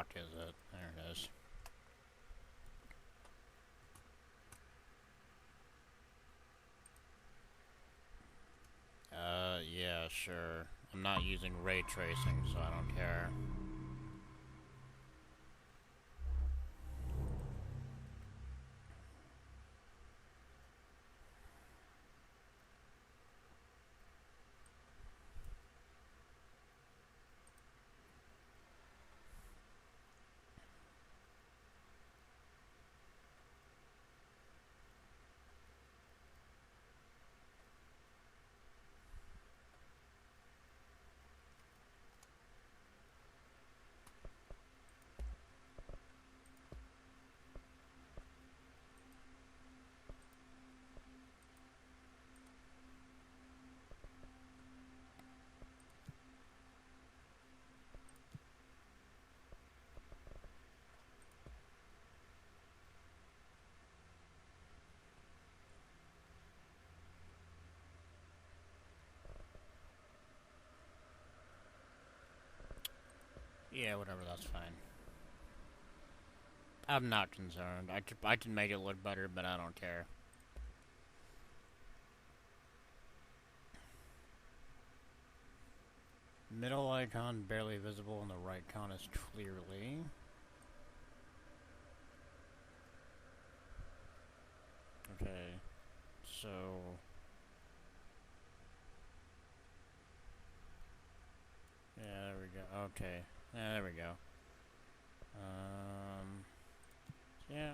fuck is it? There it is. Yeah, sure. I'm not using ray tracing, so I don't care. Yeah, whatever, that's fine. I'm not concerned. I can make it look better, but I don't care. Middle icon barely visible and the right icon is clearly. Okay, so... Yeah, there we go. Okay, yeah, there we go. Yeah,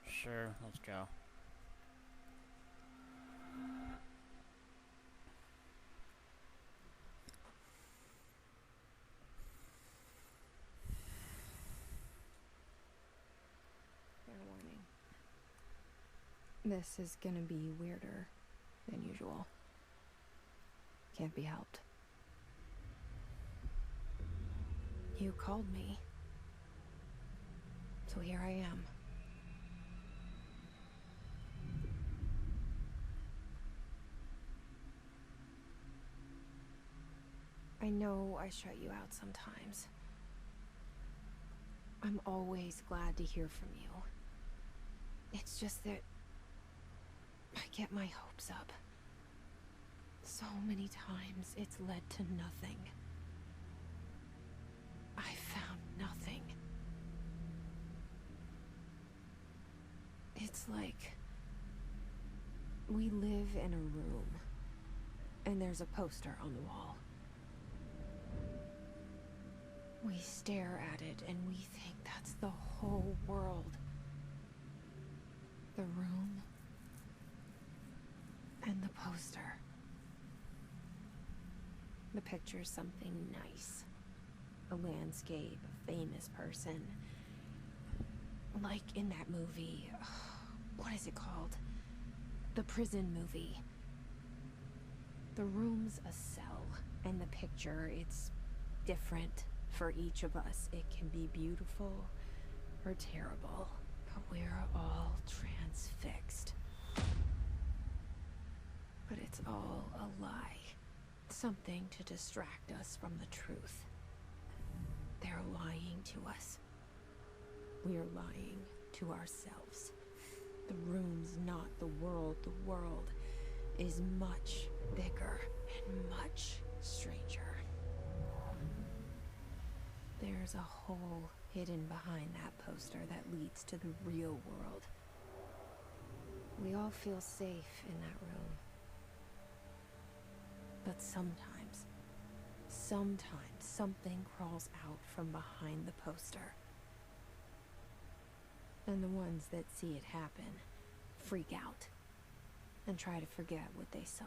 sure, let's go. Fair warning. This is gonna be weirder than usual. Can't be helped. You called me. So here I am. I know I shut you out sometimes. I'm always glad to hear from you. It's just that I get my hopes up. So many times it's led to nothing. I found nothing. It's like we live in a room and there's a poster on the wall. We stare at it and we think that's the whole world. The room and the poster. The picture's something nice. A landscape, a famous person. Like in that movie, what is it called? The prison movie. The room's a cell, and the picture, it's different for each of us. It can be beautiful or terrible, but we're all transfixed. But it's all a lie. Something to distract us from the truth. They're lying to us. We're lying to ourselves. The room's not the world. The world is much bigger and much stranger. There's a hole hidden behind that poster that leads to the real world. We all feel safe in that room. But sometimes something crawls out from behind the poster. And the ones that see it happen freak out and try to forget what they saw.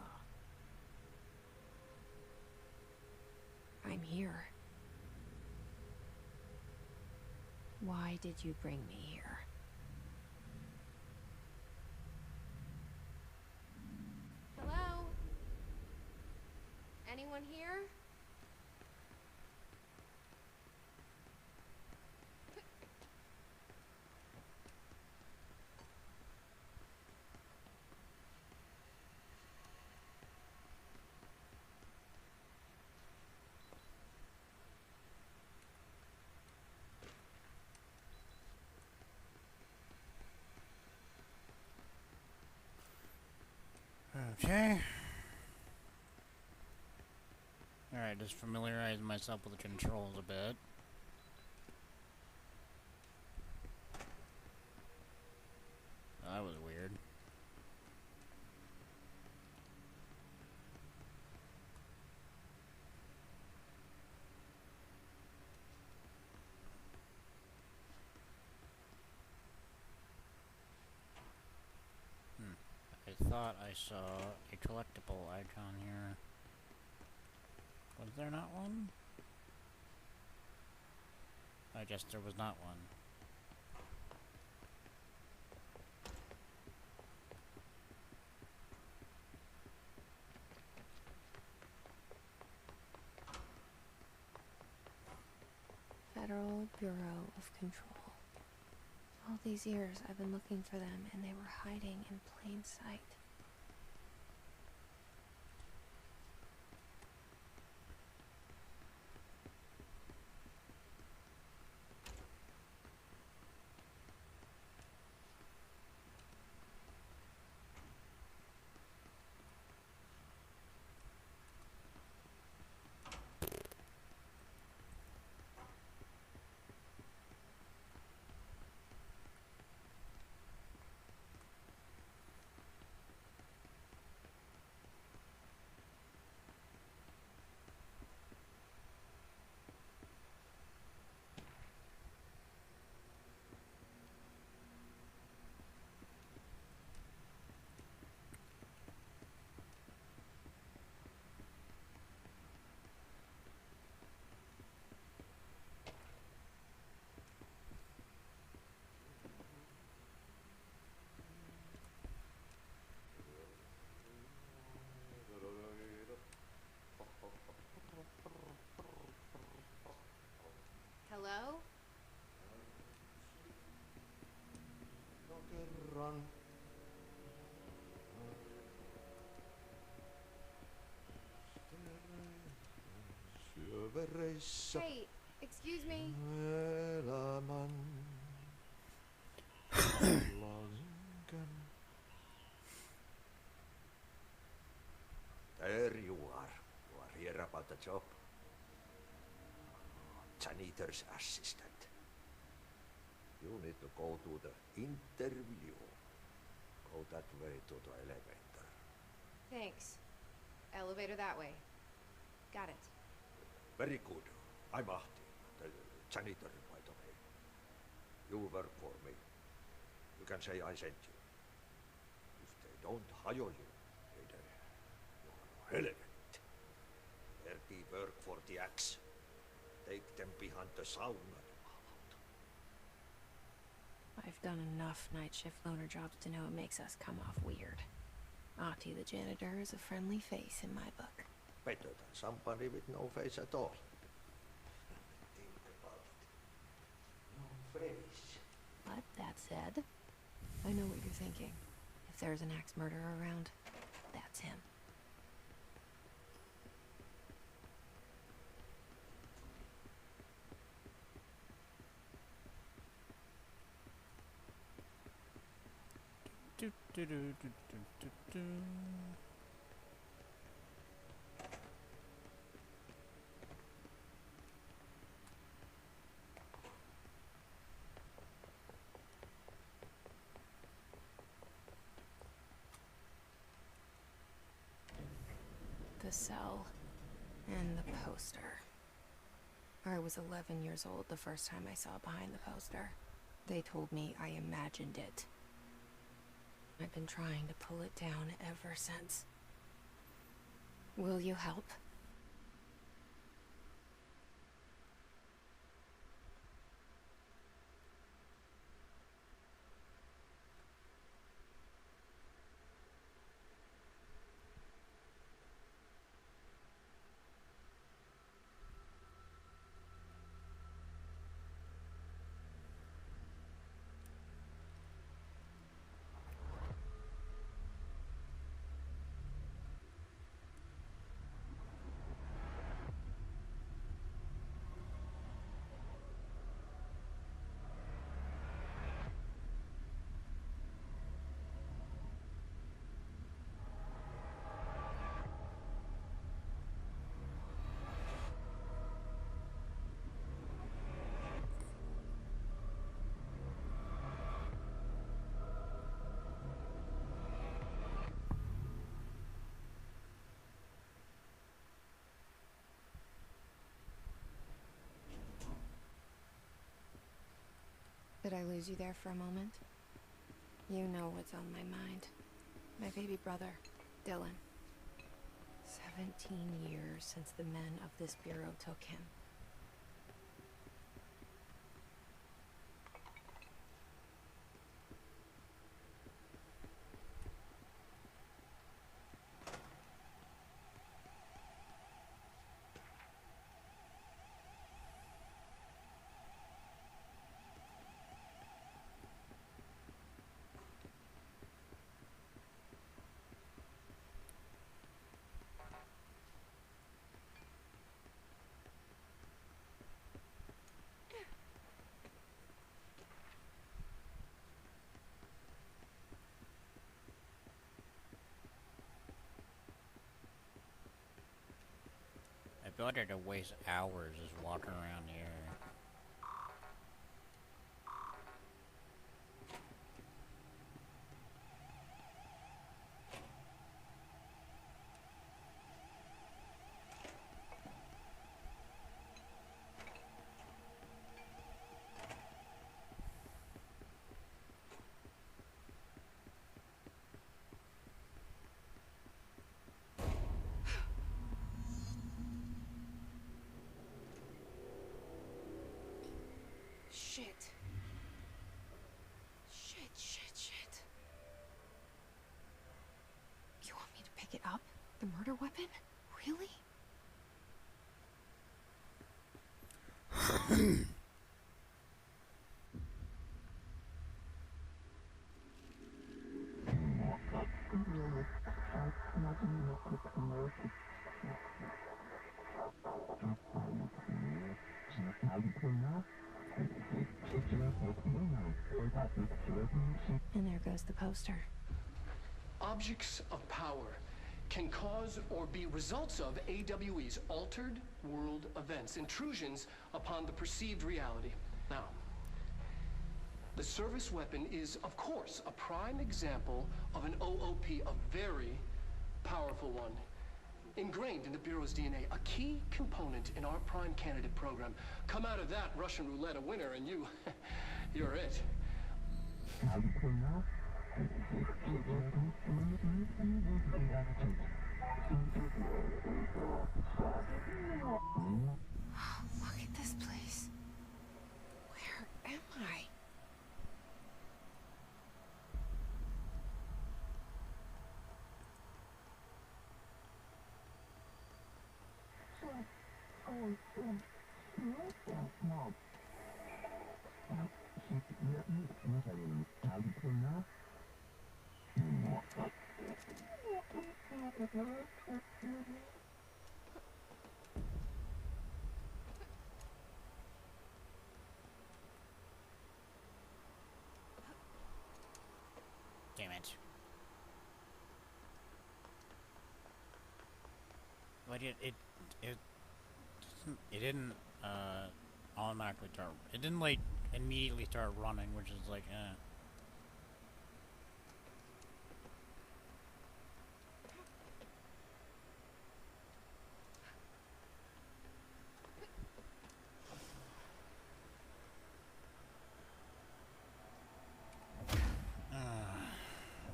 I'm here. Why did you bring me here? Hello? Anyone here? Okay. Alright, just familiarize myself with the controls a bit. That was weird. I thought I saw a collectible icon here. Was there not one? I guess there was not one. Federal Bureau of Control. All these years I've been looking for them, and they were hiding in plain sight. Hello? Hey, excuse me. There you are. You are here about the job. Janitor's assistant. You need to go to the interview. Go that way to the elevator. Thanks. Elevator that way. Got it. Very good. I'm Ahti, the janitor, by the way. You work for me. You can say I sent you. If they don't hire you, then you are relevant. Dirty work for the axe. Take them behind the sauna. I've done enough night shift loner jobs to know it makes us come off weird. Ahti the janitor is a friendly face in my book. Better than somebody with no face at all. Think about it. No face. But that said, I know what you're thinking. If there's an axe murderer around, that's him. Do, do, do, do, do, do. The cell and the poster. I was 11 years old the first time I saw behind the poster. They told me I imagined it. I've been trying to pull it down ever since. Will you help? Did I lose you there for a moment? You know what's on my mind. My baby brother, Dylan. 17 years since the men of this bureau took him. I bet it'll waste hours just walking around here. Shit. Shit. You want me to pick it up? The murder weapon? Really? And there goes the poster. Objects of power can cause or be results of AWE's altered world events, intrusions upon the perceived reality. Now, the service weapon is, of course, a prime example of an OOP, a very powerful one. Ingrained in the Bureau's DNA, a key component in our prime candidate program. Come out of that Russian roulette a winner and you're it. Look at this place. Where am I? Damn it. But it didn't automatically start. It didn't like immediately start running, which is like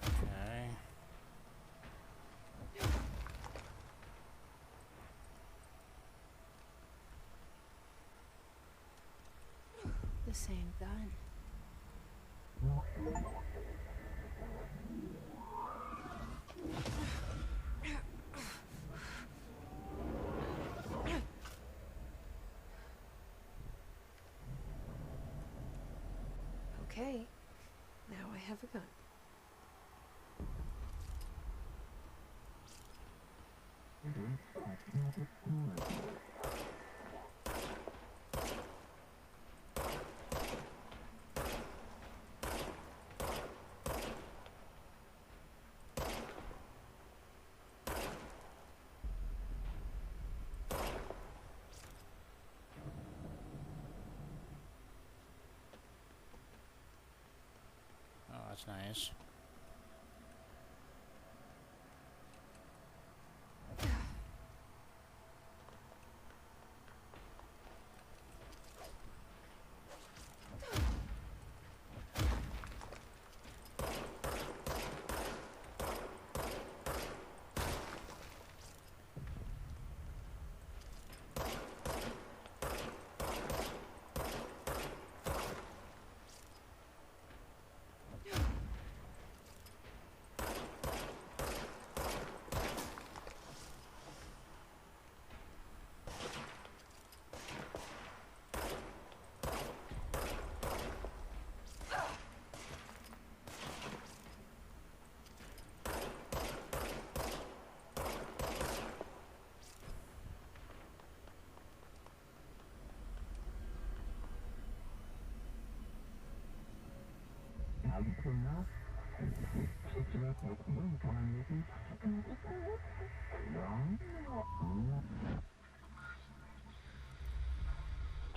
okay. The same gun. Okay, now I have a gun. Oh, that's nice.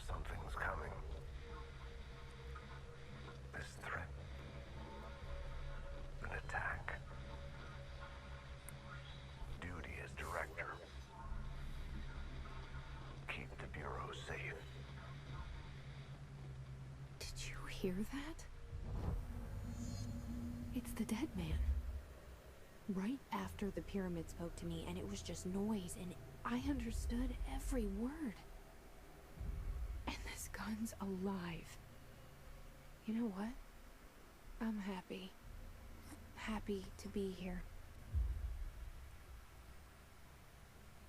Something's coming. This threat. An attack. Duty as director. Keep the Bureau safe. Did you hear that? It's the dead man. Right after the pyramid spoke to me, and it was just noise, and I understood every word. And this gun's alive. You know what? I'm happy. Happy to be here.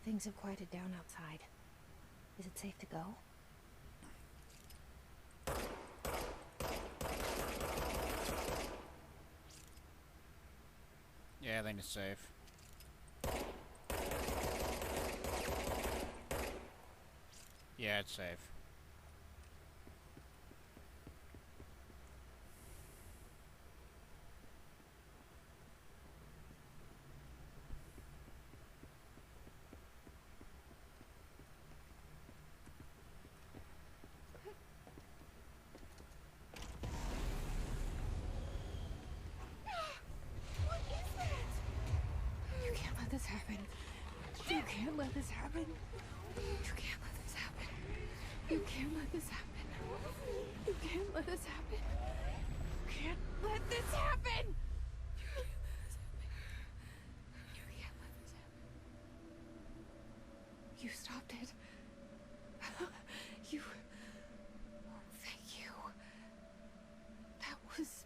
Things have quieted down outside. Is it safe to go? Yeah, I think it's safe. Yeah, it's safe. You can't let this happen. You can't let this happen. You can't let this happen. You can't let this happen. You can't let this happen. You can't let this happen. You can't let this happen. You stopped it. You... Thank you. That was...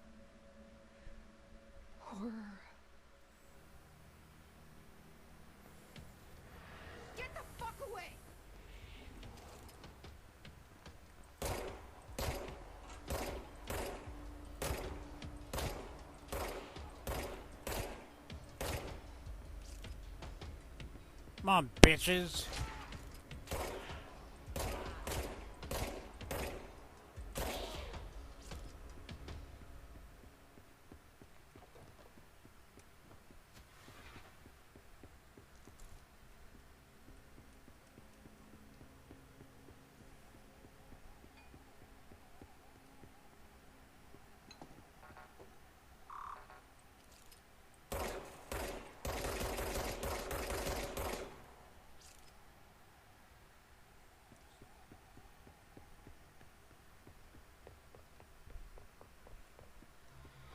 horror. Get the fuck away! Come on, bitches!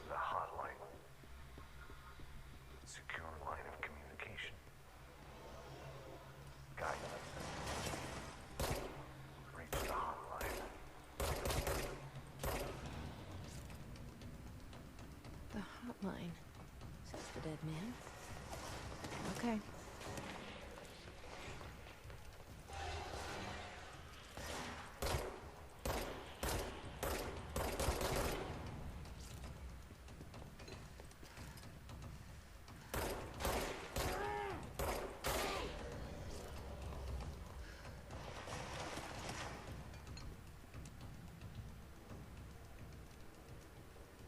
The hotline. Secure line of communication. Guidance. Reach the hotline. The hotline, says the dead man. Okay.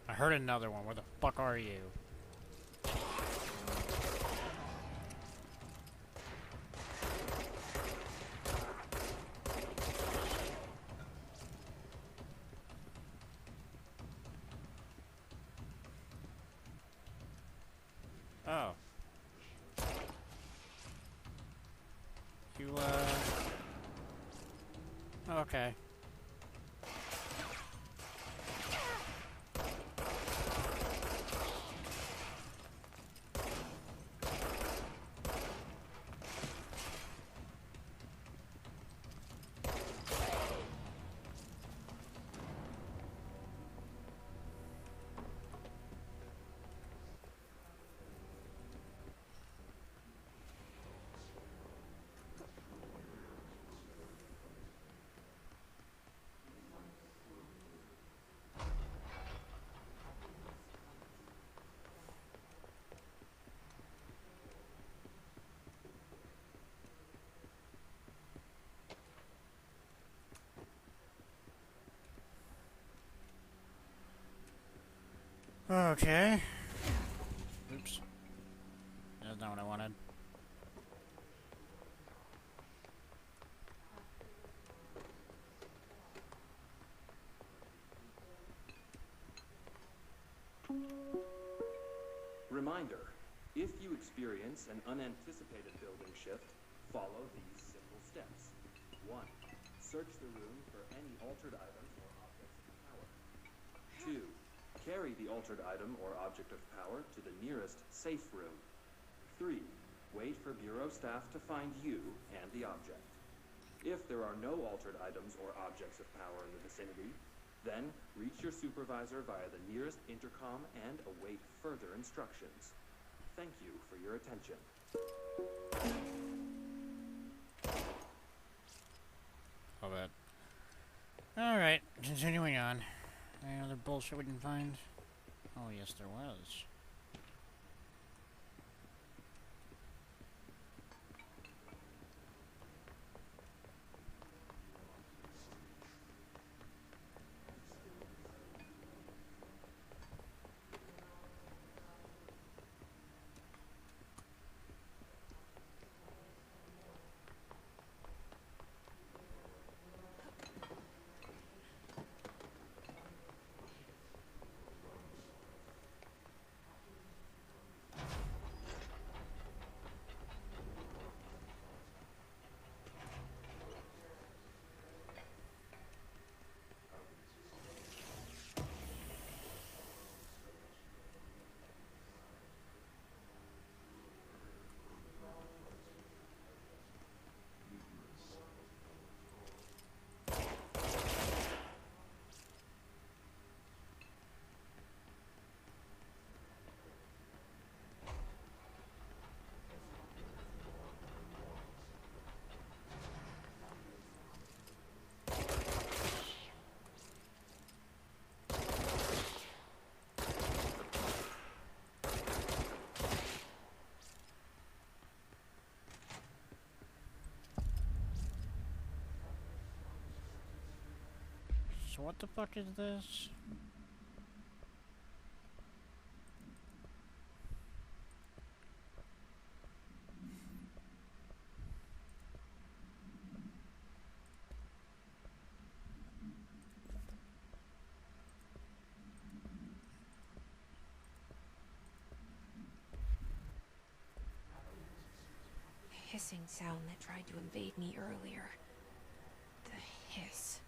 I heard another one. Where the fuck are you? Oh. You, okay. Okay. Oops. That's not what I wanted. Reminder, if you experience an unanticipated building shift, follow these simple steps. 1. Search the room for any altered items or objects of power. 2. Carry the altered item or object of power to the nearest safe room. 3. Wait for Bureau staff to find you and the object. If there are no altered items or objects of power in the vicinity, then reach your supervisor via the nearest intercom and await further instructions. Thank you for your attention. Love it. Alright, continuing on. Any other bullshit we can find? Oh, yes, there was. So what the fuck is this? The hissing sound that tried to invade me earlier. The hiss.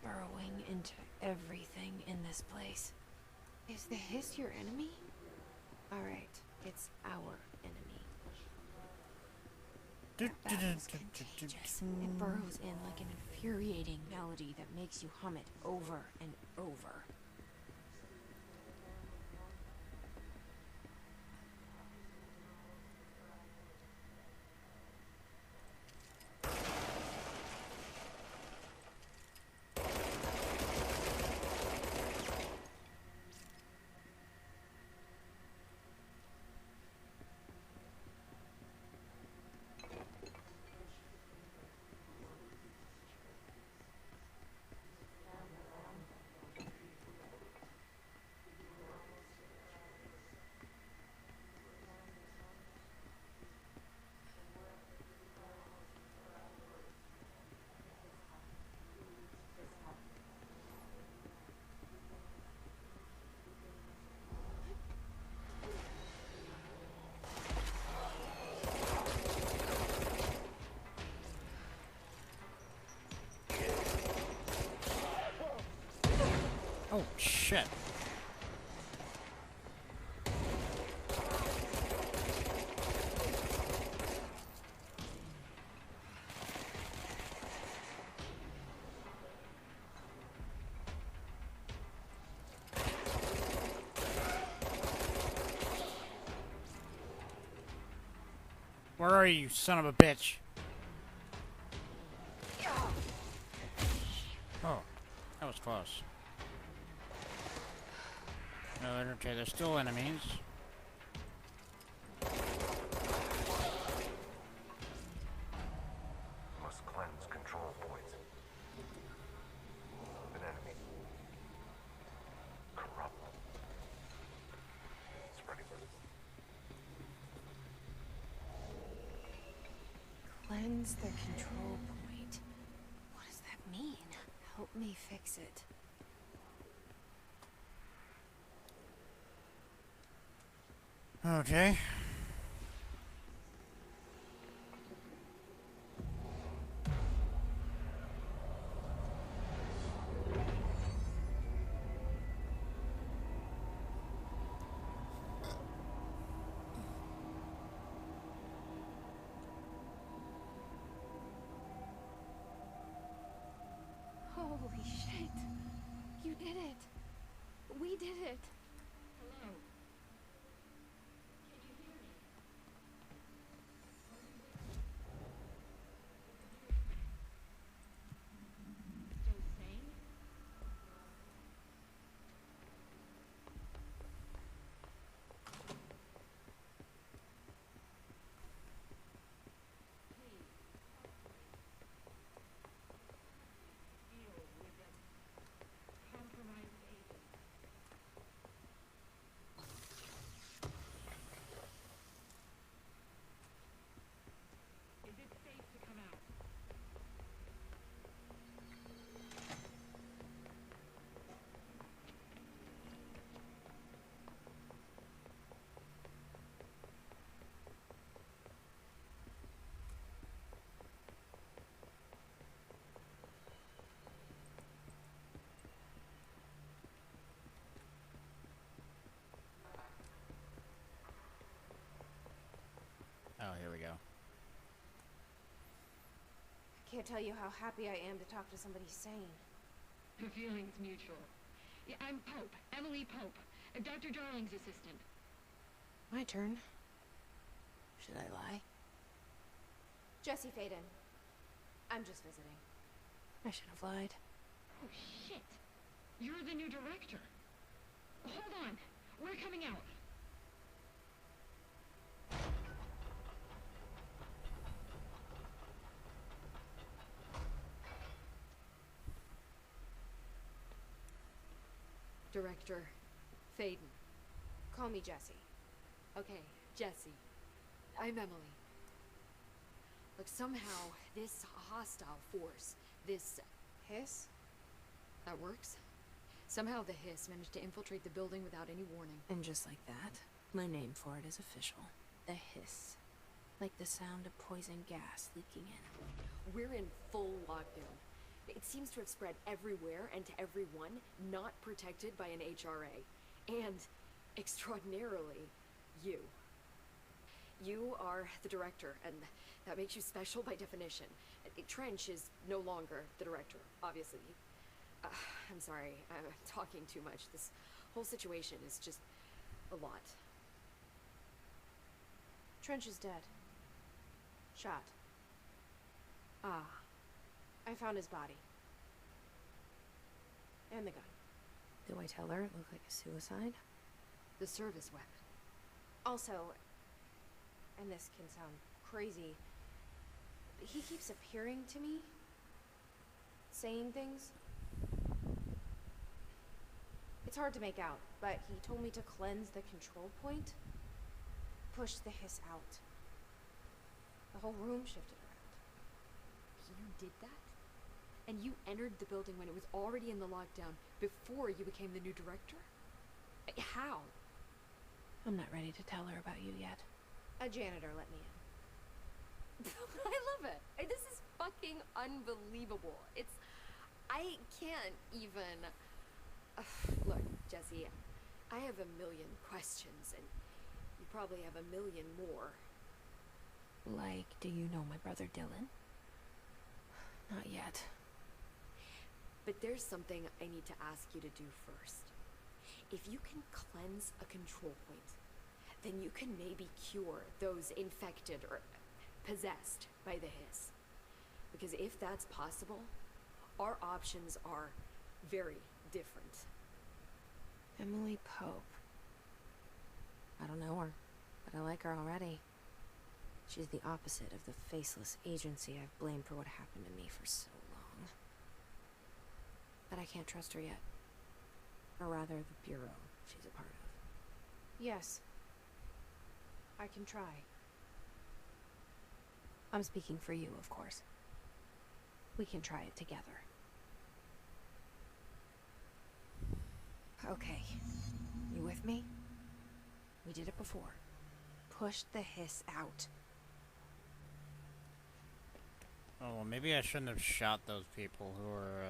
Burrowing into everything in this place. Is the hiss your enemy? Alright, it's our enemy. That battle's contagious. It burrows in like an infuriating melody that makes you hum it over and over. Oh, shit. Where are you, son of a bitch? Oh, that was close. No, okay, there's still enemies. Must cleanse control points. An enemy. Corrupt. Cleanse the control point. What does that mean? Help me fix it. Okay. Holy shit! You did it! We did it! Hello? Can you hear me? Still sane? Please, deal with that compromised agent. Is it safe to come out? Oh, here we go. I can't tell you how happy I am to talk to somebody sane. The feeling's mutual. Yeah, I'm Pope, Emily Pope, Dr. Darling's assistant. My turn. Should I lie? Jesse Faden. I'm just visiting. I should have lied. Oh, shit. You're the new director. Hold on. We're coming out. Director Faden. Call me Jesse. Okay, Jesse. I'm Emily. Look, somehow, this hostile force, this... Hiss? that works? Somehow the hiss managed to infiltrate the building without any warning. And just like that, my name for it is official. The hiss. Like the sound of poison gas leaking in. We're in full lockdown. It seems to have spread everywhere and to everyone not protected by an HRA. And, extraordinarily, you. You are the director, and that makes you special by definition. Trench is no longer the director, obviously. I'm sorry, I'm talking too much. This whole situation is just a lot. Trench is dead. Shot. Ah, I found his body. And the gun. Do I tell her it looked like a suicide? the service weapon. Also, and this can sound crazy, but he keeps appearing to me, saying things. It's hard to make out, but he told me to cleanse the control point, push the hiss out. The whole room shifted around. You did that? And you entered the building when it was already in the lockdown, before you became the new director? How? I'm not ready to tell her about you yet. A janitor let me in. I love it. This is fucking unbelievable. I can't even... Look, Jesse, I have a million questions, and you probably have a million more. Like, do you know my brother Dylan? Not yet. But there's something I need to ask you to do first. If you can cleanse a control point, then you can maybe cure those infected or possessed by the hiss. Because if that's possible, our options are very different. Emily Pope. I don't know her, but I like her already. She's the opposite of the faceless agency I've blamed for what happened to me for so long. But I can't trust her yet. Or rather, the bureau she's a part of. Yes. I can try. I'm speaking for you, of course. We can try it together. Okay. You with me? We did it before. Push the hiss out. Oh, well, maybe I shouldn't have shot those people who were,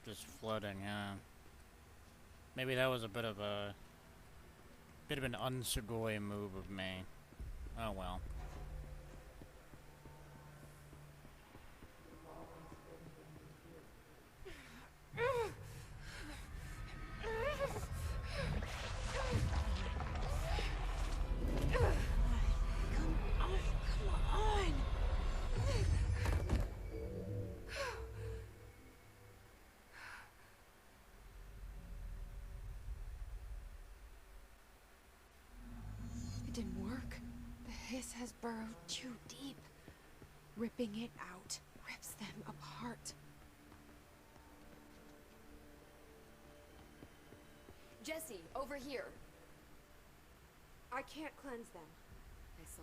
just floating, huh? Maybe that was a bit of an unsugoi move of me. Oh well. It didn't work. The hiss has burrowed too deep. Ripping it out rips them apart. Jesse, over here. I can't cleanse them. I saw.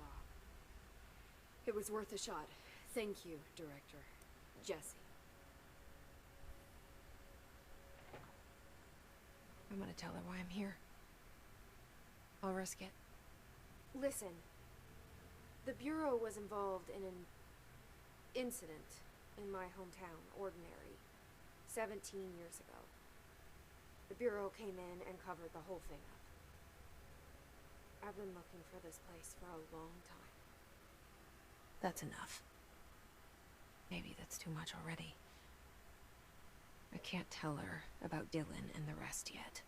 It was worth a shot. Thank you, Director. Jesse. I'm gonna tell her why I'm here. I'll risk it. Listen. The Bureau was involved in an incident in my hometown, Ordinary, 17 years ago. The Bureau came in and covered the whole thing up. I've been looking for this place for a long time. That's enough. Maybe that's too much already. I can't tell her about Dylan and the rest yet.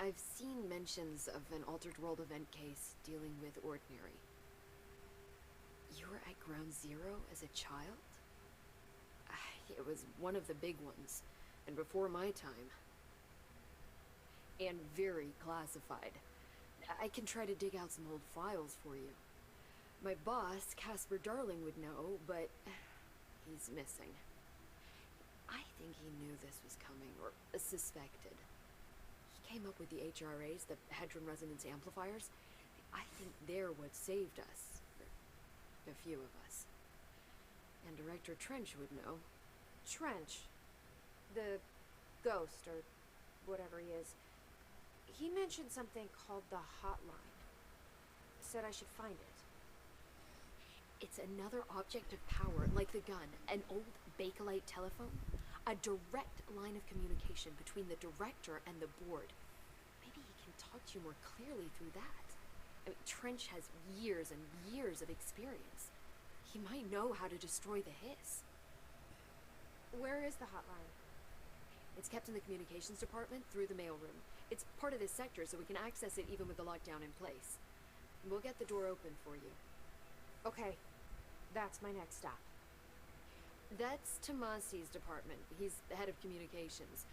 I've seen mentions of an Altered World event case dealing with Ordinary. You were at Ground Zero as a child? It was one of the big ones, and before my time. And very classified. I can try to dig out some old files for you. My boss, Casper Darling, would know, but he's missing. I think he knew this was coming, or suspected. He came up with the HRAs, the Hadron Resonance Amplifiers. I think they're what saved us. A few of us. And Director Trench would know. Trench. The ghost, or whatever he is. He mentioned something called the hotline. Said I should find it. It's another object of power, like the gun, an old Bakelite telephone. A direct line of communication between the director and the board. Maybe he can talk to you more clearly through that. I mean, Trench has years and years of experience. He might know how to destroy the hiss. Where is the hotline? It's kept in the communications department through the mailroom. It's part of this sector, so we can access it even with the lockdown in place. We'll get the door open for you. Okay, that's my next stop. That's Tomasi's department. He's the head of communications.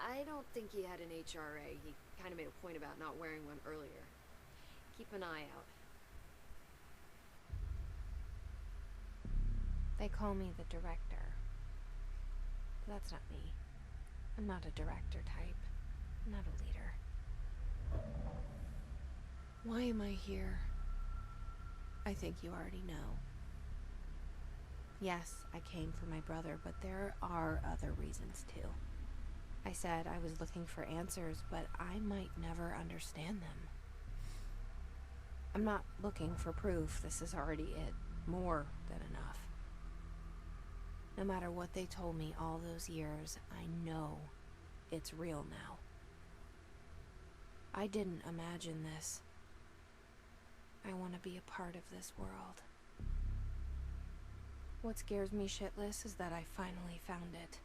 I don't think he had an HRA. He kind of made a point about not wearing one earlier. Keep an eye out. They call me the director. But that's not me. I'm not a director type. I'm not a leader. Why am I here? I think you already know. Yes, I came for my brother, but there are other reasons too. I said I was looking for answers, but I might never understand them. I'm not looking for proof. This is already it. More than enough. No matter what they told me all those years, I know it's real now. I didn't imagine this. I want to be a part of this world. What scares me shitless is that I finally found it.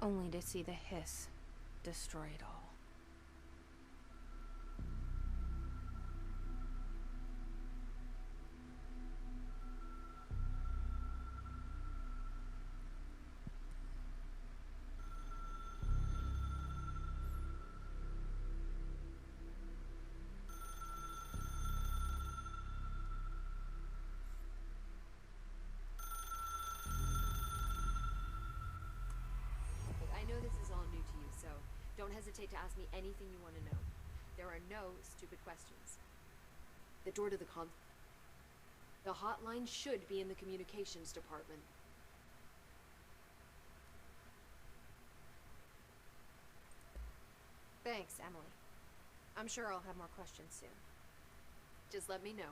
Only to see the hiss destroy it all. Don't hesitate to ask me anything you want to know. There are no stupid questions. The door to the The hotline should be in the communications department. Thanks, Emily. I'm sure I'll have more questions soon. Just let me know.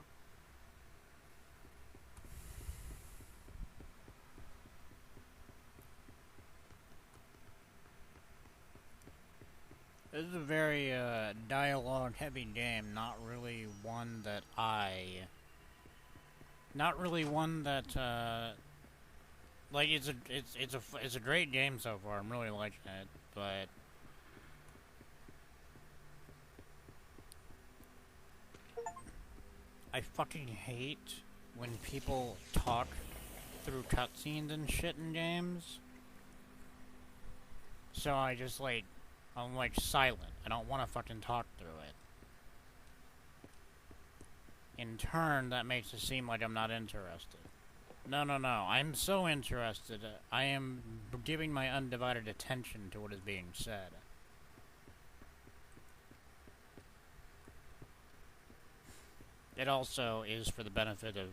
This is a very dialogue-heavy game. Not really one that like it's a great game so far. I'm really liking it, but I fucking hate when people talk through cutscenes and shit in games. So I'm like silent. I don't want to fucking talk through it. In turn, that makes it seem like I'm not interested. No. I'm so interested. I am giving my undivided attention to what is being said. It also is for the benefit of,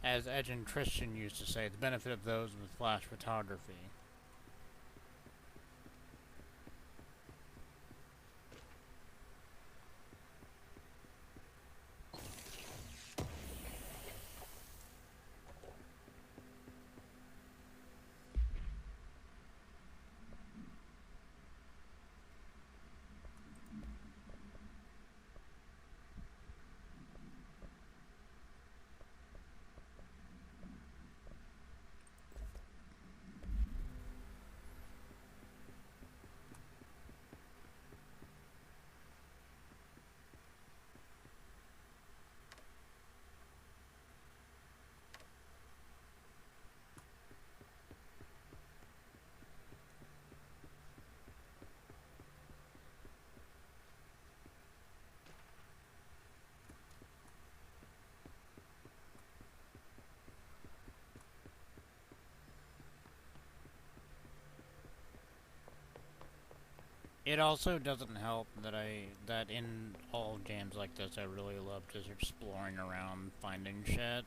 as Edge and Christian used to say, the benefit of those with flash photography. It also doesn't help that in all games like this I really love just exploring around finding shit,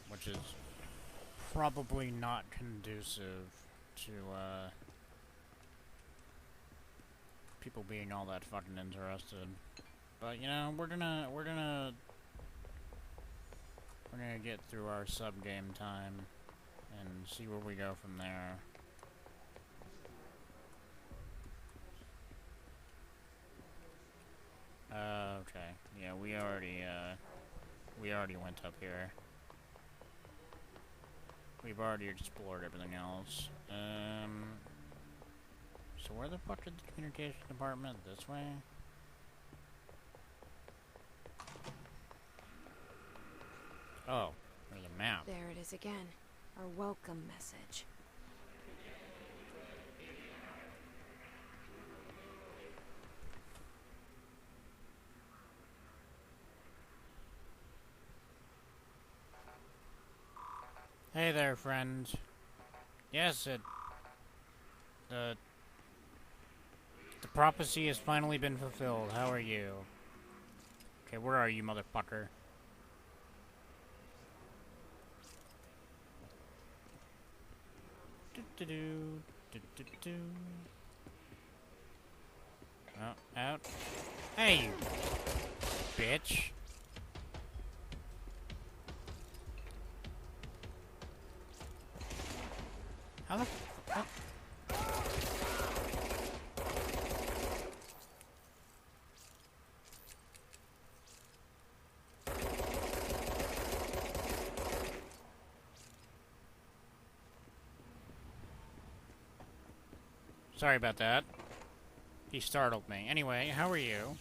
which is probably not conducive to people being all that fucking interested. But you know, we're gonna get through our sub game time and see where we go from there. Okay. Yeah, we already went up here. We've already explored everything else. So where the fuck is the communication department? This way? Oh, there's a map. There it is again. Our welcome message. Hey there, friend. Yes, the prophecy has finally been fulfilled. How are you? Okay, where are you, motherfucker? Oh, out. Hey, you bitch. How the fuck? Sorry about that. He startled me. Anyway, how are you?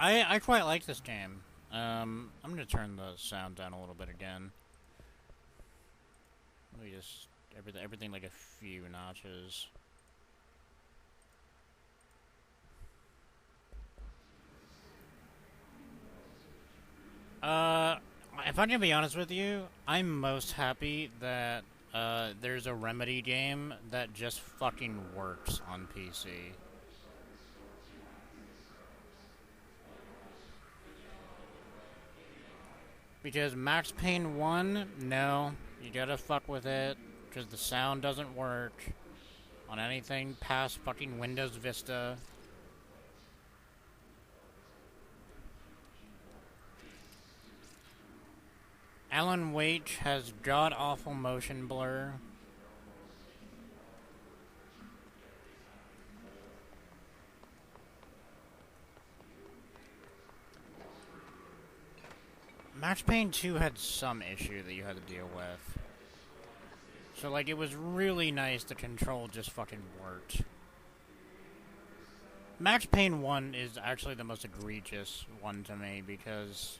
I quite like this game. I'm gonna turn the sound down a little bit again. Let me just everything like a few notches. If I'm gonna be honest with you, I'm most happy that there's a Remedy game that just fucking works on PC. Because Max Payne 1, no, you gotta fuck with it, because the sound doesn't work on anything past fucking Windows Vista. Alan Wake has god-awful motion blur. Max Payne 2 had some issue that you had to deal with. So, like, it was really nice the control just fucking worked. Max Payne 1 is actually the most egregious one to me because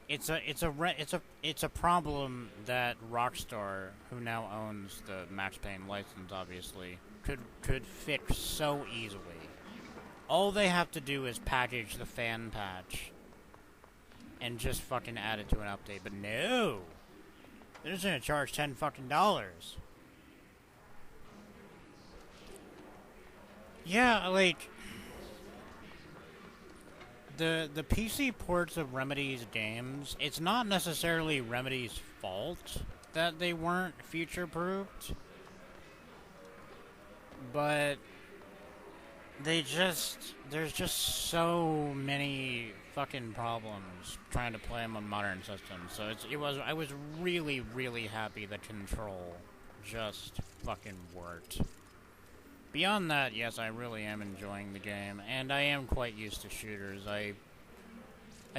it's a problem that Rockstar, who now owns the Max Payne license, obviously, could fix so easily. All they have to do is package the fan patch and just fucking add it to an update, but no! They're just gonna charge $10 fucking dollars. Yeah, like the PC ports of Remedy's games, it's not necessarily Remedy's fault that they weren't future-proofed, but there's just so many fucking problems trying to play them on modern systems. So I was really, really happy the control just fucking worked. Beyond that, yes, I really am enjoying the game, and I am quite used to shooters. I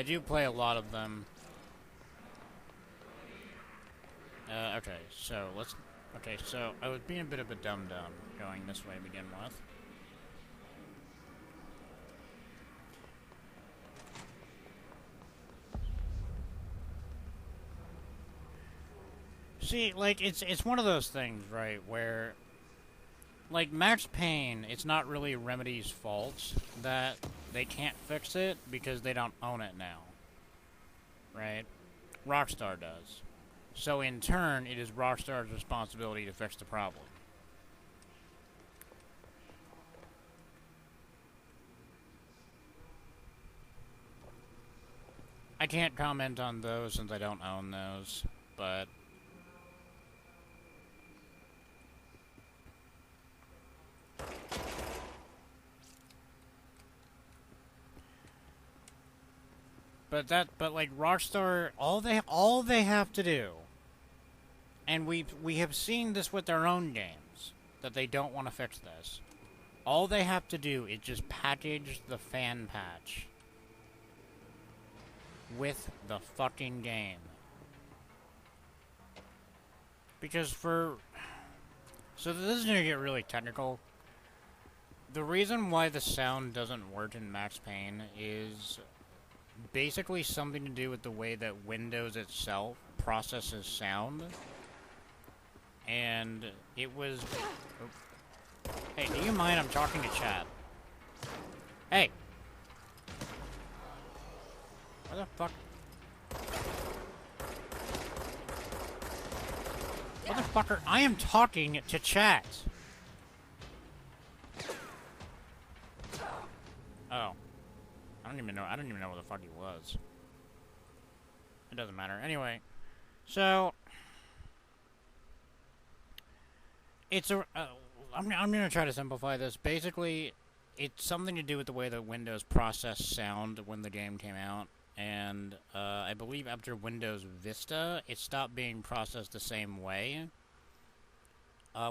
do play a lot of them. Okay, so I was being a bit of a dum-dum going this way to begin with. See, like, it's one of those things, right, where, like, Max Payne, it's not really Remedy's fault that they can't fix it because they don't own it now, right? Rockstar does. So, in turn, it is Rockstar's responsibility to fix the problem. I can't comment on those since I don't own those, but but like Rockstar, all they have to do, and we have seen this with their own games, that they don't want to fix this. All they have to do is just package the fan patch with the fucking game. Because so this is gonna get really technical. The reason why the sound doesn't work in Max Payne is basically something to do with the way that Windows itself processes sound. And it was... Oh. Hey, do you mind? I'm talking to chat. Hey! Where the fuck? Motherfucker, I am talking to chat! Oh. I don't even know where the fuck he was. It doesn't matter. Anyway, so it's I'm gonna try to simplify this. Basically, it's something to do with the way that Windows processed sound when the game came out, and I believe after Windows Vista, it stopped being processed the same way,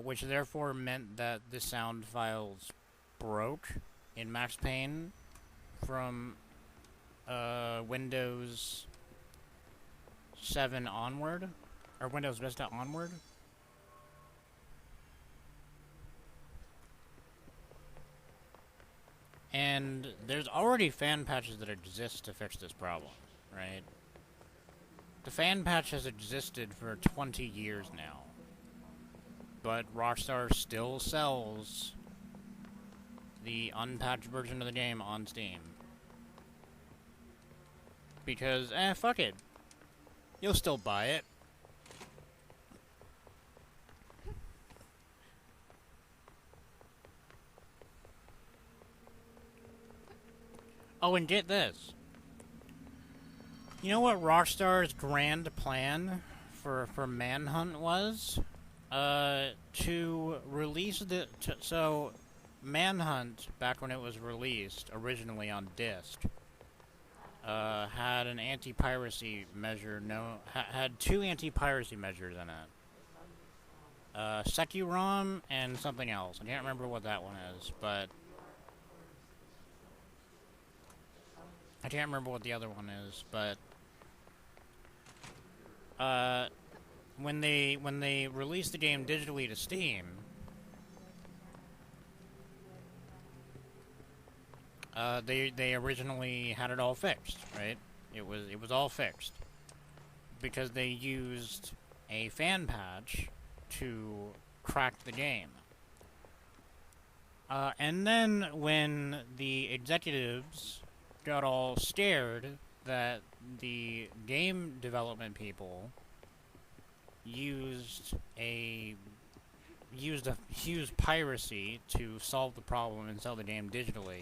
which therefore meant that the sound files broke in Max Payne from Windows 7 onward, or Windows Vista onward. And there's already fan patches that exist to fix this problem, right? The fan patch has existed for 20 years now. But Rockstar still sells the unpatched version of the game on Steam. Because, fuck it. You'll still buy it. Oh, and get this. You know what Rockstar's grand plan for Manhunt was? To release the... so, Manhunt, back when it was released, originally on disc, had an anti-piracy measure, had two anti-piracy measures in it. Securom and something else. I can't remember what that one is, but... I can't remember what the other one is, but... when they released the game digitally to Steam, they originally had it all fixed, right? It was all fixed because they used a fan patch to crack the game. And then when the executives got all scared that the game development people used piracy to solve the problem and sell the game digitally,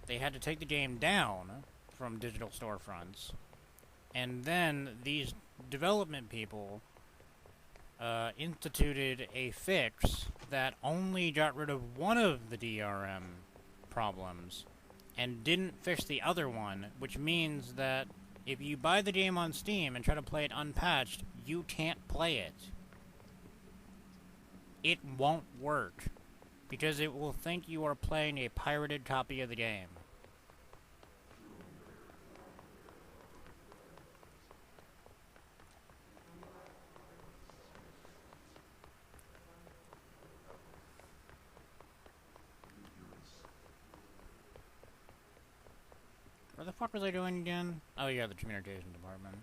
they had to take the game down from digital storefronts, and then these development people instituted a fix that only got rid of one of the DRM problems and didn't fix the other one, which means that if you buy the game on Steam and try to play it unpatched, you can't play it. It won't work, because it will think you are playing a pirated copy of the game. What the fuck was I doing again? Oh yeah, the communication department.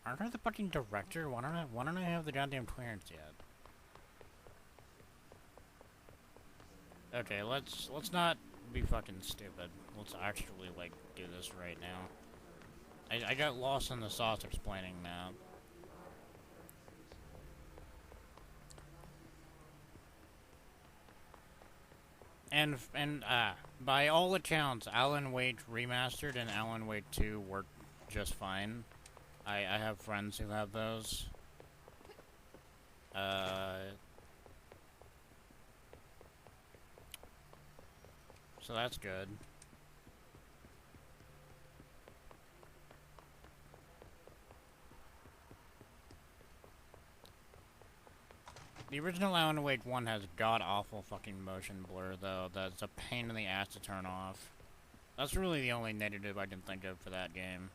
Aren't I the fucking director? Why don't I have the goddamn clearance yet? Okay, let's not be fucking stupid. Let's actually, like, do this right now. I got lost in the sauce explaining that. And by all accounts, Alan Wake Remastered and Alan Wake 2 work just fine. I have friends who have those. So that's good. The original Alan Wake 1 has god-awful fucking motion blur, though. That's a pain in the ass to turn off. That's really the only negative I can think of for that game.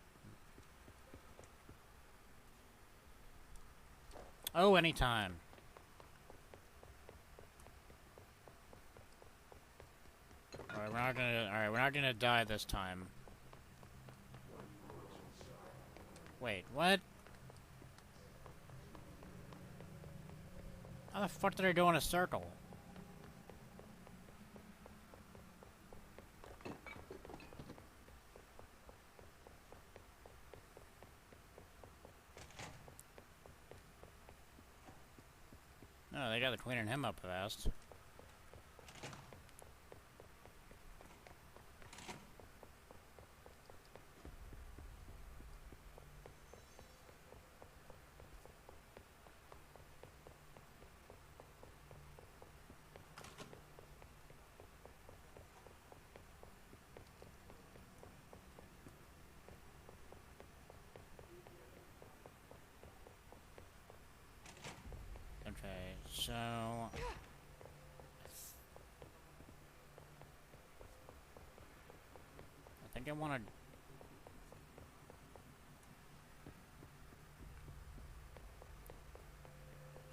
Oh, anytime. Alright, we're not gonna die this time. Wait, what? How the fuck did I go in a circle? Oh, they got the queen and him up fast. Okay, so... I think I want to...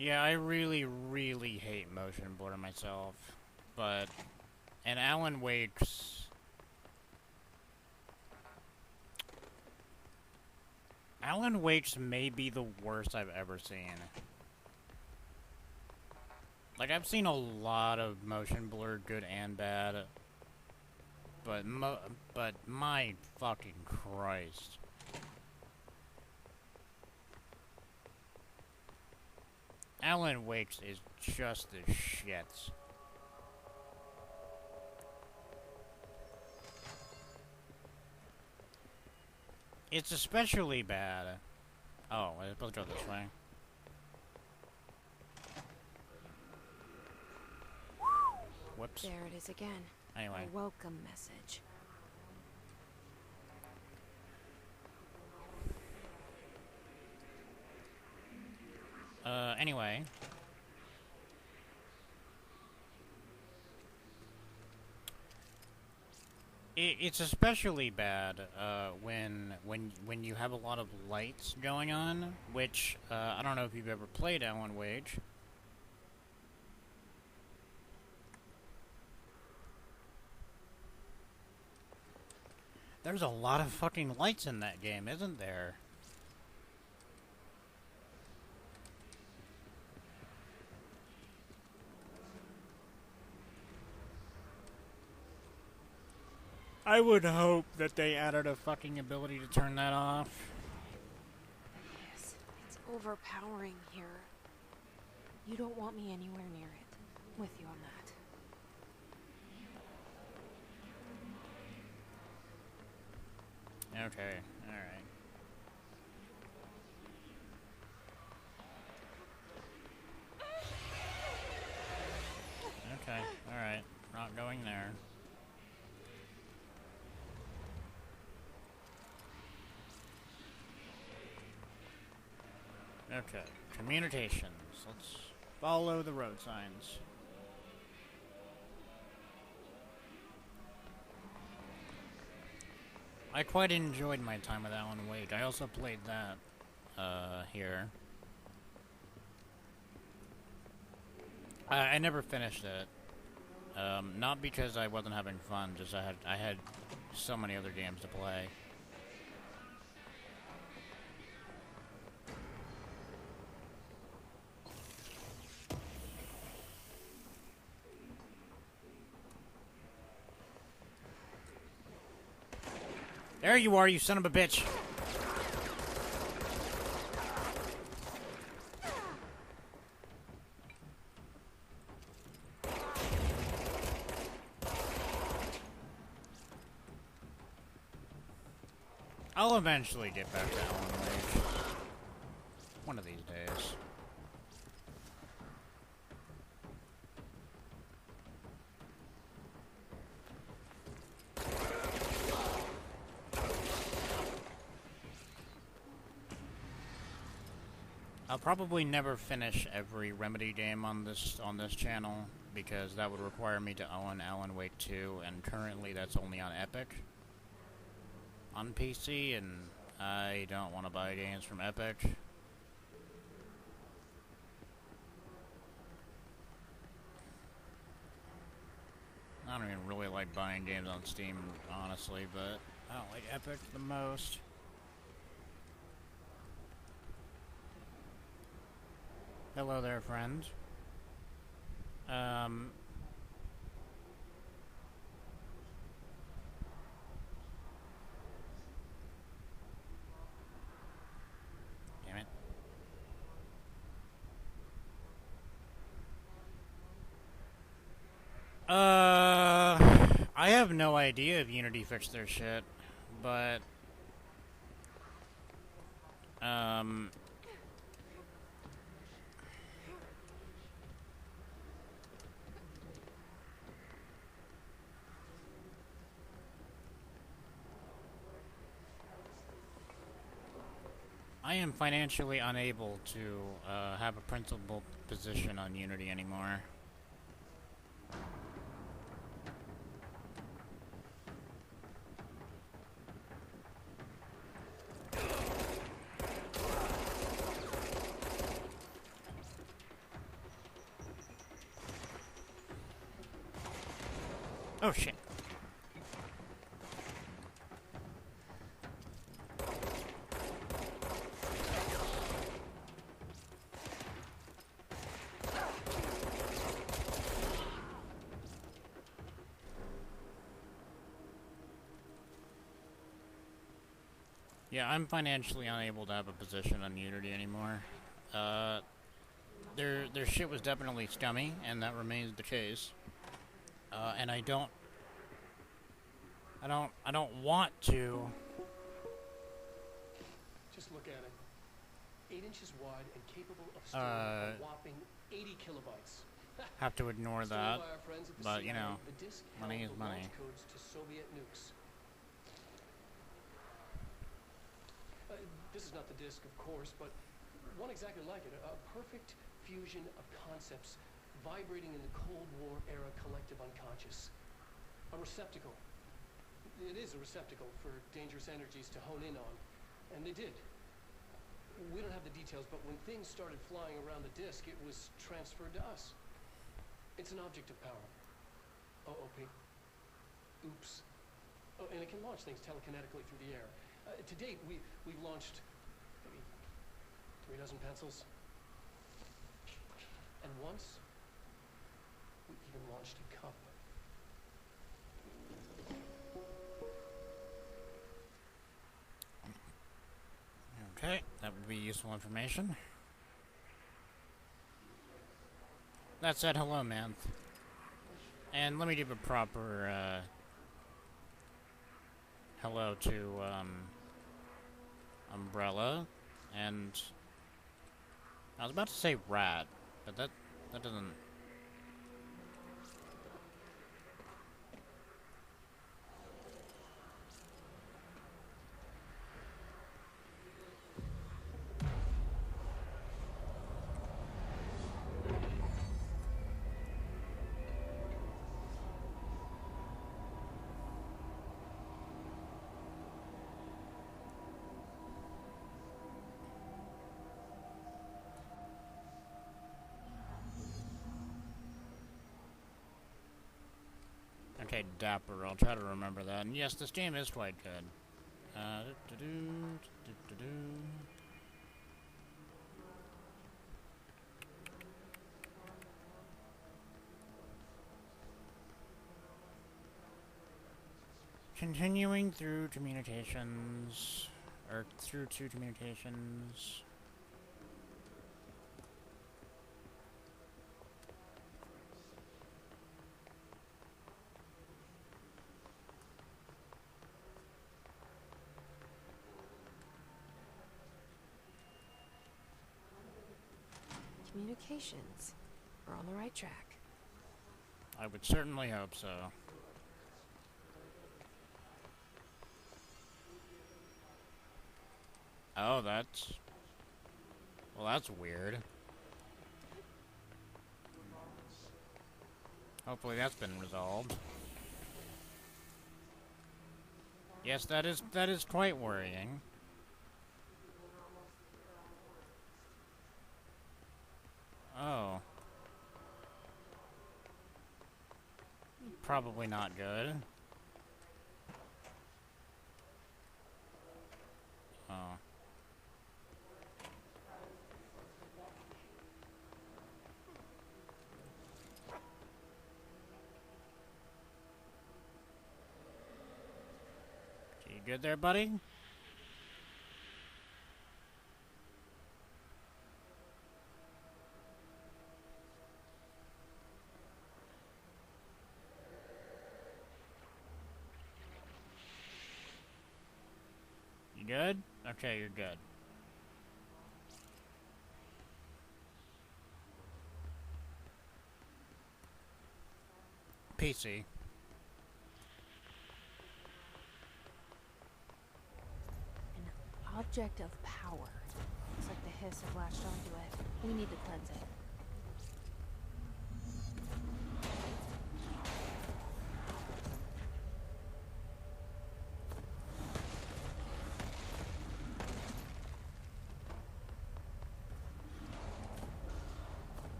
Yeah, I really, really hate motion blur myself, but and Alan Wake's may be the worst I've ever seen. Like, I've seen a lot of motion blur, good and bad, but my fucking Christ. Alan Wake's is just the shits. It's especially bad. Oh, we're supposed to go this way. Whoops. There it is again. Anyway. A welcome message. Anyway. It's especially bad, when you have a lot of lights going on, which, I don't know if you've ever played Alan Wake. There's a lot of fucking lights in that game, isn't there? I would hope that they added a fucking ability to turn that off. Yes, it's overpowering here. You don't want me anywhere near it. I'm with you on that. Okay, alright. Okay, alright. Not going there. Okay, communications. Let's follow the road signs. I quite enjoyed my time with Alan Wake. I also played that, here. I never finished it. Not because I wasn't having fun, just I had so many other games to play. There you are, you son of a bitch! I'll eventually get back to Alan Wake. One of these days. I'll probably never finish every Remedy game on this channel, because that would require me to own Alan Wake 2, and currently that's only on Epic. On PC, and I don't want to buy games from Epic. I don't even really like buying games on Steam, honestly, but I don't like Epic the most. Hello there, friend. Damn it. I have no idea if Unity fixed their shit, but I am financially unable to have a principal position on Unity anymore. Oh shit. Yeah, I'm financially unable to have a position on Unity anymore. Their shit was definitely scummy, and that remains the case. And I don't want to. Just look at it. 8 inches wide and capable of storing a whopping 80 kilobytes. Have to ignore Stored that, by our friends at the but you CIA, know, the disk money held is the money. launch codes to Soviet nukes. This is not the disk, of course, but one exactly like it. A perfect fusion of concepts vibrating in the Cold War era collective unconscious. A receptacle. It is a receptacle for dangerous energies to hone in on. And they did. We don't have the details, but when things started flying around the disk, it was transferred to us. It's an object of power. OOP. Oops. Oh, and it can launch things telekinetically through the air. To date, we've launched maybe 3 dozen pencils. And once, we even launched a cup. Okay, that would be useful information. That said, hello, man. And let me give a proper, hello to, Umbrella, and I was about to say Rat, but that doesn't... Okay, Dapper, I'll try to remember that. And yes, this game is quite good. Continuing through communications, or through to communications. Communications. We're on the right track. I would certainly hope so. Oh, that's... Well, that's weird. Hopefully that's been resolved. Yes, that is quite worrying. Oh. Probably not good. Oh. You good there, buddy? You good? Okay, you're good. PC. An object of power. Looks like the hiss have latched onto it. We need to cleanse it.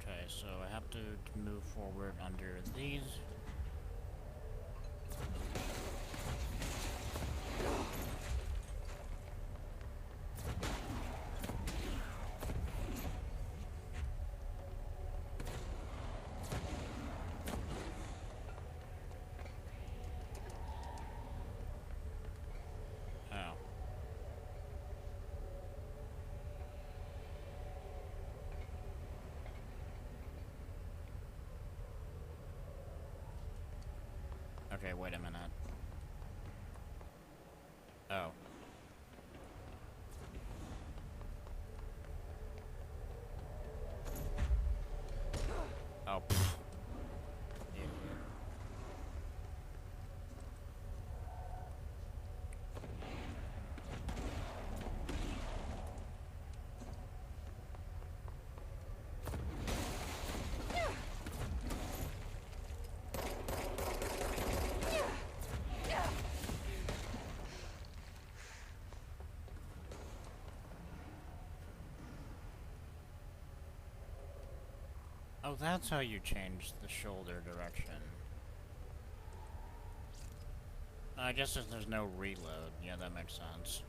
Okay, so I have to move forward under these. Oh. Okay, wait a minute. Oh. Oh, pfft. Idiot. Oh, that's how you change the shoulder direction. I guess if there's no reload, yeah, that makes sense.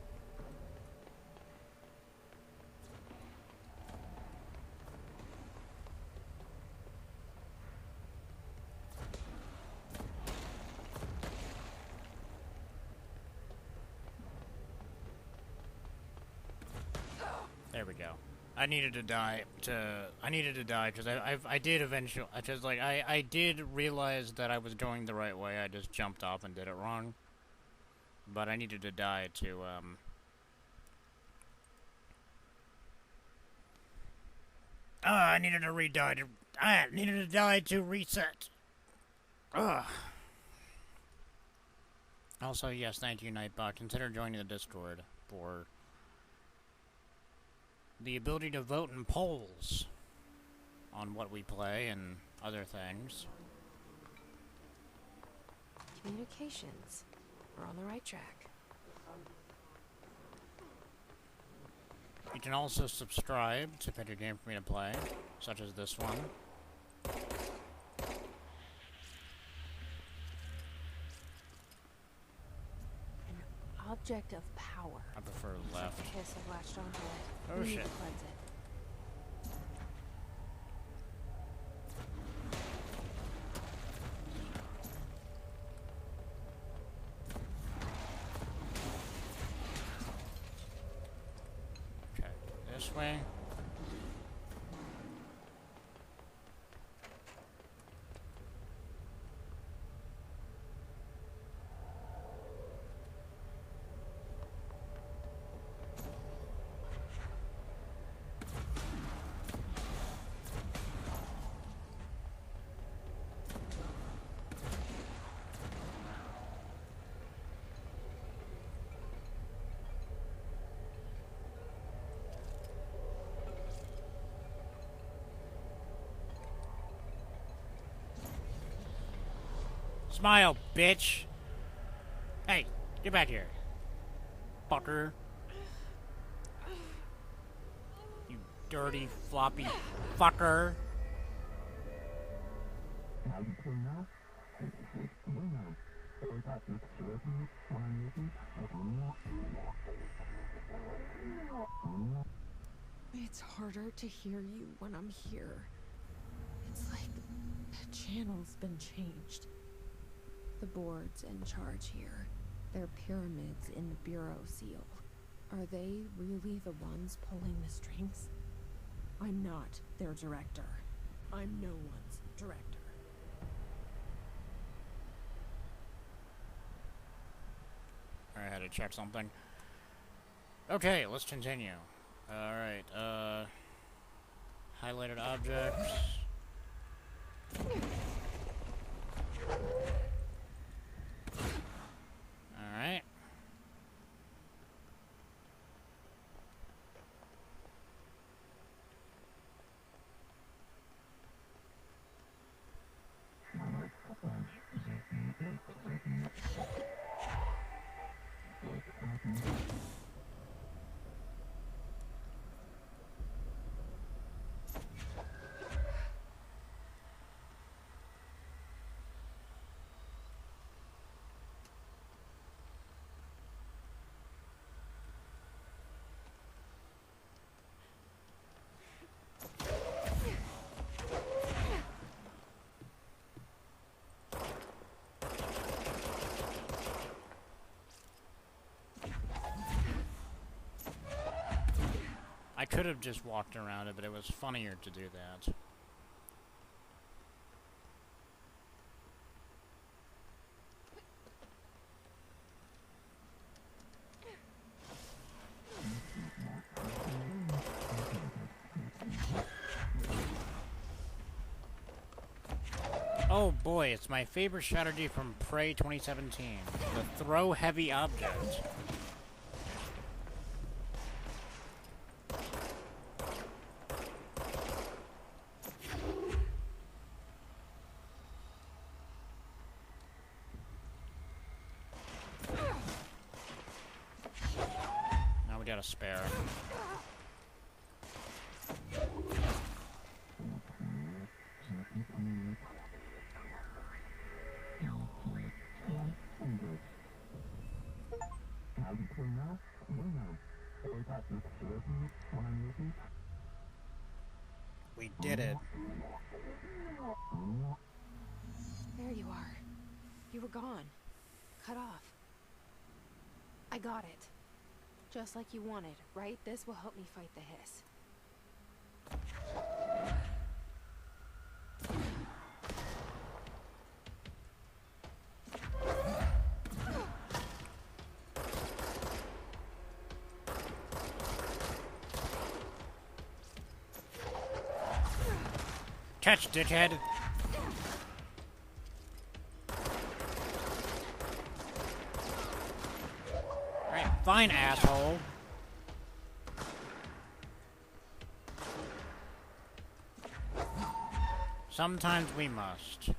There we go. I needed to die because I did eventually, I did realize that I was going the right way. I just jumped off and did it wrong. But I needed to die to, I needed to die to reset. Ugh. Also, yes, thank you, Nightbot. Consider joining the Discord for the ability to vote in polls on what we play and other things. Communications. We're on the right track. You can also subscribe to pick a game for me to play, such as this one. An object of power. I prefer left. The hiss have latched onto it. Oh, We need shit. to cleanse it. Okay, this way. Smile, bitch! Hey, get back here. Fucker. You dirty, floppy fucker. It's harder to hear you when I'm here. It's like the channel's been changed. The board's in charge here. They're pyramids in the Bureau seal. Are they really the ones pulling the strings? I'm not their director. I'm no one's director. I had to check something. Okay, let's continue. Alright, highlighted objects. Alright. could have just walked around it, but it was funnier to do that. Oh boy, it's my favorite strategy from Prey 2017. The throw heavy object. Now we got a spare. We did it. There you are. You were gone. Cut off. I got it. Just like you wanted, right? This will help me fight the hiss. Catch, dickhead! Alright, fine, asshole. Sometimes we must.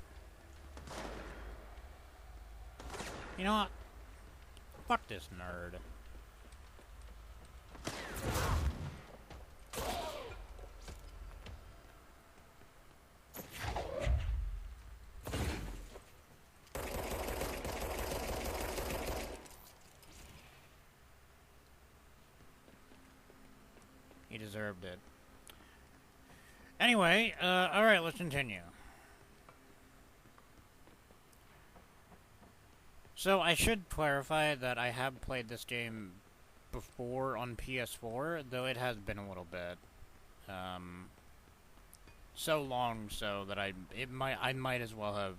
You know what? Fuck this nerd. He deserved it. Anyway, alright, let's continue. So, I should clarify that I have played this game before on PS4, though it has been a little bit. So long so that I might as well have...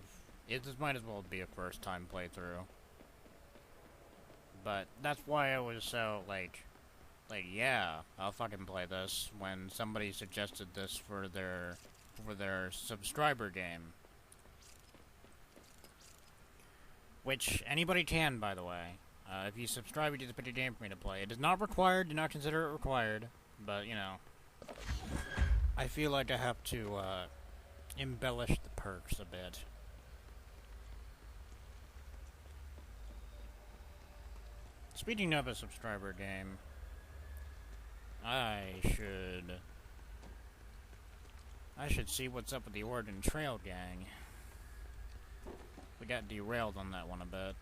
It might as well be a first time playthrough. But that's why I was so, like, yeah, I'll fucking play this when somebody suggested this for their subscriber game. Which anybody can, by the way. If you subscribe, you just pick a game for me to play. It is not required, do not consider it required, but, you know, I feel like I have to, embellish the perks a bit. Speaking of a subscriber game, I should see what's up with the Oregon Trail gang. We got derailed on that one a bit.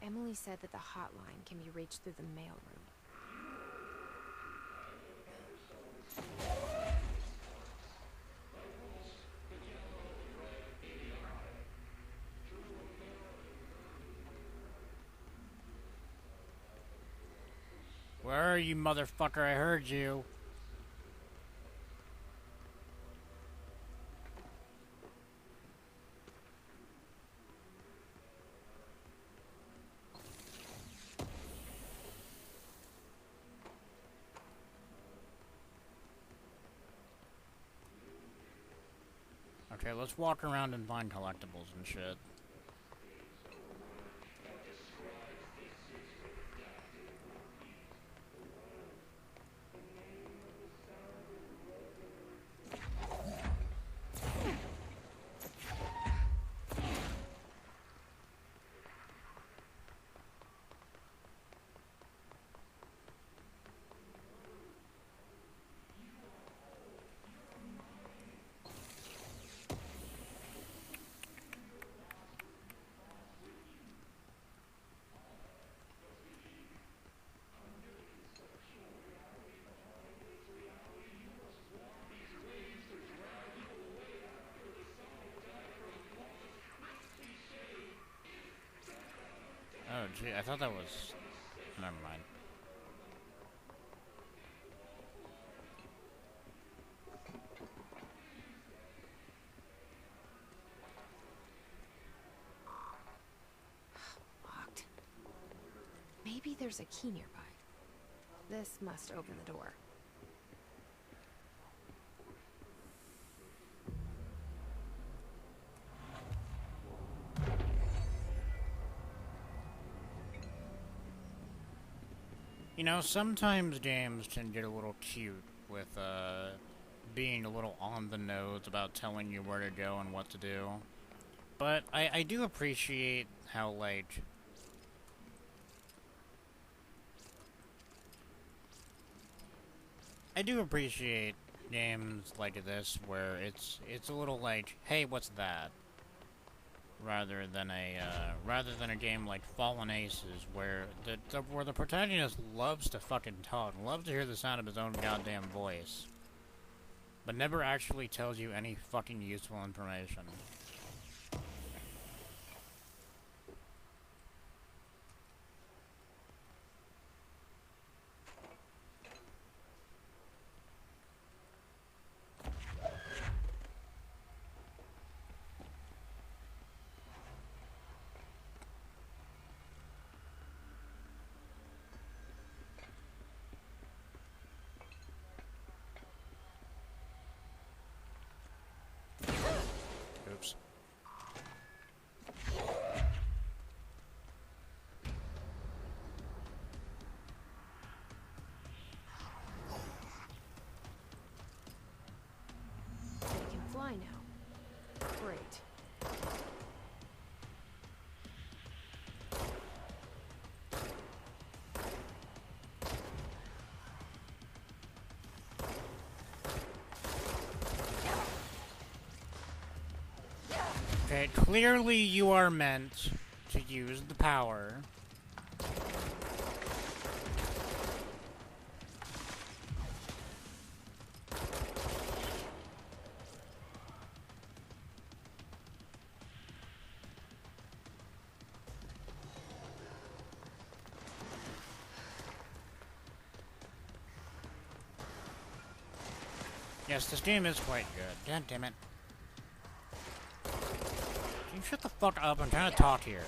Emily said that the hotline can be reached through the mailroom. Where are you, motherfucker? I heard you. Okay, let's walk around and find collectibles and shit. gee, I thought that was... Never mind. Locked. Maybe there's a key nearby. This must open the door. You know, sometimes games can get a little cute with, being a little on the nose about telling you where to go and what to do. But I do appreciate how, like... I do appreciate games like this where it's a little like, hey, what's that? Rather than a game like Fallen Aces where the protagonist loves to fucking talk, loves to hear the sound of his own goddamn voice, but never actually tells you any fucking useful information. Oops. They can fly now. Great. Okay, clearly you are meant to use the power. Yes, this game is quite good. God damn it. Can you shut the fuck up? I'm trying to talk here.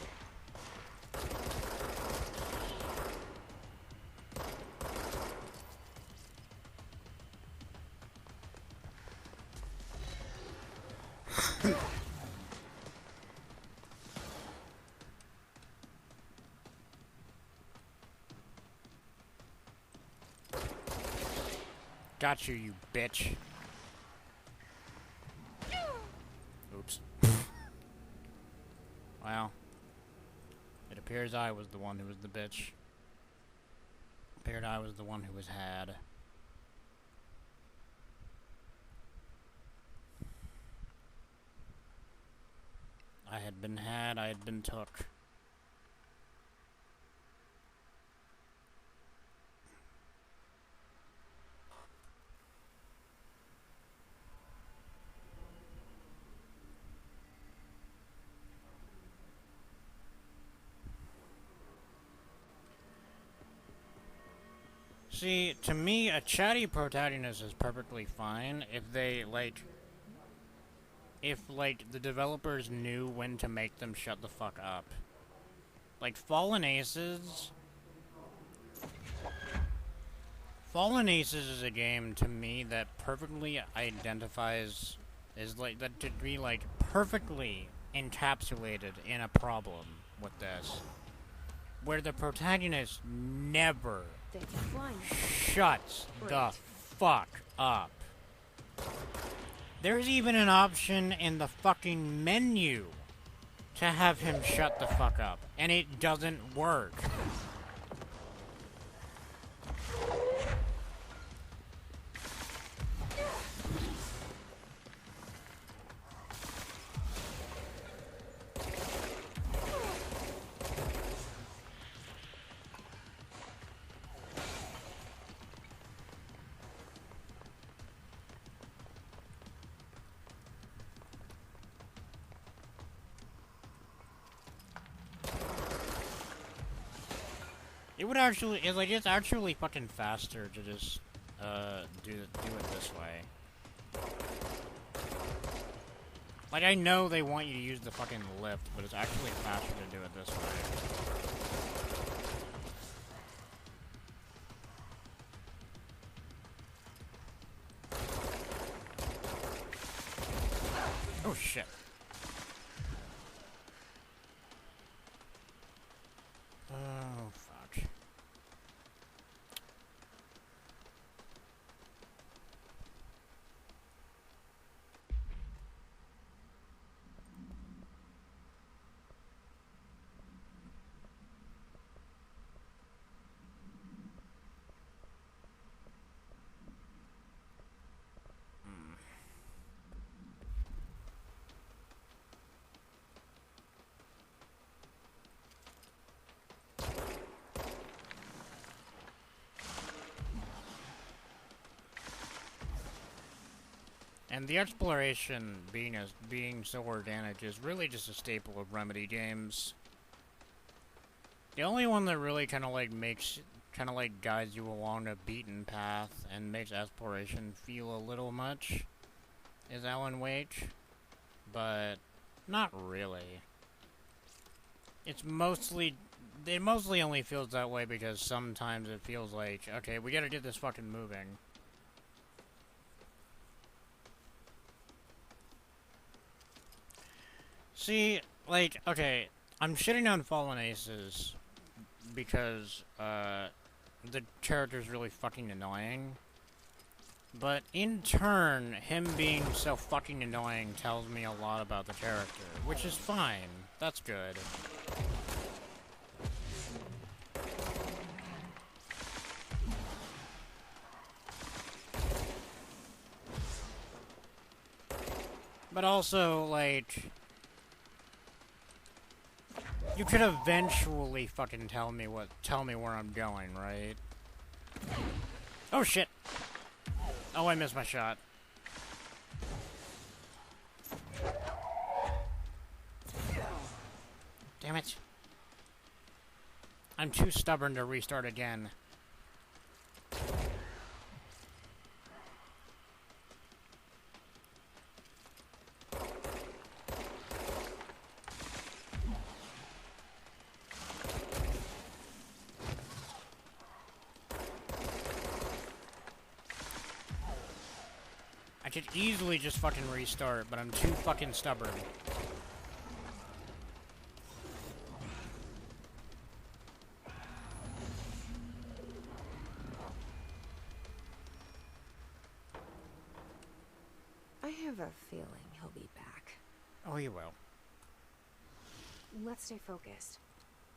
Got you, you bitch. Oops. Well, it appears I was the one who was the bitch. Appeared I was the one who was had. I had been had, I had been took. See, to me, a chatty protagonist is perfectly fine if they, like... If, like, the developers knew when to make them shut the fuck up. Like, Fallen Aces... Fallen Aces is a game, to me, that perfectly identifies... Is, like, that could be, like, perfectly encapsulated in a problem with this. Where the protagonist never... They can fly now. shuts Great. the fuck up. There's even an option in the fucking menu to have him shut the fuck up, and it doesn't work. It would actually, it's actually fucking faster to just, do it this way. Like, I know they want you to use the fucking lift, but it's actually faster to do it this way. Oh shit. Oh fuck. And the exploration being so organic is really just a staple of Remedy games. The only one that really kind of like guides you along a beaten path and makes exploration feel a little much is Alan Wake, but not really. It mostly only feels that way because sometimes it feels like, okay, we gotta get this fucking moving. See, like, okay, I'm shitting on Fallen Aces because, the character's really fucking annoying. But in turn, him being so fucking annoying tells me a lot about the character, which is fine. That's good. But also, like, you could eventually fucking tell me where I'm going, right? Oh shit! Oh, I missed my shot. Damn it. I'm too stubborn to restart again. I could easily just fucking restart, but I'm too fucking stubborn. I have a feeling he'll be back. Oh, he will. Let's stay focused.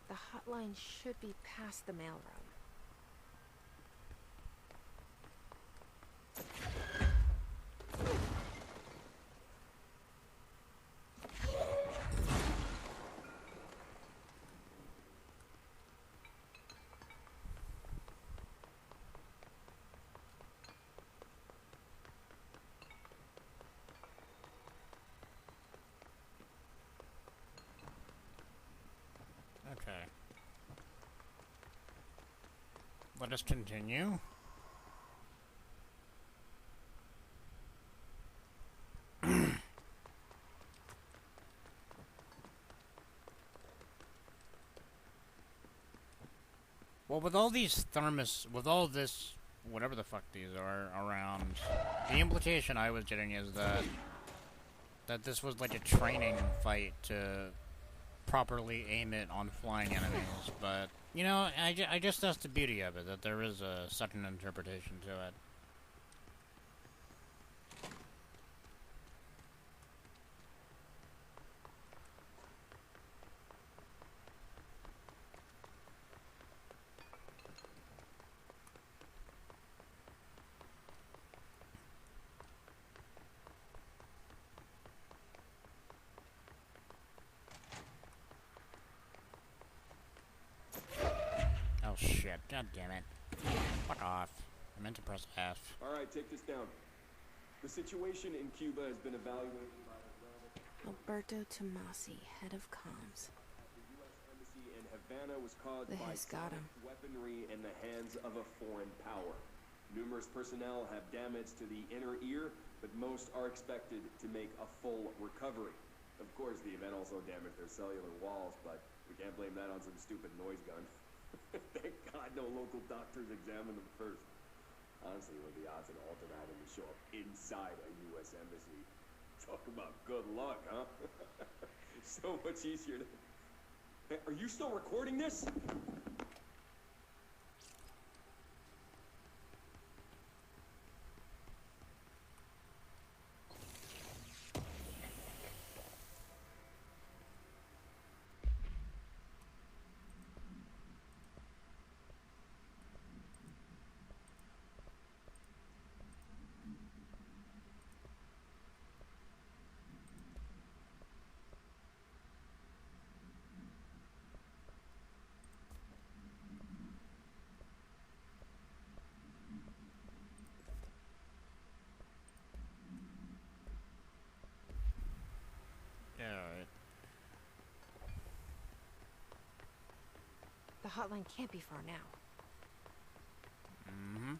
The hotline should be past the mailroom. Okay. Let us continue. Well, with all these with all this, whatever the fuck these are around, the implication I was getting is that this was like a training fight to properly aim it on flying enemies, but, you know, I guess that's the beauty of it, that there is a second interpretation to it. Oh shit, god damn it. Fuck off. I meant to press F. Alright, take this down. The situation in Cuba has been evaluated by the Alberto Tomasi, head of comms. U.S. Embassy and have Banna was caused The by hiss got sonic him. weaponry in the hands of a foreign power. Numerous personnel have damage to the inner ear, but most are expected to make a full recovery. Of course, the event also damaged their cellular walls, but we can't blame that on some stupid noise gun. Thank God no local doctors examined them first. Honestly, what are the odds an ultimatum would show up inside a U.S. embassy? Talk about good luck, huh? So much easier to... Hey, are you still recording this? Alright. The hotline can't be far now. Mm-hmm.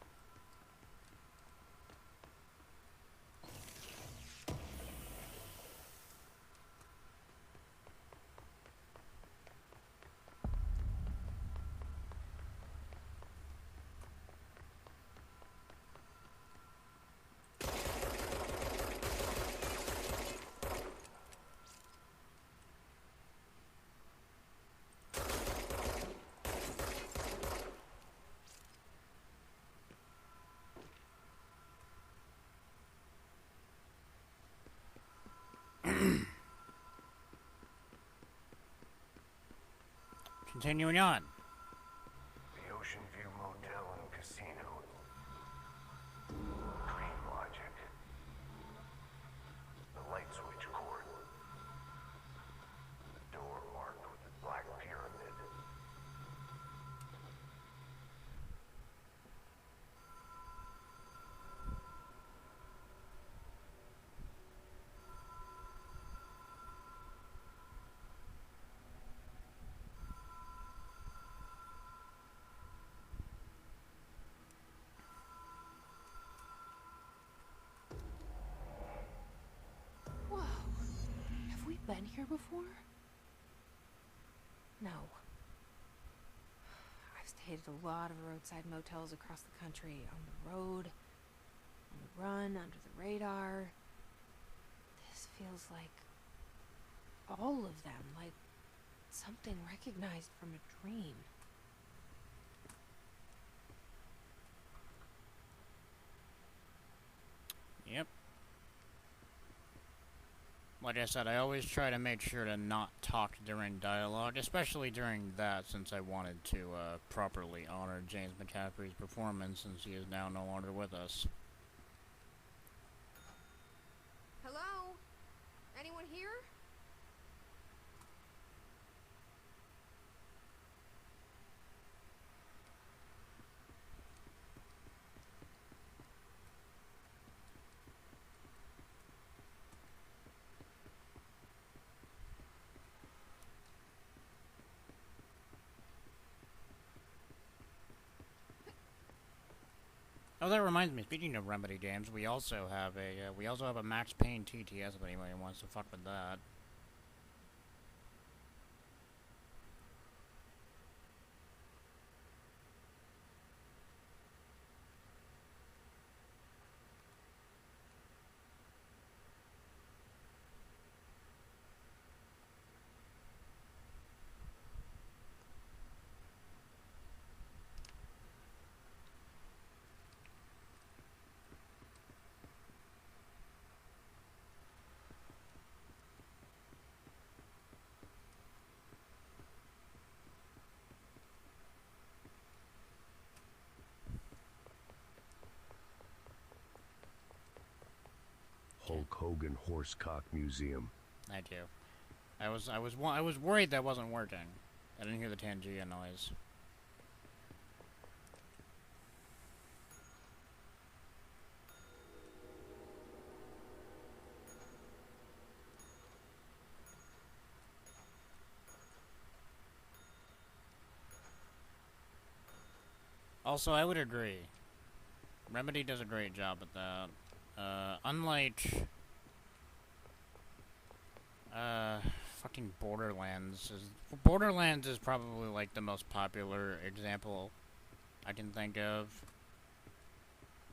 Continuing on. The Ocean View Motel and Casino. Dream logic. The light switch cord. Door marked with the black pyramid. Whoa. Have we been here before? No. I've stayed at a lot of roadside motels across the country, on the road, on the run, under the radar. This feels like all of them, like something recognized from a dream. Yep. Like I said, I always try to make sure to not talk during dialogue, especially during that, since I wanted to properly honor James McCaffrey's performance, since he is now no longer with us. Hello? Anyone here? Oh, that reminds me. Speaking of Remedy games, we also have a Max Payne TTS if anybody wants to fuck with that. Hulk Hogan Horsecock Museum. I do. I was worried that wasn't working. I didn't hear the Tangia noise. Also, I would agree. Remedy does a great job at that. Unlike fucking Borderlands is probably like the most popular example I can think of.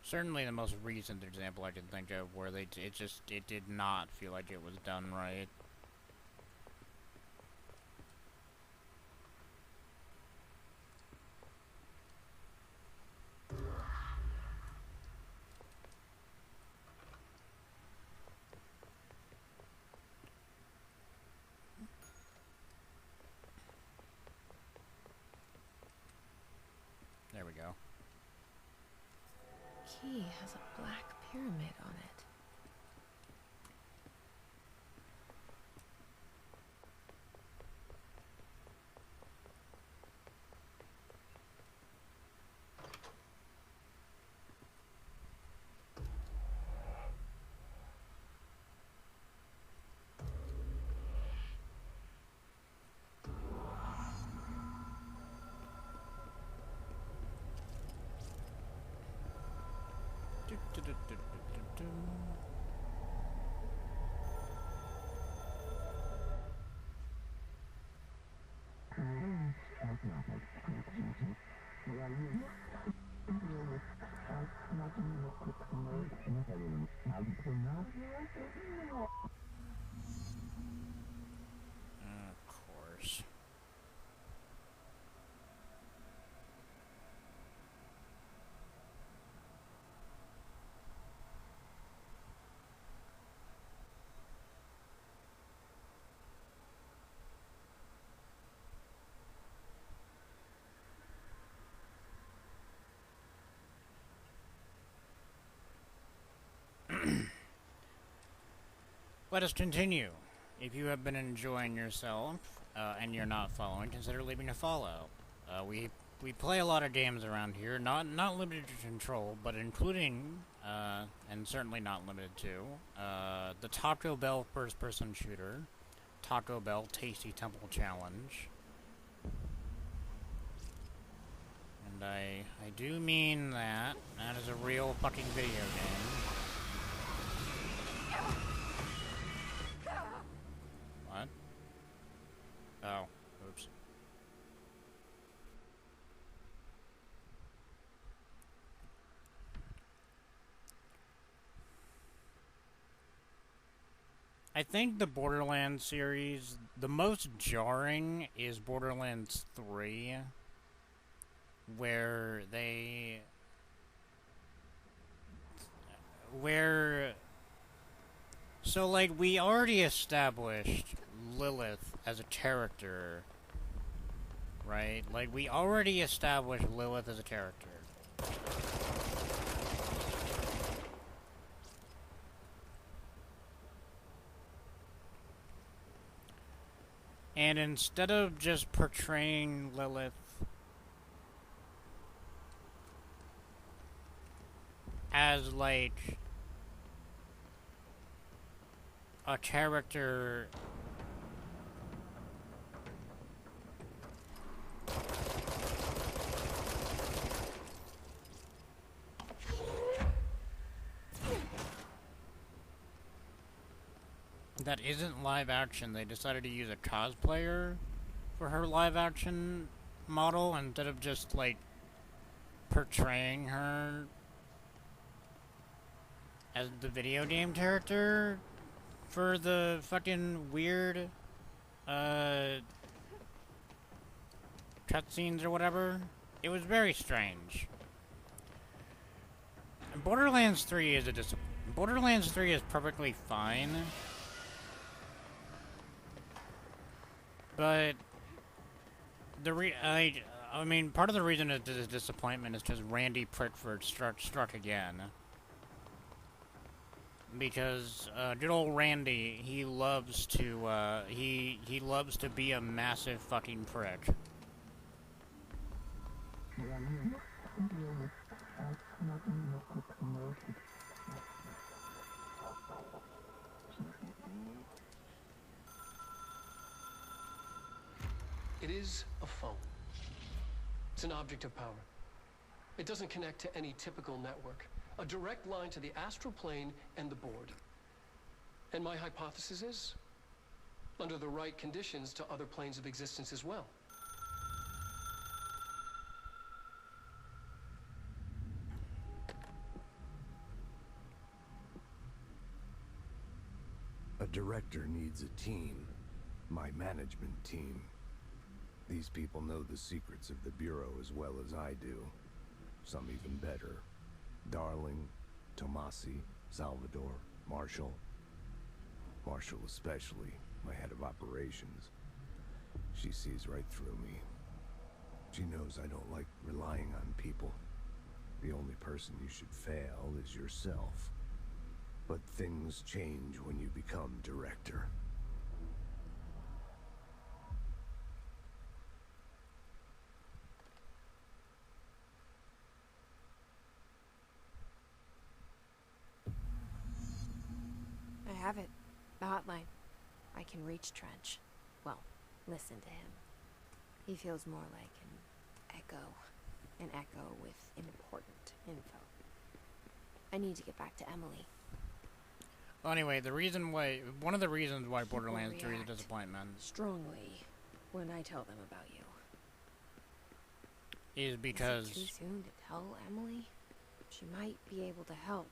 Certainly the most recent example I can think of where it did not feel like it was done right. There we go. Key has a black pyramid on it. Of course. Let us continue. If you have been enjoying yourself and you're not following, consider leaving a follow. We play a lot of games around here, not limited to Control, but including and certainly not limited to the Taco Bell first-person shooter, Taco Bell Tasty Temple Challenge, and I do mean that is a real fucking video game. What? Oh, oops. I think the Borderlands series, the most jarring is Borderlands 3, where so like we already established Lilith as a character, right? Like we already established Lilith as a character. And instead of just portraying Lilith as, like, a character that isn't live action, they decided to use a cosplayer for her live action model instead of just, like, portraying her as the video game character for the fucking weird cutscenes or whatever. It was very strange. And Borderlands 3 is Borderlands 3 is perfectly fine. But I mean, part of the reason it is disappointment is because Randy Prickford struck again. Because good old Randy, he loves to he loves to be a massive fucking prick. It is a phone. It's an object of power. It doesn't connect to any typical network. A direct line to the astral plane and the board. And my hypothesis is, under the right conditions, to other planes of existence as well. A director needs a team. My management team. These people know the secrets of the Bureau as well as I do. Some even better. Darling, Tomasi, Salvador, Marshall. Marshall especially, my head of operations. She sees right through me. She knows I don't like relying on people. The only person you should fail is yourself. But things change when you become director. I have it. The hotline. I can reach Trench. Well, listen to him. He feels more like an echo. An echo with important info. I need to get back to Emily. Well, anyway, one of the reasons why Borderlands 3 is a react disappointment strongly when I tell them about you. is because... Is it too soon to tell Emily? She might be able to help.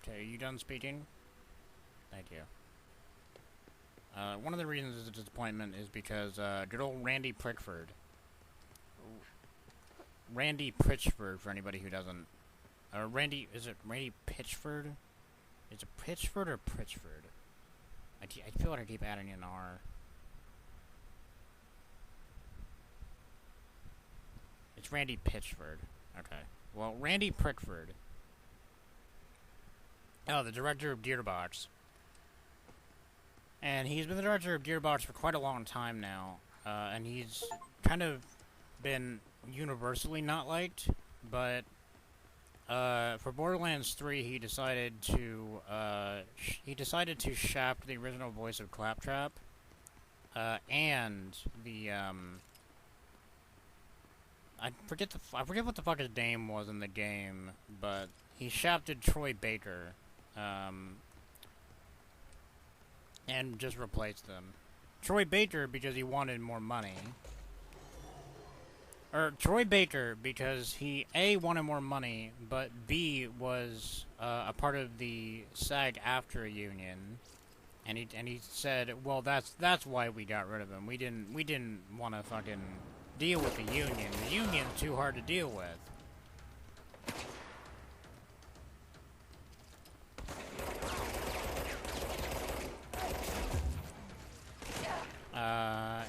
Okay, are you done speaking? Thank you. One of the reasons it's a disappointment is because good old Randy Prickford. Randy Pritchford, for anybody who doesn't... is it Randy Pitchford? Is it Pitchford or Pritchford? I feel like I keep adding an R. It's Randy Pitchford. Okay. Well, Randy Prickford. Oh, the director of Gearbox. And he's been the director of Gearbox for quite a long time now. And he's kind of been universally not liked, but for Borderlands 3, he decided to shaft the original voice of Claptrap, and the I forget what the fuck his name was in the game, but he shafted Troy Baker, and just replaced them. Troy Baker because he wanted more money. Or Troy Baker because he A, wanted more money, but B, was a part of the SAG-AFTRA union, and he said, well, that's why we got rid of him. We didn't want to fucking deal with the union. The union's too hard to deal with.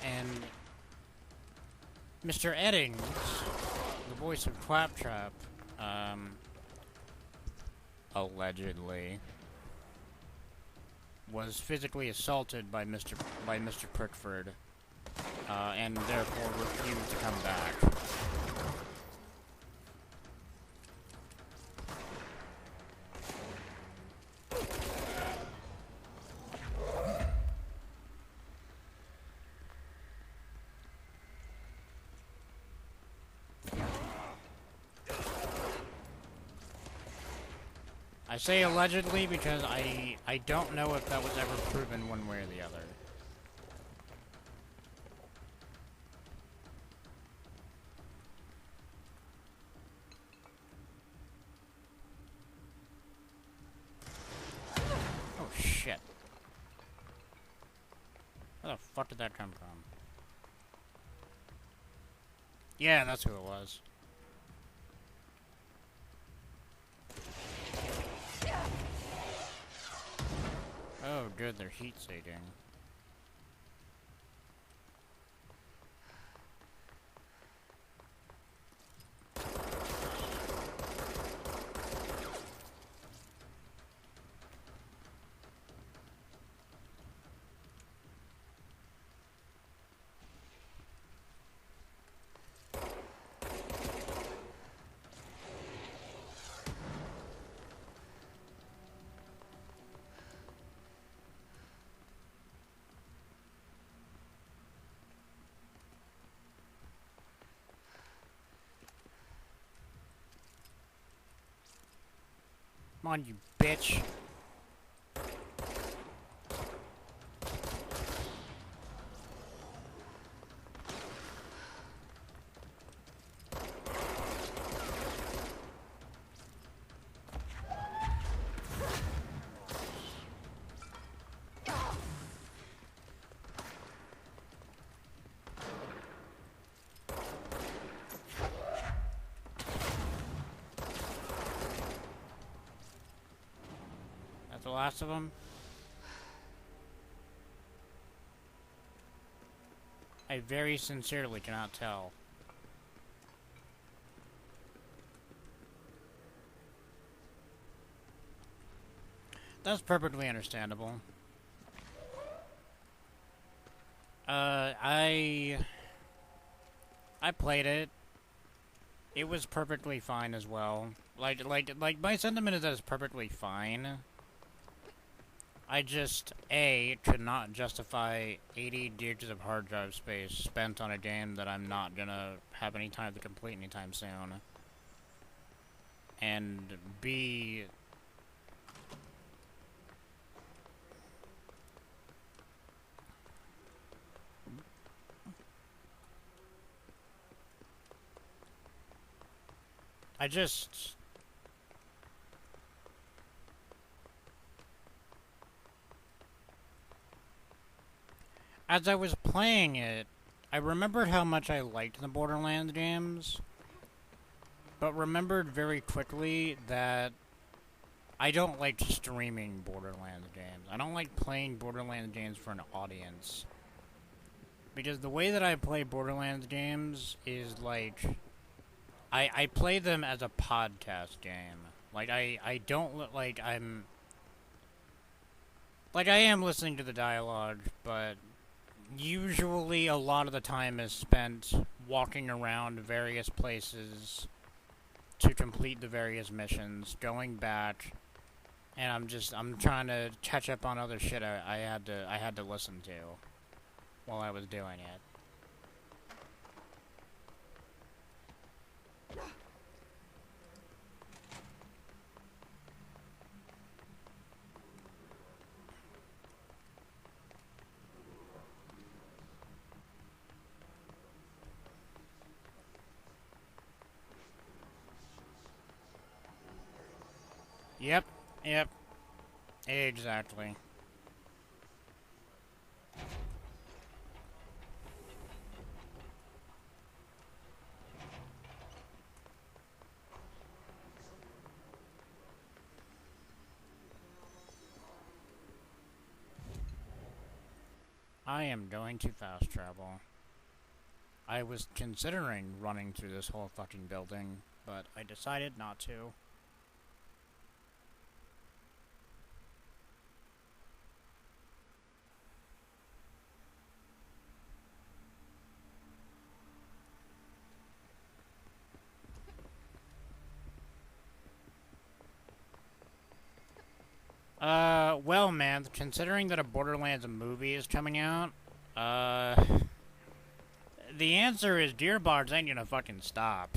And Mr. Eddings, the voice of Claptrap, allegedly, was physically assaulted by Mr. Prickford, and therefore refused to come back. I say allegedly because I don't know if that was ever proven one way or the other. Oh shit. Where the fuck did that come from? Yeah, that's who it was. Oh, good, they're heat seeking. Come on, you bitch. The last of them. I very sincerely cannot tell. That's perfectly understandable. I played it. It was perfectly fine as well. Like my sentiment is that it's perfectly fine. I just, A, could not justify 80 gigs of hard drive space spent on a game that I'm not gonna have any time to complete anytime soon. And B, I just... As I was playing it, I remembered how much I liked the Borderlands games, but remembered very quickly that I don't like streaming Borderlands games. I don't like playing Borderlands games for an audience. Because the way that I play Borderlands games is like... I play them as a podcast game. Like, I don't look like I'm... Like, I am listening to the dialogue, but... Usually a lot of the time is spent walking around various places to complete the various missions, going back, and I'm trying to catch up on other shit I had to listen to while I was doing it. Yep. Exactly. I am going to fast travel. I was considering running through this whole fucking building, but I decided not to. Well, man, considering that a Borderlands movie is coming out, the answer is Gearbox ain't gonna fucking stop.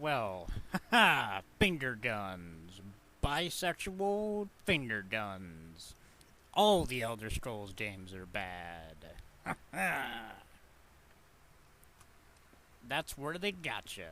Well, haha, finger guns. Bisexual finger guns. All the Elder Scrolls games are bad. That's where they gotcha.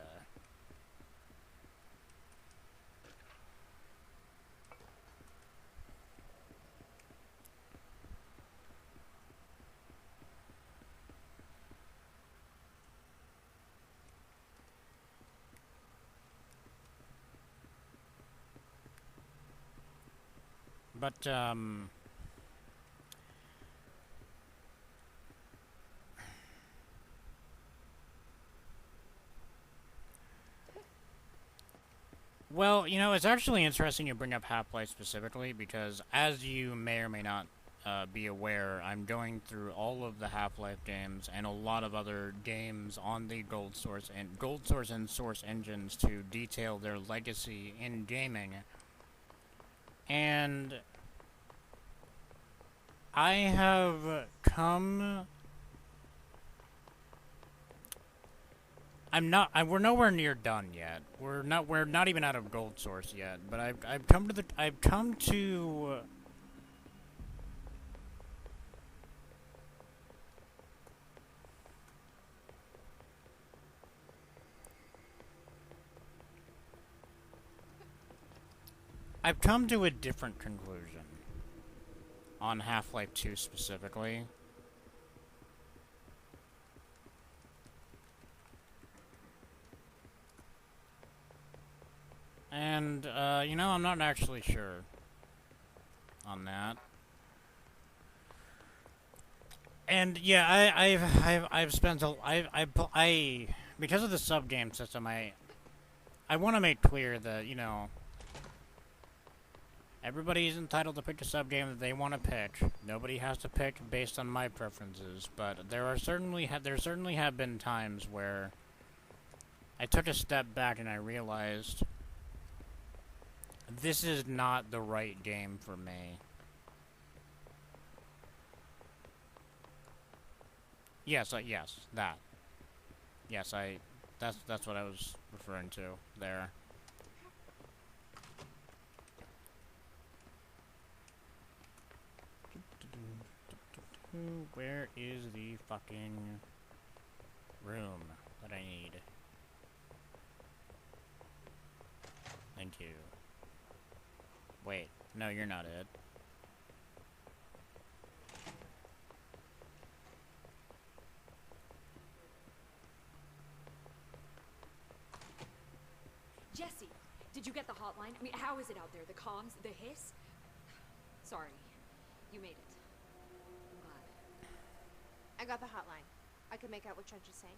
But, well, you know, it's actually interesting you bring up Half-Life specifically, because as you may or may not be aware, I'm going through all of the Half-Life games and a lot of other games on the Gold Source and Source engines to detail their legacy in gaming. And I have come... we're nowhere near done yet. We're not even out of Gold Source yet, but I've come to a different conclusion on Half-Life 2 specifically. And, you know, I'm not actually sure on that. And yeah, I've spent because of the sub-game system, I want to make clear that, you know, everybody's entitled to pick a sub-game that they want to pick. Nobody has to pick based on my preferences, but there certainly have been times where I took a step back and I realized this is not the right game for me. Yes, yes, that. Yes, that's what I was referring to there. Where is the fucking room that I need? Thank you. Wait, no, you're not it. Jesse, did you get the hotline? I mean, how is it out there? The comms, the hiss? Sorry, you made it. I'm glad. I got the hotline. I could make out what Trench is saying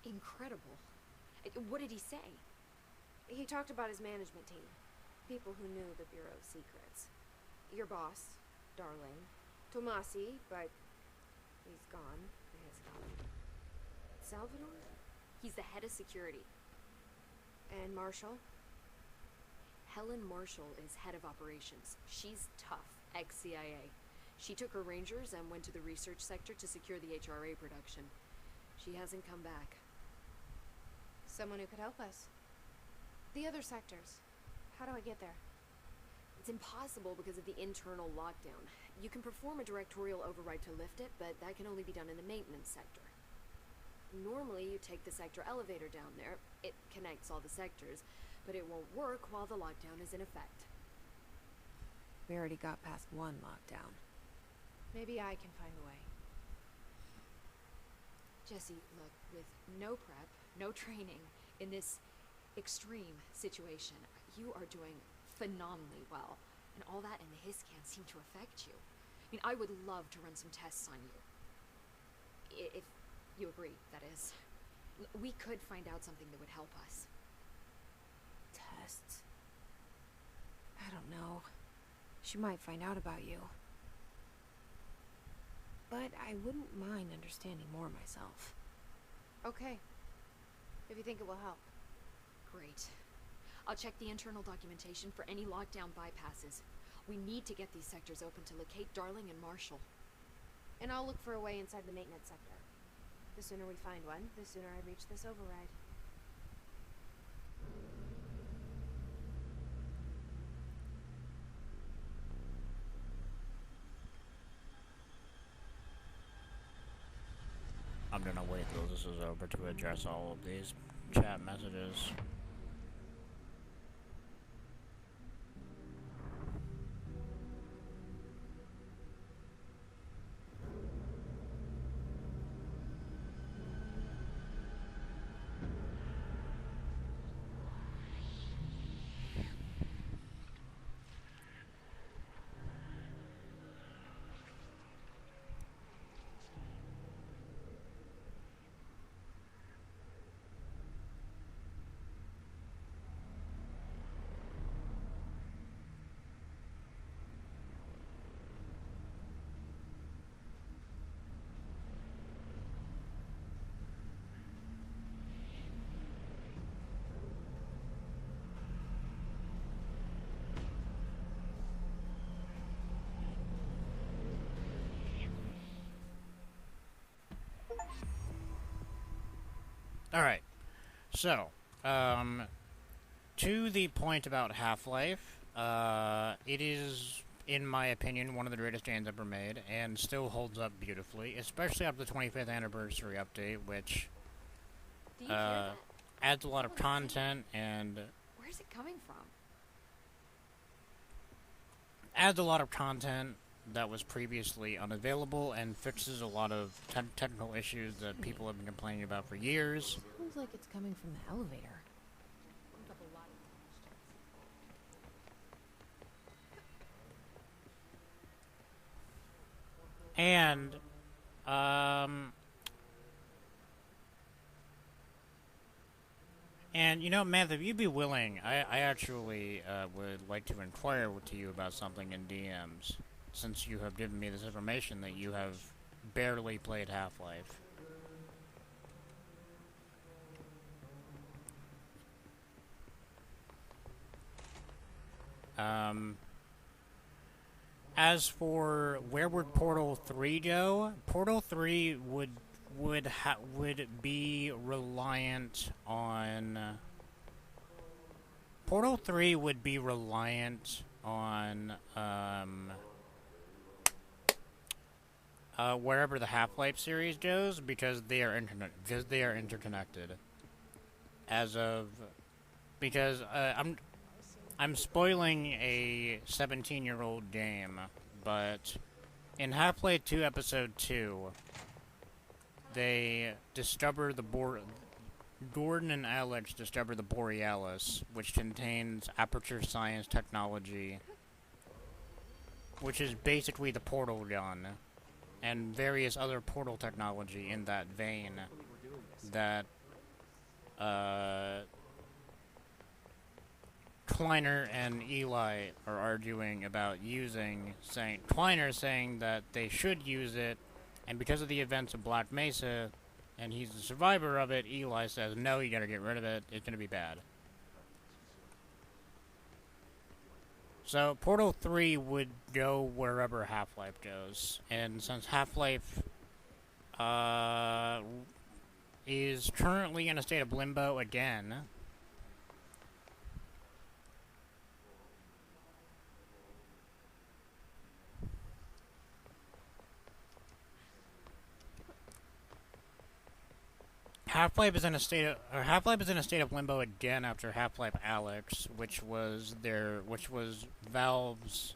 now. Incredible. What did he say? He talked about his management team. People who knew the Bureau's secrets. Your boss, Darling. Tomasi, but he's gone. He has gone. Salvador? He's the head of security. And Marshall? Helen Marshall is head of operations. She's tough, ex-CIA. She took her Rangers and went to the research sector to secure the HRA production. She hasn't come back. Someone who could help us. The other sectors. How do I get there? It's impossible because of the internal lockdown. You can perform a directorial override to lift it, but that can only be done in the maintenance sector. Normally, you take the sector elevator down there. It connects all the sectors, but it won't work while the lockdown is in effect. We already got past one lockdown. Maybe I can find a way. Jesse, look, with no prep, no training, in this extreme situation, you are doing phenomenally well. And all that and the hiss can't seem to affect you. I mean, I would love to run some tests on you. If you agree, that is. We could find out something that would help us. Tests? I don't know. She might find out about you. But I wouldn't mind understanding more myself. Okay. If you think it will help. Great. I'll check the internal documentation for any lockdown bypasses. We need to get these sectors open to locate Darling and Marshall. And I'll look for a way inside the maintenance sector. The sooner we find one, the sooner I reach this override. I'm gonna wait till this is over to address all of these chat messages. Alright, so, to the point about Half-Life, it is, in my opinion, one of the greatest games ever made, and still holds up beautifully, especially after the 25th anniversary update, which Do you hear that? adds a lot of content and Where's it coming from? adds a lot of content that was previously unavailable and fixes a lot of technical issues that people have been complaining about for years. Sounds like it's coming from the elevator. And, and, you know, Matt, if you'd be willing, I actually would like to inquire to you about something in DMs, since you have given me this information that you have barely played Half-Life. As for where would Portal 3 go, Portal 3 would be reliant on Portal 3 would be reliant on wherever the Half-Life series goes, because they are interconnected. Because I'm spoiling a 17-year-old game, but in Half-Life 2 Episode 2, they discover Gordon and Alex discover the Borealis, which contains aperture science technology, which is basically the portal gun, and various other portal technology in that vein that, Kleiner and Eli are arguing about using, Kleiner saying that they should use it, and because of the events of Black Mesa, and he's the survivor of it, Eli says, no, you gotta get rid of it, it's gonna be bad. So, Portal 3 would go wherever Half-Life goes, and since Half-Life, is currently in a state of limbo again, Half-Life is in a state of limbo again after Half-Life Alyx, which was Valve's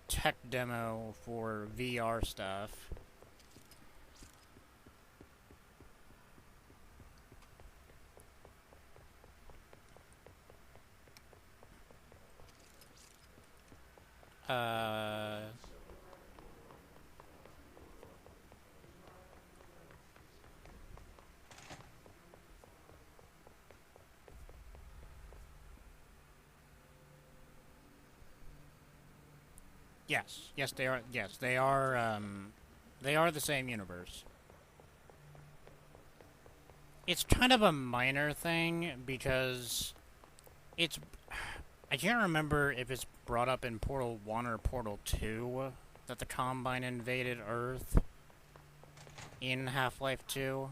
tech demo for VR stuff. Yes, they are. Yes, they are. They are the same universe. It's kind of a minor thing because it's. I can't remember if it's brought up in Portal 1 or Portal 2 that the Combine invaded Earth in Half-Life 2.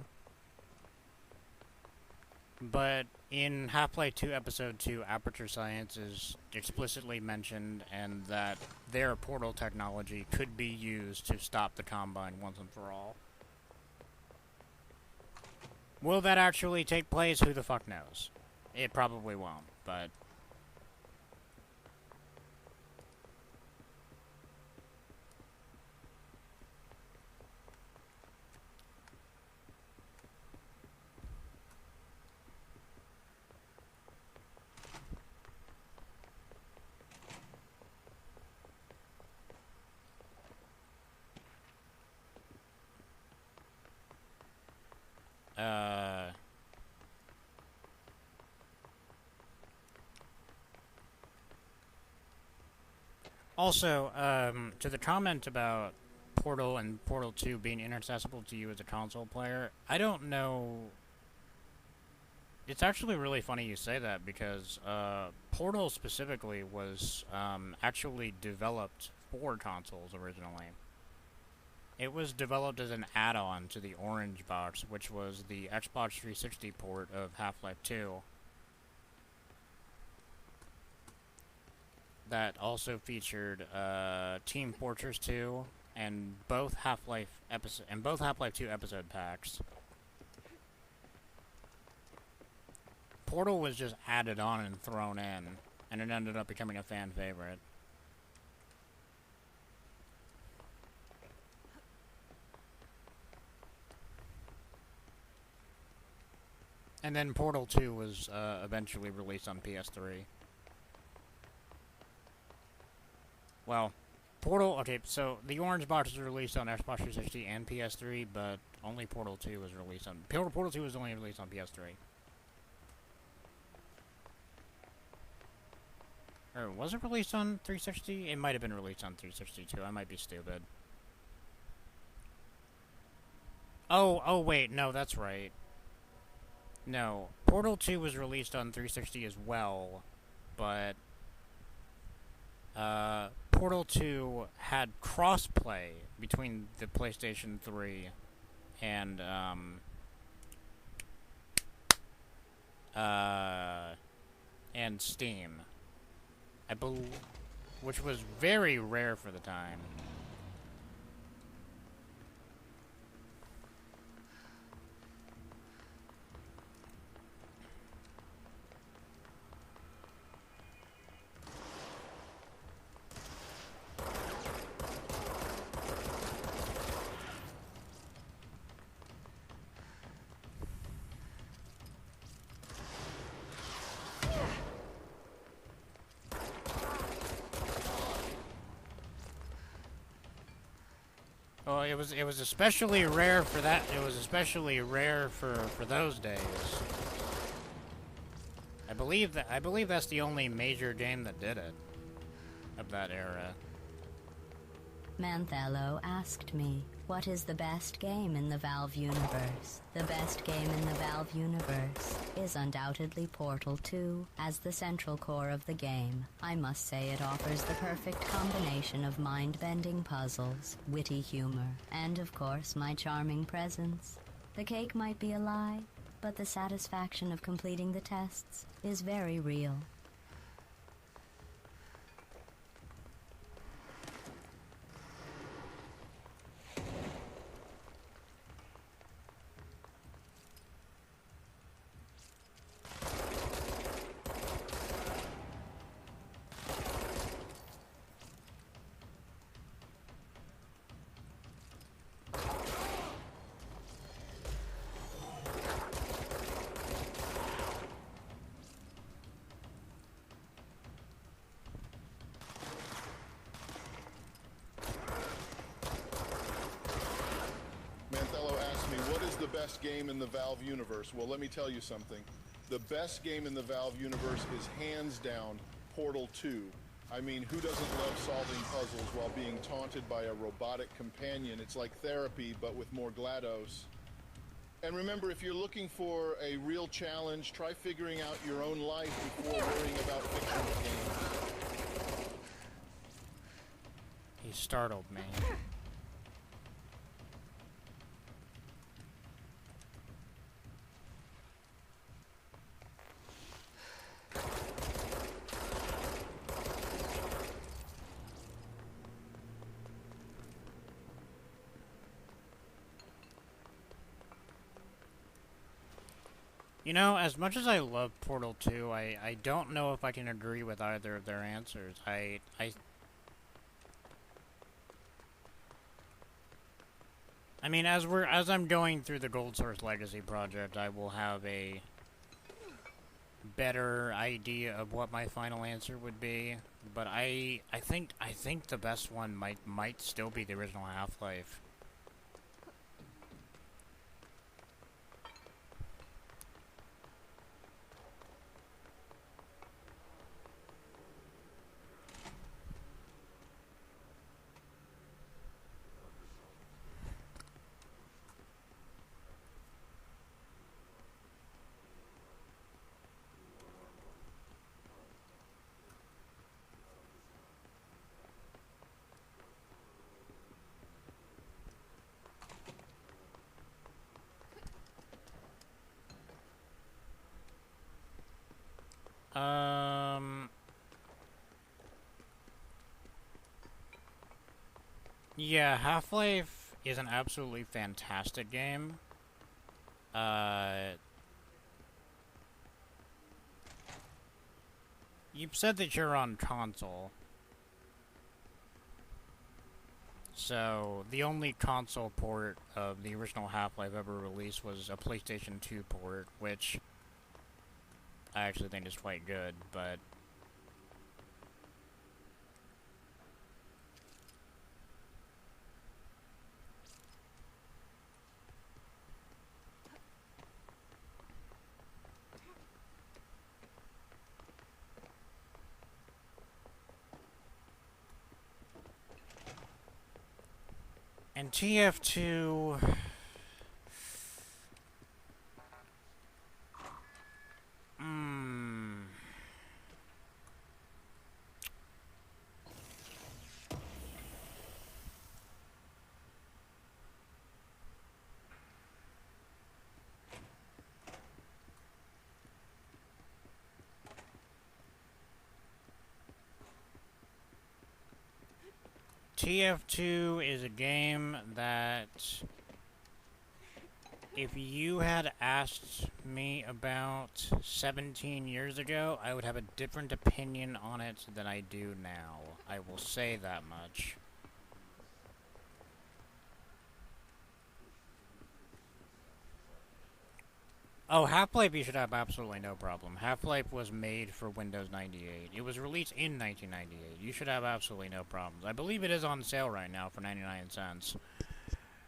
But in Half-Life 2 Episode 2, Aperture Science is explicitly mentioned, and that their portal technology could be used to stop the Combine once and for all. Will that actually take place? Who the fuck knows? It probably won't, but... Also, to the comment about Portal and Portal 2 being inaccessible to you as a console player, I don't know... It's actually really funny you say that, because Portal specifically was actually developed for consoles originally. It was developed as an add-on to the Orange Box, which was the Xbox 360 port of Half-Life 2. That also featured Team Fortress 2 and both Half-Life 2 episode packs. Portal was just added on and thrown in, and it ended up becoming a fan favorite. And then Portal 2 was eventually released on PS3. Well, okay, so the Orange Box was released on Xbox 360 and PS3, but only Portal 2 was released on... Portal 2 was only released on PS3. Or was it released on 360? It might have been released on 360 too. I might be stupid. Oh wait, no, that's right. No, Portal 2 was released on 360 as well, but Portal 2 had crossplay between the PlayStation 3 and Steam. I believe, which was very rare for the time. Well, it was especially rare for that. It was especially rare for those days. I believe that's the only major game that did it of that era. Manthello asked me, what is the best game in the Valve universe? The best game in the Valve universe is undoubtedly Portal 2, as the central core of the game. I must say it offers the perfect combination of mind-bending puzzles, witty humor, and of course my charming presence. The cake might be a lie, but the satisfaction of completing the tests is very real. Best game in the Valve universe. Well, let me tell you something. The best game in the Valve universe is hands down Portal 2. I mean, who doesn't love solving puzzles while being taunted by a robotic companion? It's like therapy, but with more GLaDOS. And remember, if you're looking for a real challenge, try figuring out your own life before worrying about fictional games. He startled me. You know, as much as I love Portal 2, I don't know if I can agree with either of their answers. I mean, as I'm going through the Gold Source Legacy project, I will have a better idea of what my final answer would be. But I think the best one might still be the original Half-Life. Yeah, Half-Life is an absolutely fantastic game. You said that you're on console. So, the only console port of the original Half-Life ever released was a PlayStation 2 port, which I actually think is quite good, but... And TF2... TF2 is a game that, if you had asked me about 17 years ago, I would have a different opinion on it than I do now. I will say that much. Oh, Half-Life you should have absolutely no problem. Half-Life was made for Windows 98. It was released in 1998. You should have absolutely no problems. I believe it is on sale right now for 99 cents.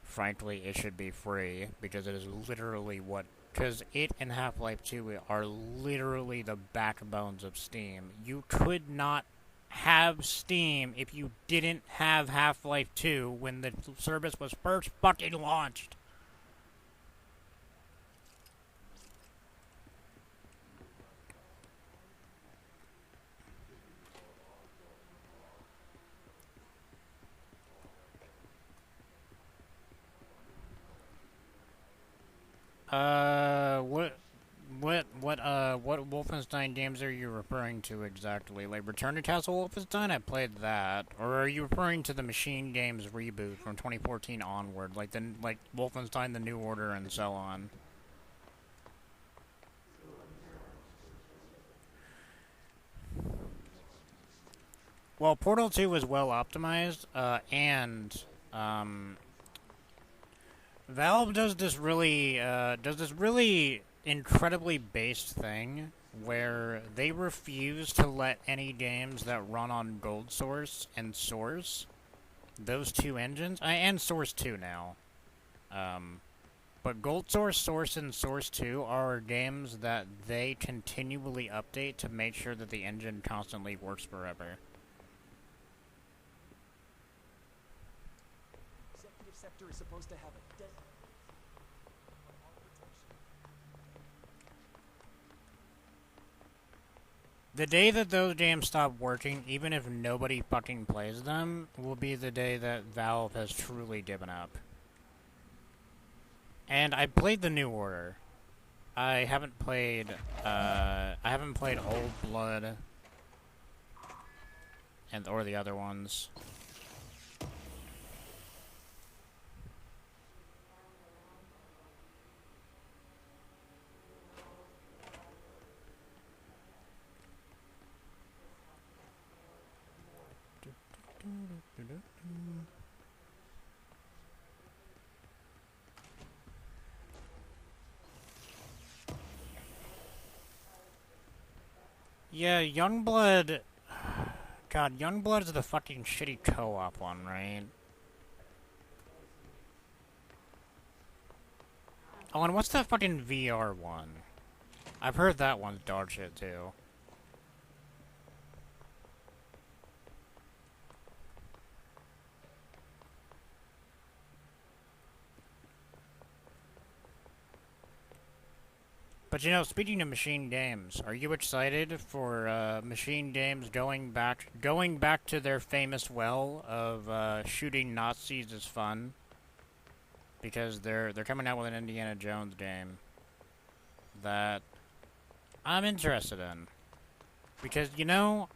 Frankly, it should be free, because it is literally what... Because it and Half-Life 2 are literally the backbones of Steam. You could not have Steam if you didn't have Half-Life 2 when the service was first fucking launched. What Wolfenstein games are you referring to exactly? Like Return to Castle Wolfenstein? I played that. Or are you referring to the Machine Games reboot from 2014 onward, like Wolfenstein: The New Order and so on? Well, Portal 2 was well optimized, and Valve does this really incredibly based thing where they refuse to let any games that run on Gold Source and Source, those two engines, and Source 2 now, but Gold Source, Source, and Source 2 are games that they continually update to make sure that the engine constantly works forever. Executive Sector is supposed to have a deadline. The day that those games stop working, even if nobody fucking plays them, will be the day that Valve has truly given up. And I played the New Order. I haven't played Old Blood or the other ones. Yeah, Youngblood... God, Youngblood's the fucking shitty co-op one, right? Oh, and what's that fucking VR one? I've heard that one's dog shit, too. But you know, speaking of Machine Games, are you excited for Machine Games going back to their famous well of shooting Nazis is fun? Because they're coming out with an Indiana Jones game that I'm interested in. Because, you know,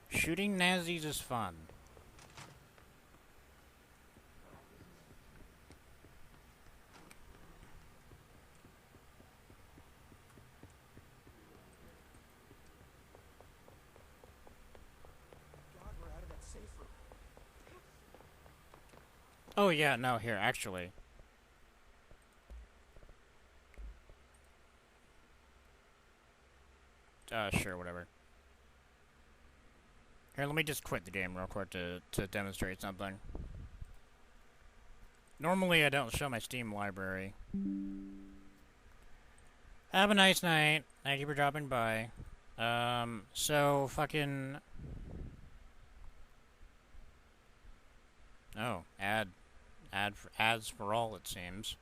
shooting Nazis is fun. God, we're out of that safe room. Oh, yeah, no, here, actually. Sure, whatever. Here, let me just quit the game real quick to demonstrate something. Normally, I don't show my Steam library. Have a nice night. Thank you for dropping by. So, fucking... Oh, ads for all, it seems.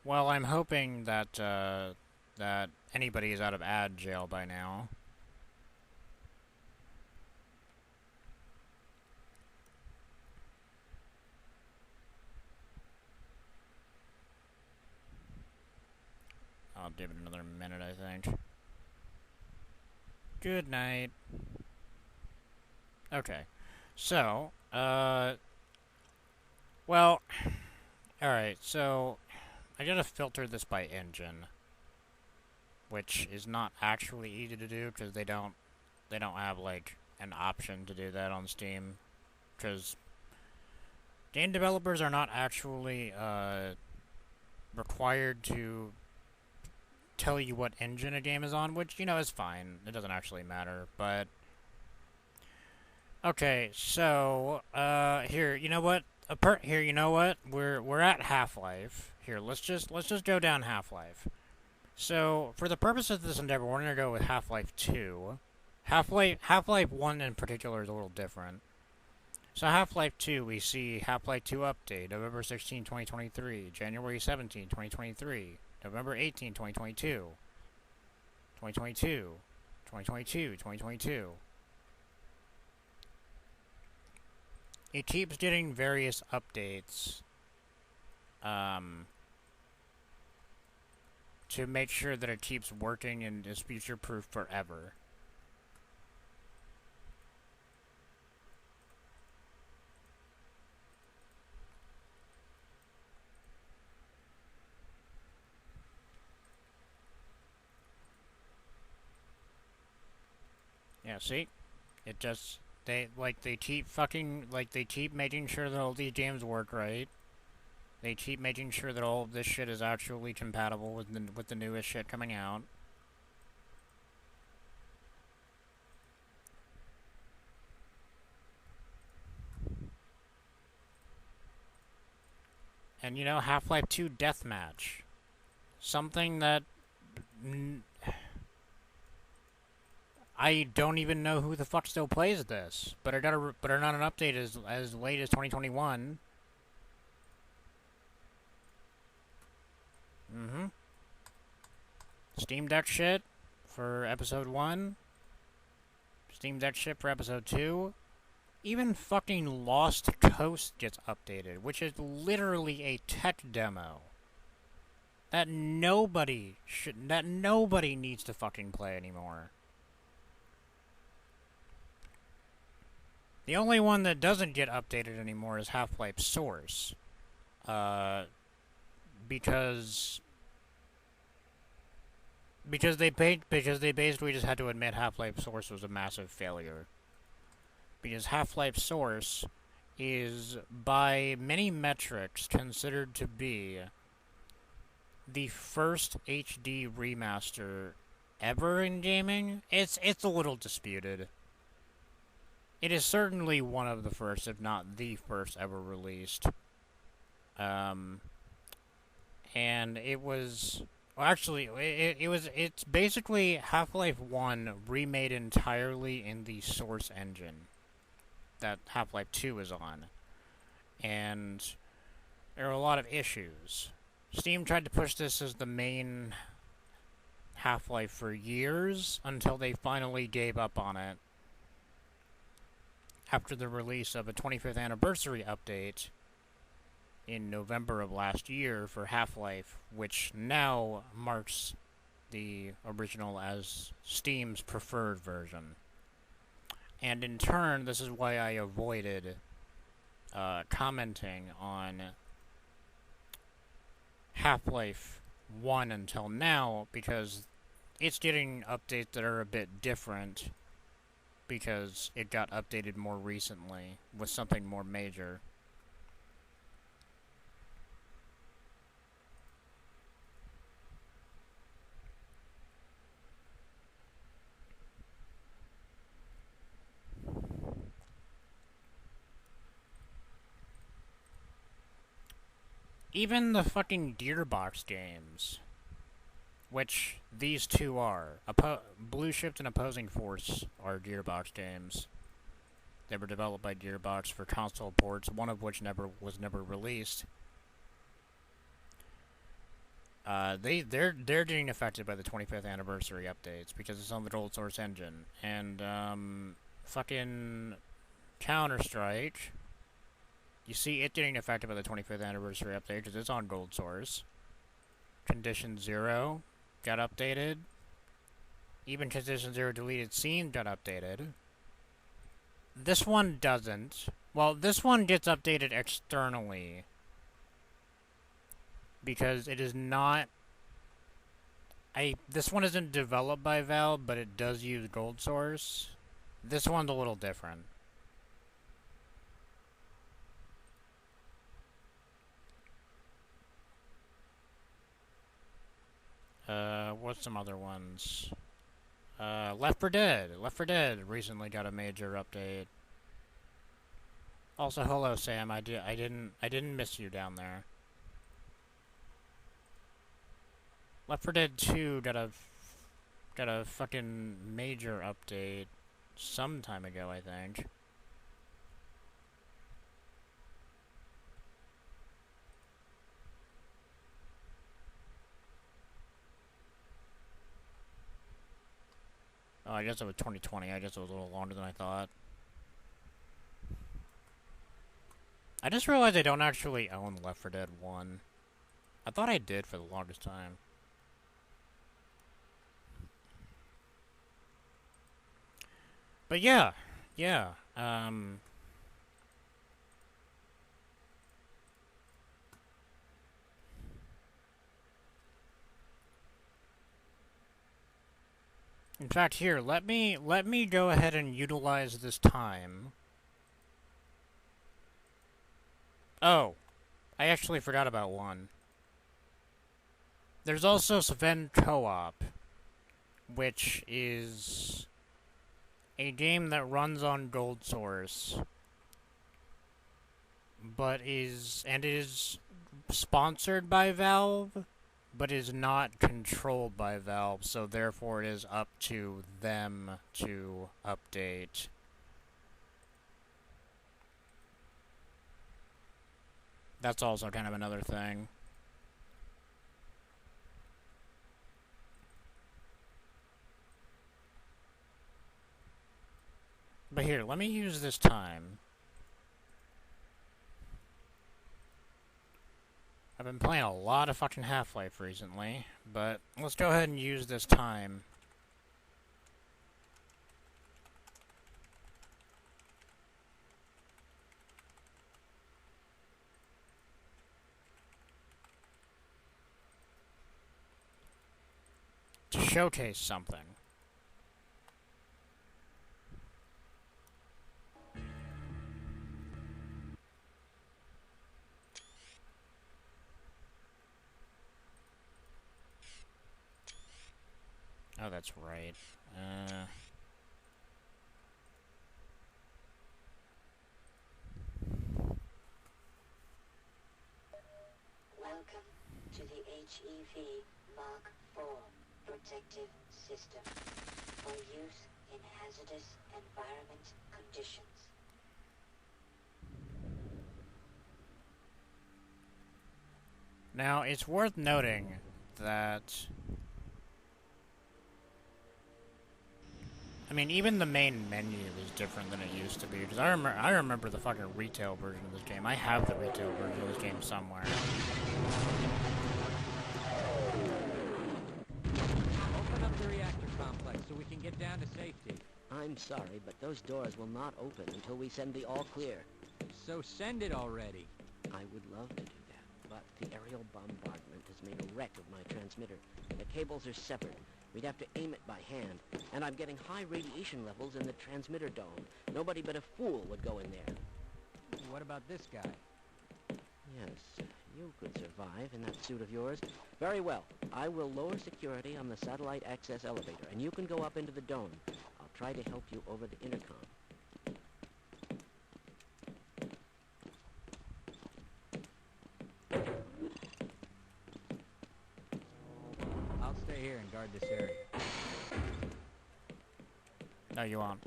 Well, I'm hoping that, that anybody is out of ad jail by now. I'll give it another minute, I think. Good night. Okay. So, well, alright, so I gotta filter this by engine, which is not actually easy to do because they don't have like an option to do that on Steam, because game developers are not actually required to tell you what engine a game is on, which, you know, is fine. It doesn't actually matter, but okay, so here, you know what? Here, you know what? We're at Half-Life. Here, let's just go down Half-Life. So, for the purpose of this endeavor, we're gonna go with Half-Life 2. Half-Life 1 in particular is a little different. So Half-Life 2, we see Half-Life 2 update, November 16, 2023, January 17, 2023, November 18, 2022, 2022, 2022, 2022. It keeps getting various updates, to make sure that it keeps working and is future-proof forever. Yeah, see? It just, they keep making sure that all these games work right. They keep making sure that all of this shit is actually compatible with the newest shit coming out. And, you know, Half-Life 2 Deathmatch. Something that... I don't even know who the fuck still plays this. But I got an update as late as 2021. Mm-hmm. Steam Deck shit for episode 1. Steam Deck shit for episode 2. Even fucking Lost Coast gets updated, which is literally a tech demo that nobody needs to fucking play anymore. The only one that doesn't get updated anymore is Half-Life Source. Because because they basically just had to admit Half-Life Source was a massive failure. Because Half-Life Source is, by many metrics, considered to be the first HD remaster ever in gaming. It's a little disputed. It is certainly one of the first, if not the first, ever released. And it was... Well, actually, it's basically Half-Life 1 remade entirely in the Source engine that Half-Life 2 is on. And there are a lot of issues. Steam tried to push this as the main Half-Life for years, until they finally gave up on it after the release of a 25th anniversary update in November of last year for Half-Life, which now marks the original as Steam's preferred version. And in turn, this is why I avoided commenting on Half-Life 1 until now, because it's getting updates that are a bit different, because it got updated more recently with something more major. Even the fucking Gearbox games, which these two are, Blue Shift and Opposing Force are Gearbox games. They were developed by Gearbox for console ports, one of which was never released. They're getting affected by the 25th anniversary updates because it's on the Gold Source engine. And fucking Counter-Strike, you see it getting affected by the 25th anniversary update because it's on Gold Source. Condition 0 got updated. Even Condition 0 deleted scene got updated. This one doesn't. Well, this one gets updated externally, because it is not... This one isn't developed by Valve, but it does use Gold Source. This one's a little different. What's some other ones? Left 4 Dead. Left 4 Dead recently got a major update. Also, hello Sam. I didn't miss you down there. Left 4 Dead 2 got a fucking major update some time ago, I think. Oh, I guess it was 2020. I guess it was a little longer than I thought. I just realized I don't actually own Left 4 Dead 1. I thought I did for the longest time. But yeah. In fact, here, let me go ahead and utilize this time. Oh, I actually forgot about one. There's also Sven Co-op, which is a game that runs on Gold Source, but is sponsored by Valve, but is not controlled by Valve, so therefore it is up to them to update. That's also kind of another thing. But here, let me use this time. I've been playing a lot of fucking Half-Life recently, but let's go ahead and use this time. to showcase something. Oh, that's right. Welcome to the HEV Mark IV protective system for use in hazardous environment conditions. Now, it's worth noting that... I mean, even the main menu is different than it used to be, because I remember the fucking retail version of this game. I have the retail version of this game somewhere. Open up the reactor complex so we can get down to safety. I'm sorry, but those doors will not open until we send the all clear. So send it already. I would love to do that, but the aerial bombardment has made a wreck of my transmitter. The cables are severed. We'd have to aim it by hand, and I'm getting high radiation levels in the transmitter dome. Nobody but a fool would go in there. What about this guy? Yes, you could survive in that suit of yours. Very well. I will lower security on the satellite access elevator, and you can go up into the dome. I'll try to help you over the intercom. I'll stay here and guard this area. No, you won't.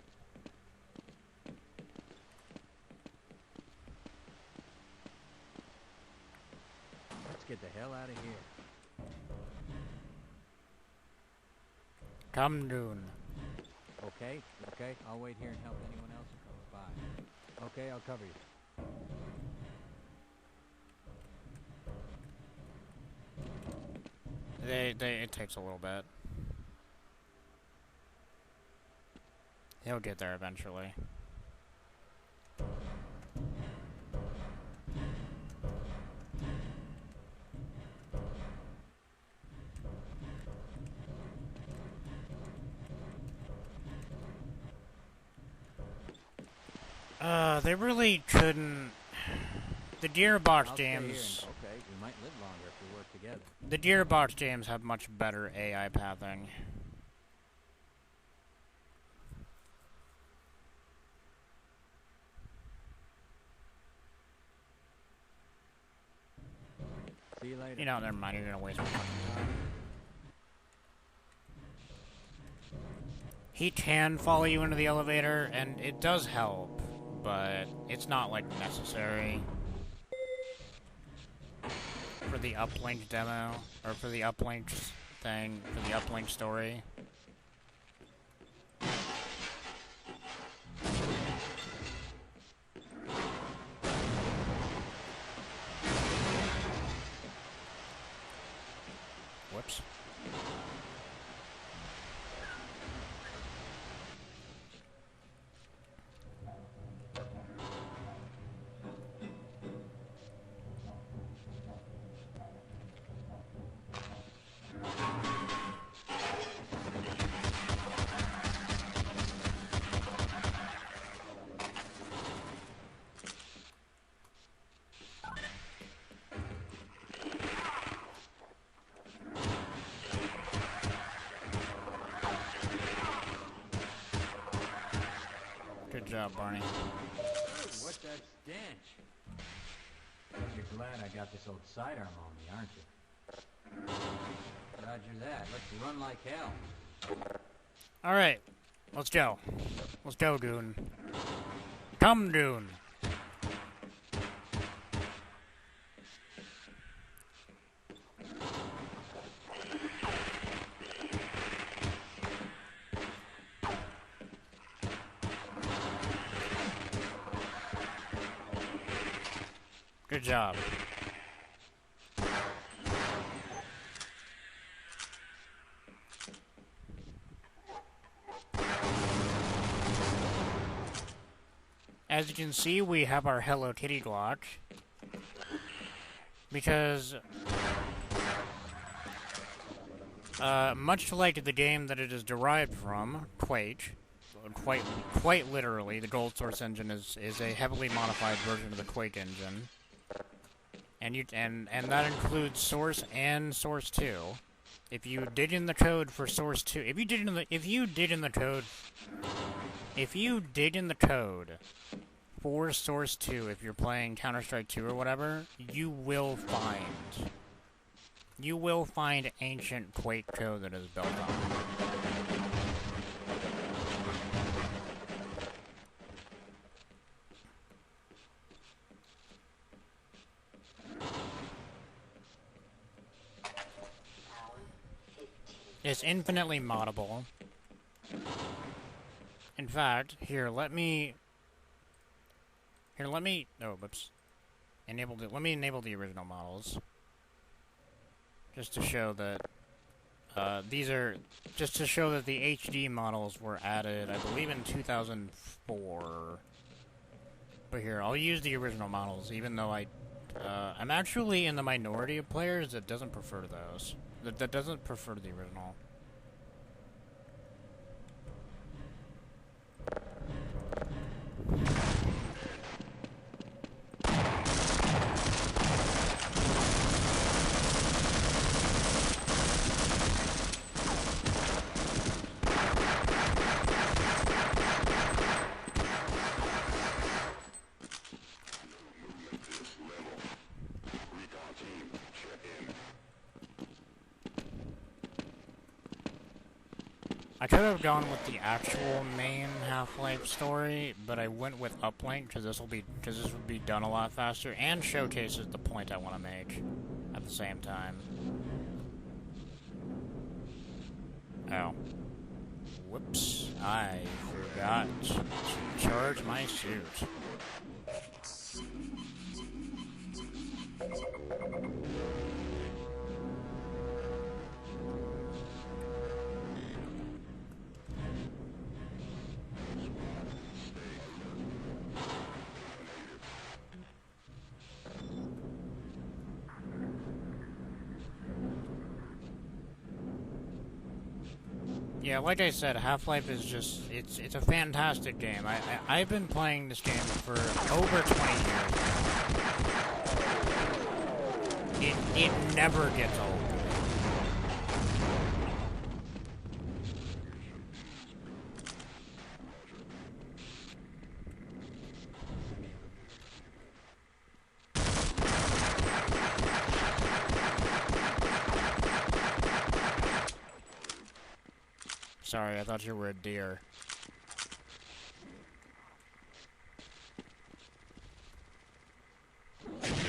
Let's get the hell out of here. Come, Dune. Okay, I'll wait here and help anyone else who comes by. Okay, I'll cover you. It takes a little bit. He'll get there eventually. They really couldn't... The Gearbox games... Okay, we might live longer if we work together. The Gearbox games have much better AI pathing. See you later. You know, never mind, you're gonna waste my fucking time. He can follow you into the elevator, and it does help, but it's not, like, necessary for the uplink demo, or for the uplink thing, for the uplink story. Whoops. Good job, Barney. What's that stench? Guess you're glad I got this old sidearm on me, aren't you? Roger that. Let's run like hell. Alright, let's go. Let's go, Goon. Come, Dune. Good job. As you can see, we have our Hello Kitty Glock. Because much like the game that it is derived from, Quake, quite literally, the Gold Source engine is a heavily modified version of the Quake engine, and that includes Source and Source 2. If you dig in the code for Source 2, if you dig in the code for Source 2, if you're playing Counter-Strike 2 or whatever, you will find ancient Quake code that is built on. It's infinitely moddable. In fact, let me, oh, whoops. Let me enable the original models. Just to show that, just to show that the HD models were added, I believe in 2004. But here, I'll use the original models, even though I'm actually in the minority of players that doesn't prefer those. That doesn't prefer the original. I could have gone with the actual main Half-Life story, but I went with Uplink because this would be done a lot faster and showcases the point I want to make at the same time. Oh. Whoops. I forgot to charge my suit. Yeah, like I said, Half-Life is just, it's a fantastic game. I've been playing this game for over 20 years now. It never gets old. Sorry, I thought you were a deer.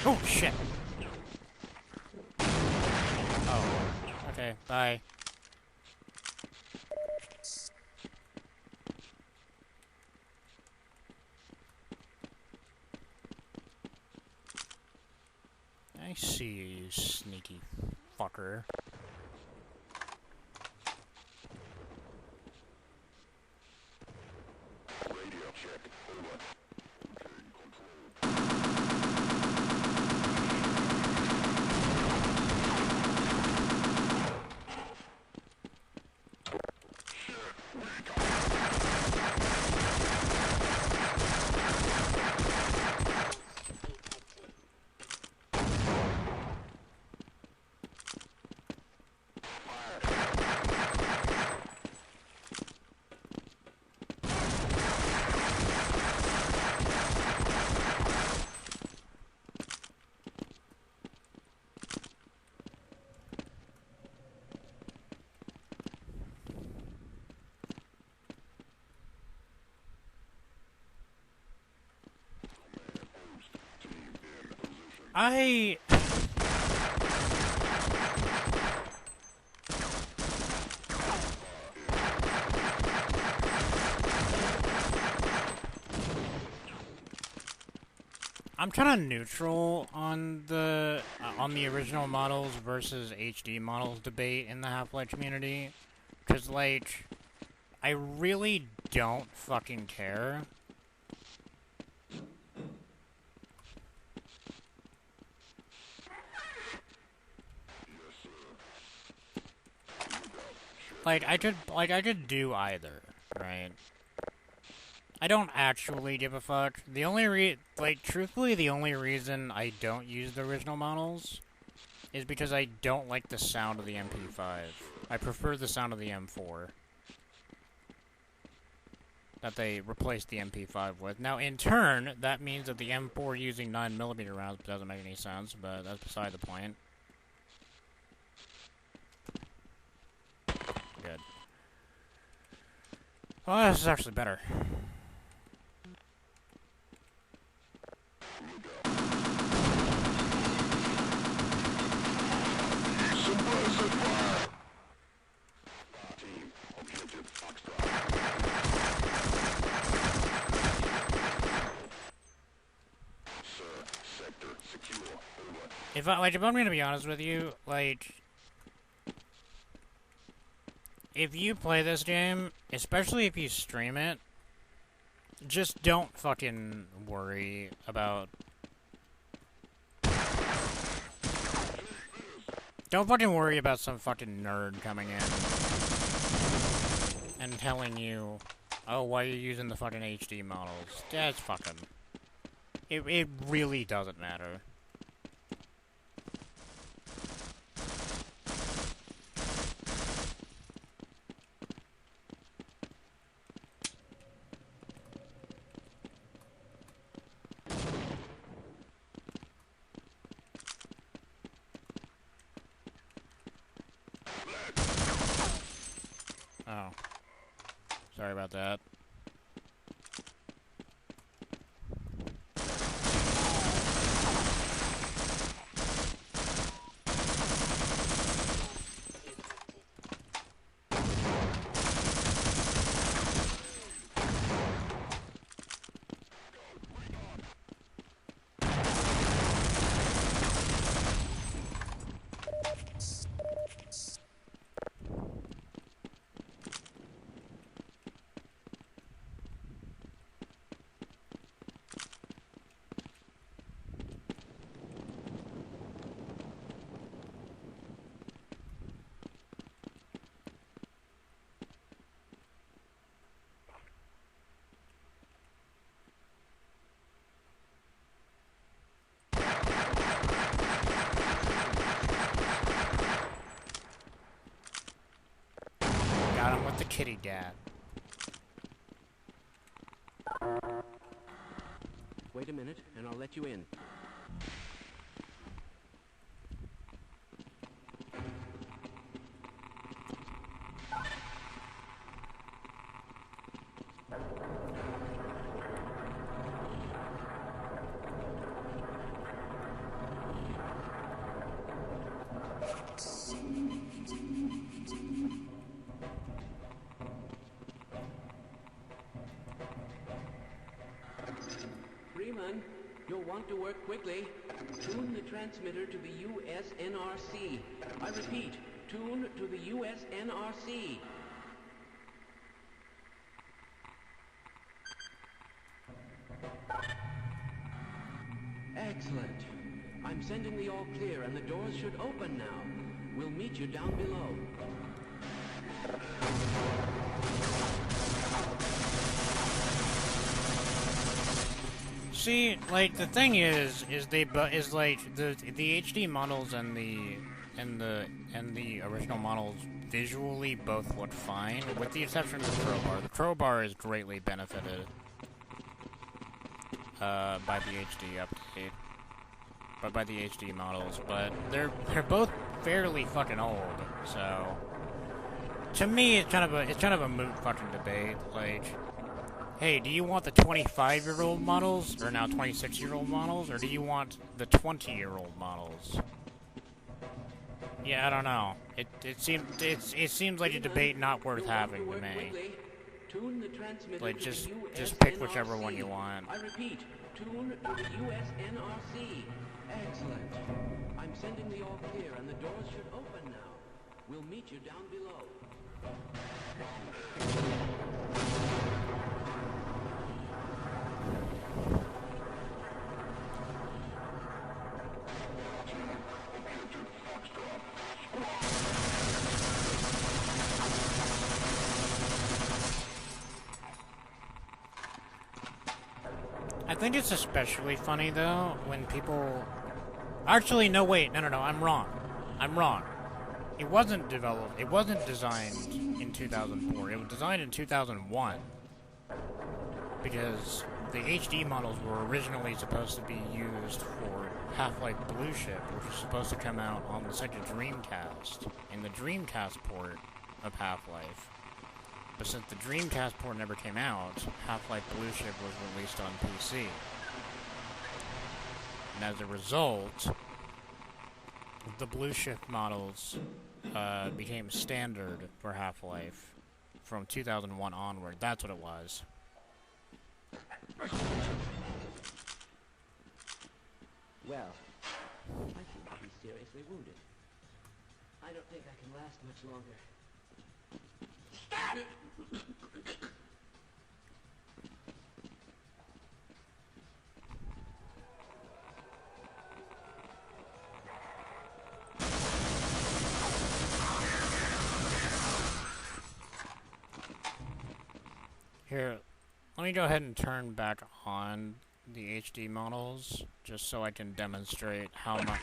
Oh, shit! Oh, okay, bye. I see you, you sneaky fucker. I'm kind of neutral on the original models versus HD models debate in the Half-Life community, cause like, I really don't fucking care. I could do either, right? I don't actually give a fuck. The only truthfully, the only reason I don't use the original models is because I don't like the sound of the MP5. I prefer the sound of the M4 that they replaced the MP5 with. Now, in turn, that means that the M4 using 9mm rounds doesn't make any sense, but that's beside the point. Good. Well, this is actually better. If I'm gonna be honest with you, if you play this game, especially if you stream it, just don't fucking worry about... Don't fucking worry about some fucking nerd coming in and telling you, oh, why are you using the fucking HD models? That's fucking... It really doesn't matter. Oh. Sorry about that. Got him with the kitty dad. Wait a minute, and I'll let you in. Freeman, you'll want to work quickly. Tune the transmitter to the USNRC. I repeat, tune to the USNRC. Excellent. I'm sending the all clear and the doors should open now. We'll meet you down below. See, the thing is the HD models and the original models visually both look fine, with the exception of the crowbar. The crowbar is greatly benefited by the HD update, but by the HD models. But they're both fairly fucking old, so to me it's kind of a moot fucking debate. Hey, do you want the 25-year-old models, or now 26-year-old models, or do you want the 20-year-old models? Yeah, I don't know. It seems like a debate not worth having to me. Just pick whichever one you want. I repeat, tune to the USNRC. Excellent. I'm sending the all clear and the doors should open now. We'll meet you down below. I think it's especially funny, though, when people... Actually, no, wait. No, I'm wrong. It wasn't developed... It wasn't designed in 2004. It was designed in 2001. Because the HD models were originally supposed to be used for Half-Life Blue Ship, which was supposed to come out on the Sega Dreamcast, in the Dreamcast port of Half-Life. But since the Dreamcast port never came out, Half-Life Blue Ship was released on PC. And as a result, the Blue Ship models became standard for Half-Life from 2001 onward. That's what it was. Well, I seem to be seriously wounded. I don't think I can last much longer. Here, let me go ahead and turn back on the HD models, just so I can demonstrate how much...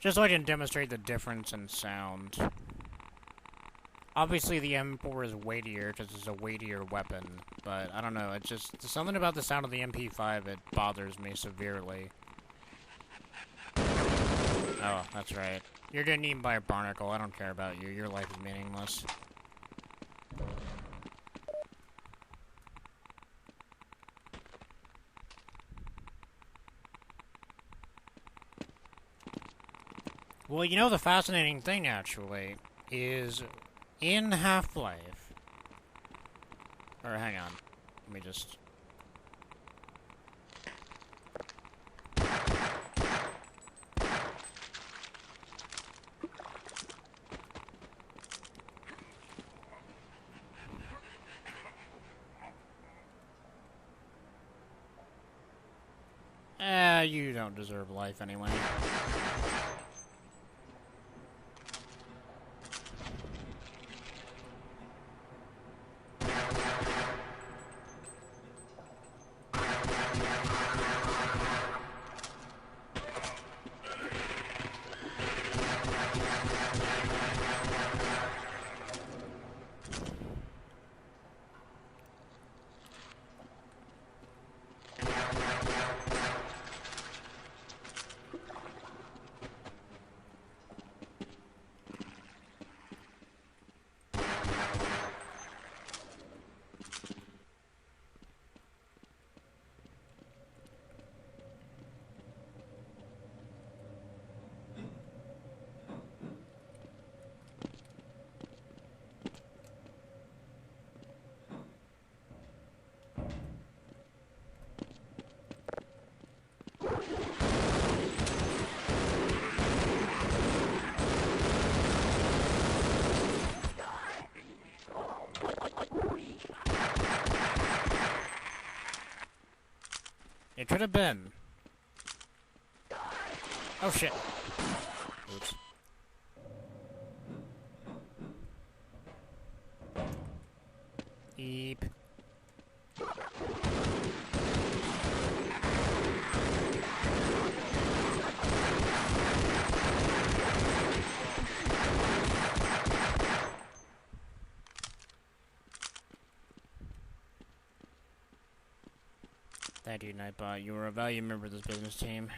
Just so I can demonstrate the difference in sound. Obviously the M4 is weightier, because it's a weightier weapon, but I don't know, it's just... something about the sound of the MP5, it bothers me severely. Oh, that's right. You're getting eaten by a barnacle. I don't care about you. Your life is meaningless. Well, you know the fascinating thing, actually, is in Half-Life... Or, hang on. Let me just... You don't deserve life anyway. It could have been. Oh shit. Oops. Eep. Thank you, Nightbot. You are a valued member of this business team.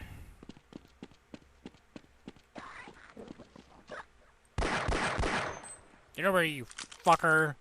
Get over here, you fucker!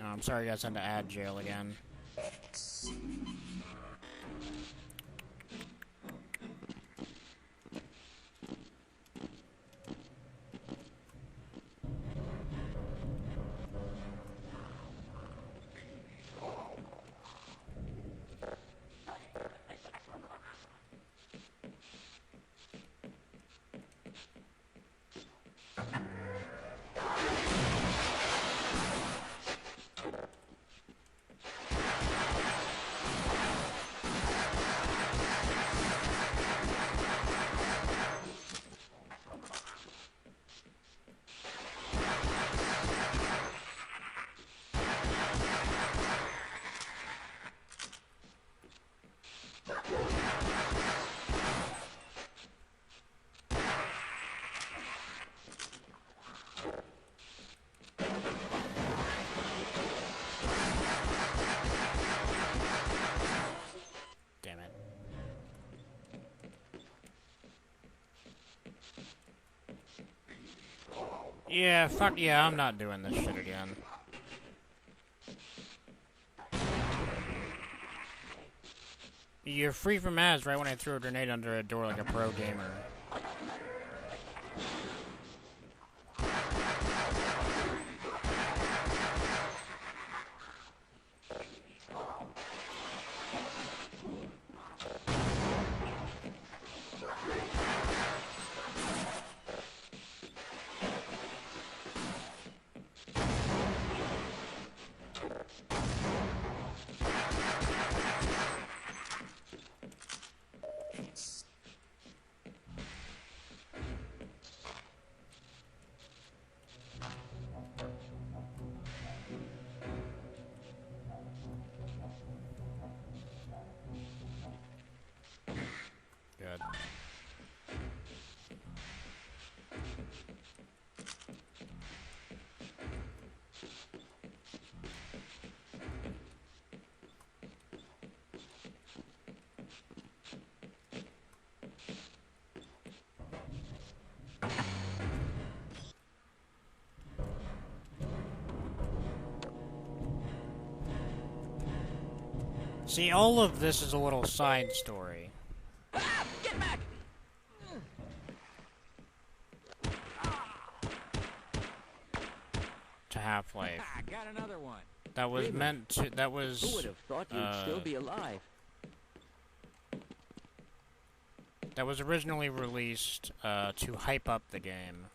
I'm sorry you guys had to add jail again. Damn it. Yeah, fuck yeah, I'm not doing this shit again. You're free from ads right when I threw a grenade under a door like a pro gamer. Good. See, all of this is a little side story. Get back! To Half-Life. Got another one. That was meant to. That was. Who would have thought you'd still be alive? That was originally released to hype up the game.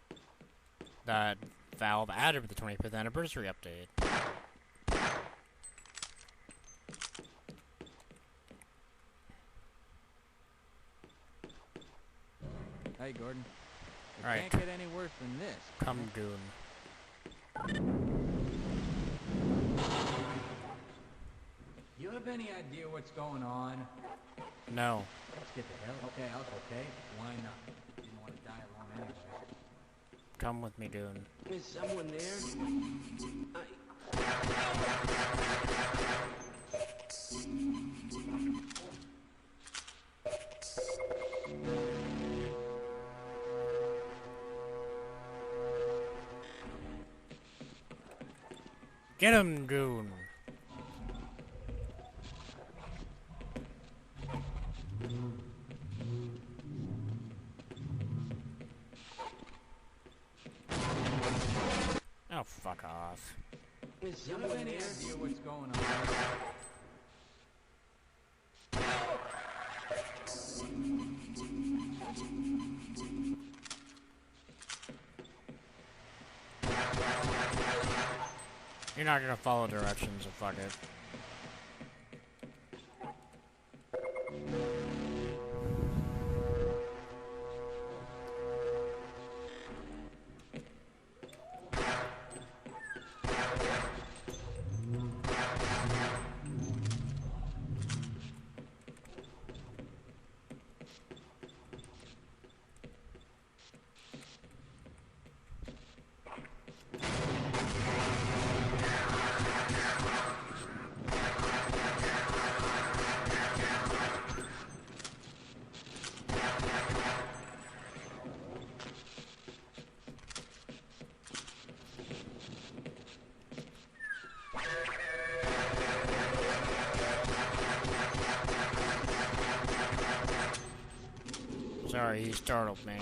That Valve added with the 25th anniversary update. Hey, Gordon. It Alright. can't get any worse than this. Come, Goon. You have any idea what's going on? No. Let's get the hell. Okay, okay. Why not? Didn't want to die alone anyway. Come with me, Goon. Is someone there? Get him, Goon. Oh, fuck off. Is You have someone any there? idea what's going on? You're not gonna follow directions, so fuck it. Sorry, he startled me.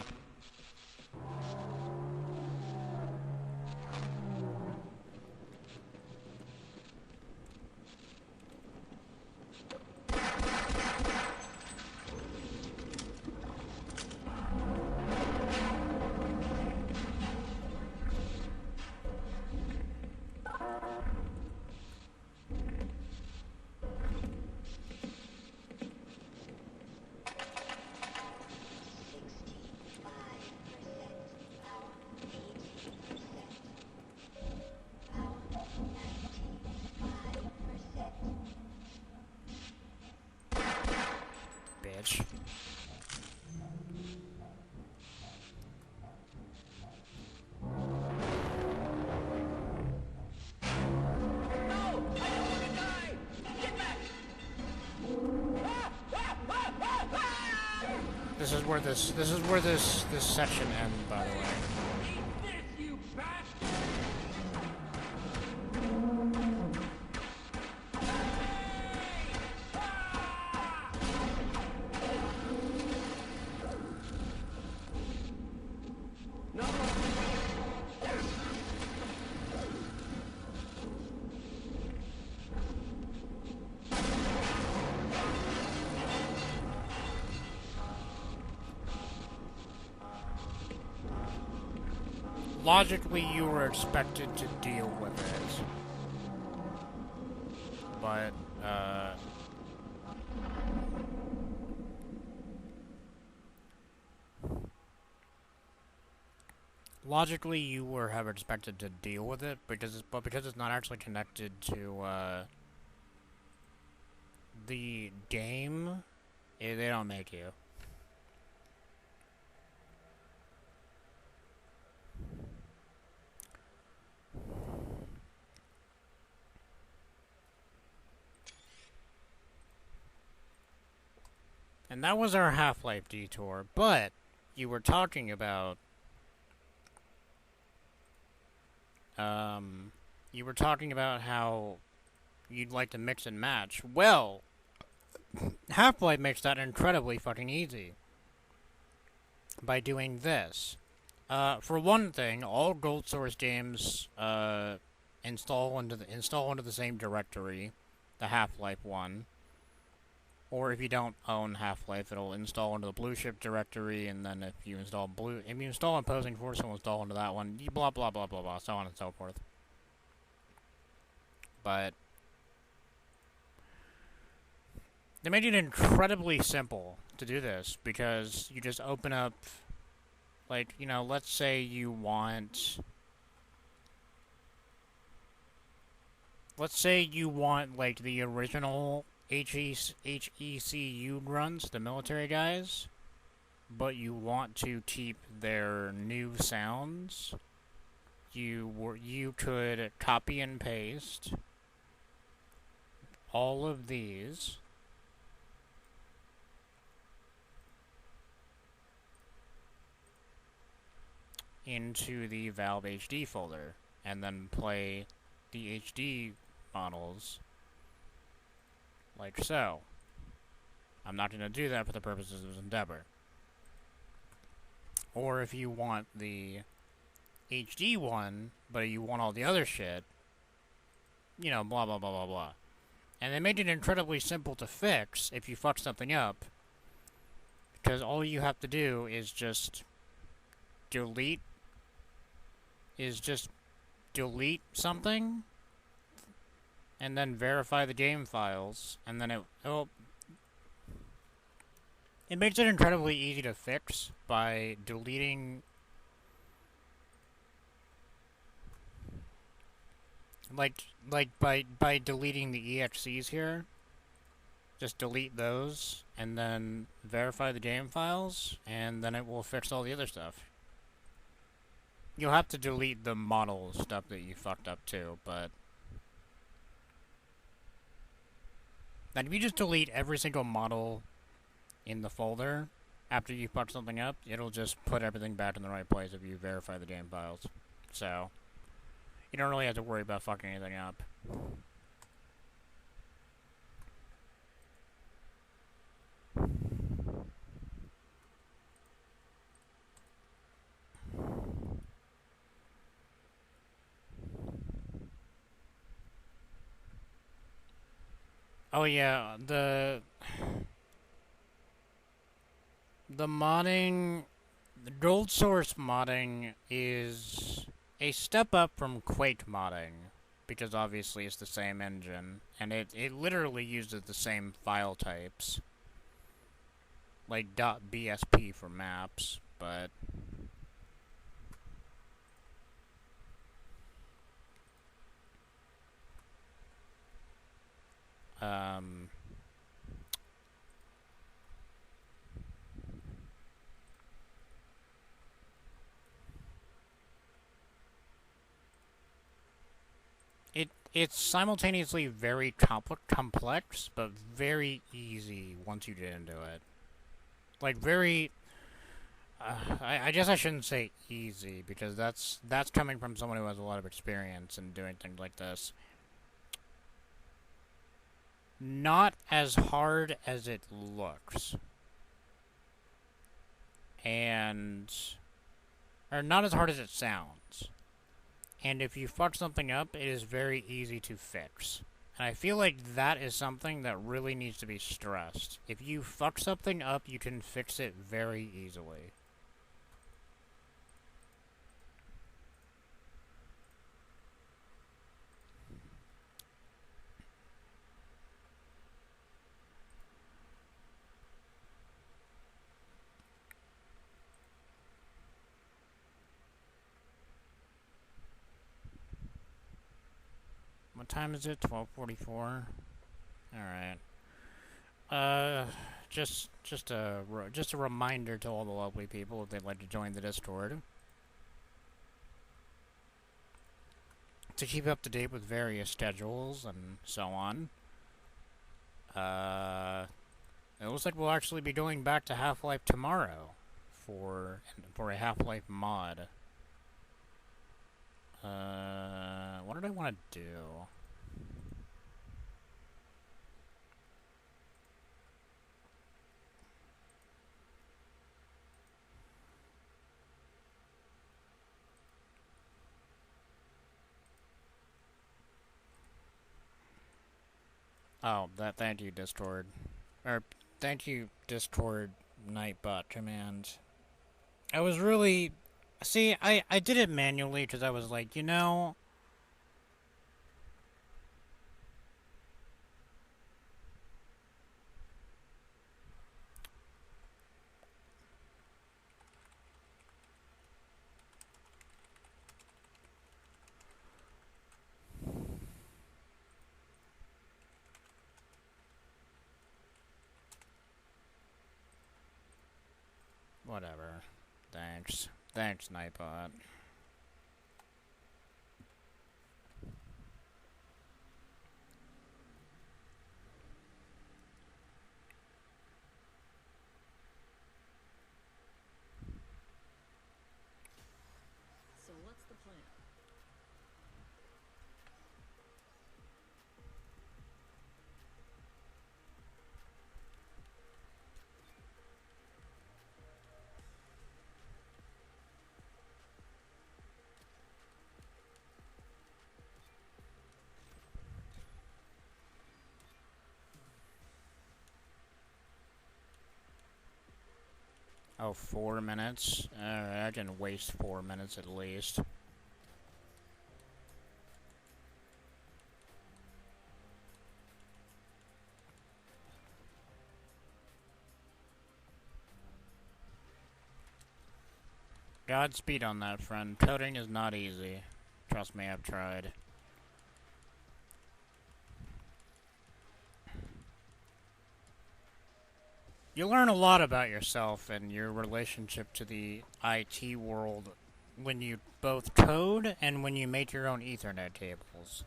Bitch. This is where this section ends, by the way. Logically, you were expected to deal with it. But, logically, you were expected to deal with it, because it's not actually connected to, the game, they don't make you. And that was our Half-Life detour, but you were talking about, how you'd like to mix and match. Well, Half-Life makes that incredibly fucking easy by doing this. For one thing, all Gold Source games, install into the same directory, the Half-Life one. Or if you don't own Half-Life, it'll install into the Blue Ship directory, and then if you install Opposing Force, it'll install into that one, blah blah blah blah blah, so on and so forth. But they made it incredibly simple to do this, because you just open up, like, you know, let's say you want like the original HECU runs, the military guys, but you want to keep their new sounds. You could copy and paste all of these into the Valve HD folder, and then play the HD models like so. I'm not going to do that for the purposes of this endeavor. Or if you want the HD one, but you want all the other shit, you know, blah blah blah blah blah. And they made it incredibly simple to fix if you fuck something up, because all you have to do is just delete something, and then verify the game files, and then it makes it incredibly easy to fix by deleting, by deleting the EXEs here. Just delete those, and then verify the game files, and then it will fix all the other stuff. You'll have to delete the model stuff that you fucked up too, but and if you just delete every single model in the folder after you fuck something up, it'll just put everything back in the right place if you verify the game files. So you don't really have to worry about fucking anything up. Oh yeah, the modding, the gold source modding is a step up from Quake modding, because obviously it's the same engine, and it literally uses the same file types, like .bsp for maps, but it's simultaneously very complex, but very easy once you get into it. Like very, I guess I shouldn't say easy, because that's coming from someone who has a lot of experience in doing things like this. Not as hard as it looks. Or not as hard as it sounds. And if you fuck something up, it is very easy to fix. And I feel like that is something that really needs to be stressed. If you fuck something up, you can fix it very easily. What time is it? 12:44. All right. Just a reminder to all the lovely people if they'd like to join the Discord, to keep up to date with various schedules and so on. It looks like we'll actually be going back to Half-Life tomorrow for a Half-Life mod. What did I want to do? Oh, thank you, Discord. Or, thank you, Discord Nightbot command. I was really... See, I did it manually because I was like, you know... Whatever. Thanks. Thanks, Nightbot. So what's the plan? Oh, 4 minutes? Alright, I can waste 4 minutes at least. Godspeed on that, friend. Coding is not easy. Trust me, I've tried. You learn a lot about yourself and your relationship to the IT world when you both code and when you make your own Ethernet cables.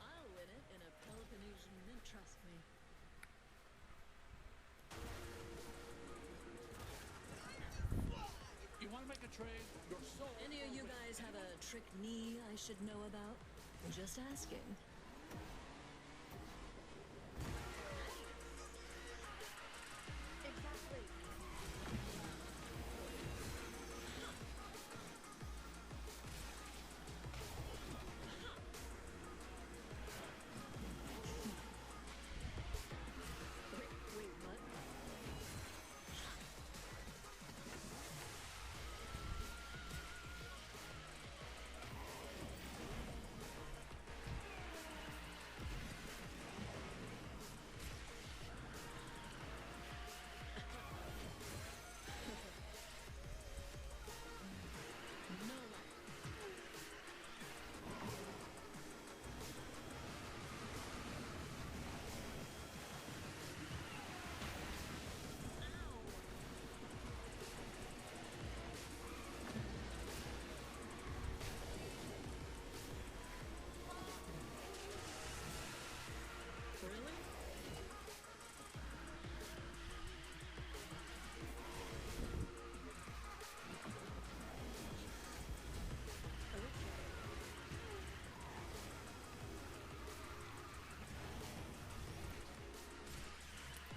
I'll win it in a Peloponnesian mint, trust me. You want to make a trade? Your soul. Any of you guys have a trick knee I should know about? Just asking.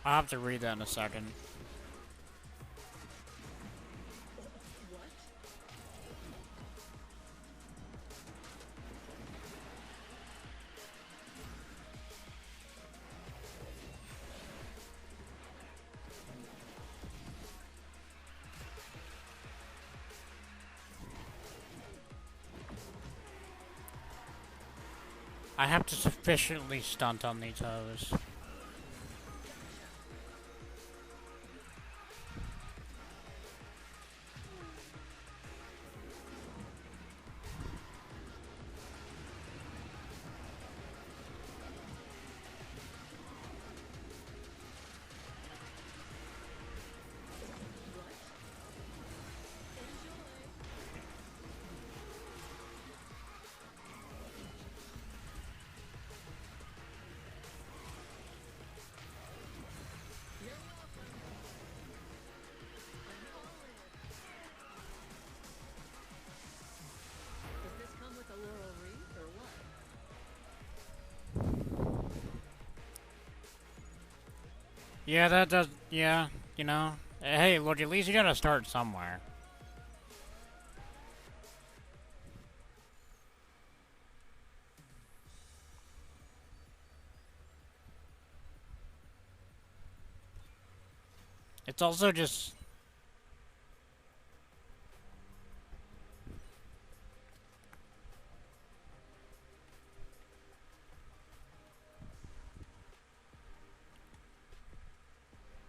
I'll have to read that in a second. I have to sufficiently stunt on these hoes. Does this come with a laurel wreath or what? Yeah, that does. Yeah, you know. Hey, look, at least you gotta start somewhere. It's also just.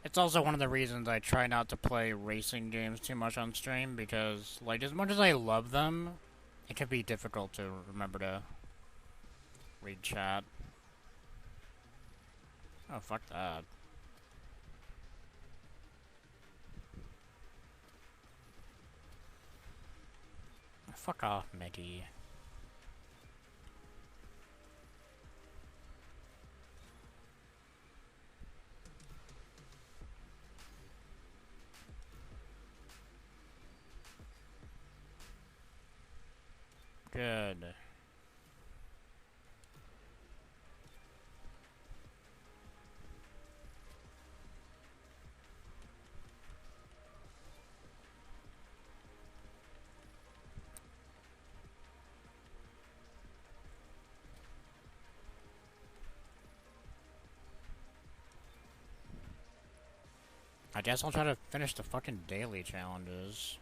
It's also one of the reasons I try not to play racing games too much on stream, because, like, as much as I love them, it can be difficult to remember to read chat. Oh, fuck that. Fuck off, Mickey. Good. I guess I'll try to finish the fucking daily challenges.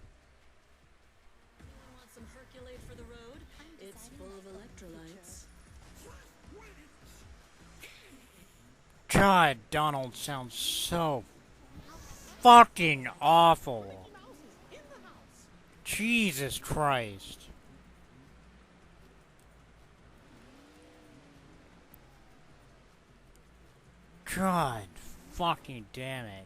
Want some Herculate for the road? It's full of electrolytes. God, Donald sounds so fucking awful. Jesus Christ. God fucking damn it.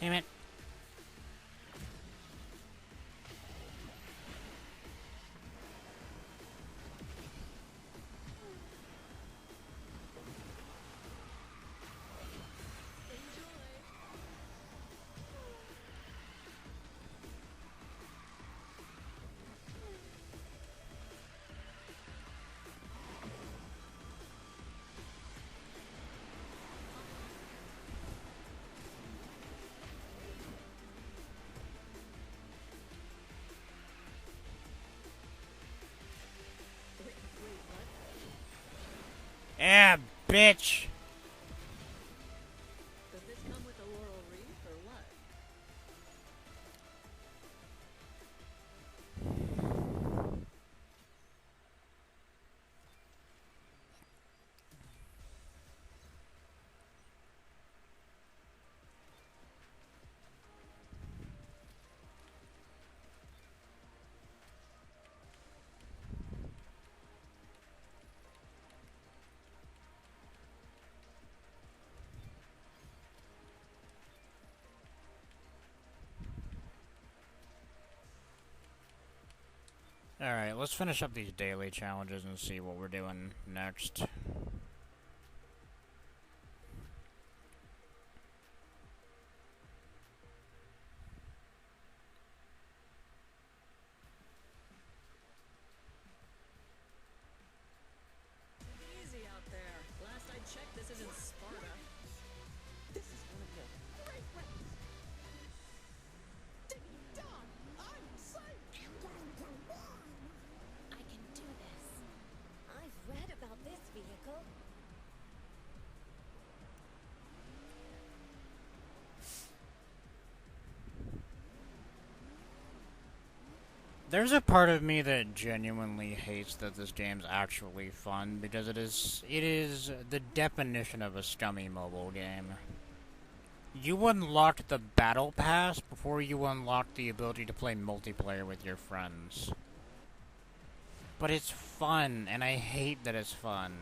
Damn it. bitch! Does this come with a laurel wreath or what? Alright, let's finish up these daily challenges and see what we're doing next. Easy out there. Last I checked, this isn't Sparta. This is one of the great races. Ding dong! I'm safe! I can do this. I've read about this vehicle. There's a part of me that genuinely hates that this game's actually fun, because it is the definition of a scummy mobile game. You unlocked the battle pass before you unlocked the ability to play multiplayer with your friends. But it's fun, and I hate that it's fun.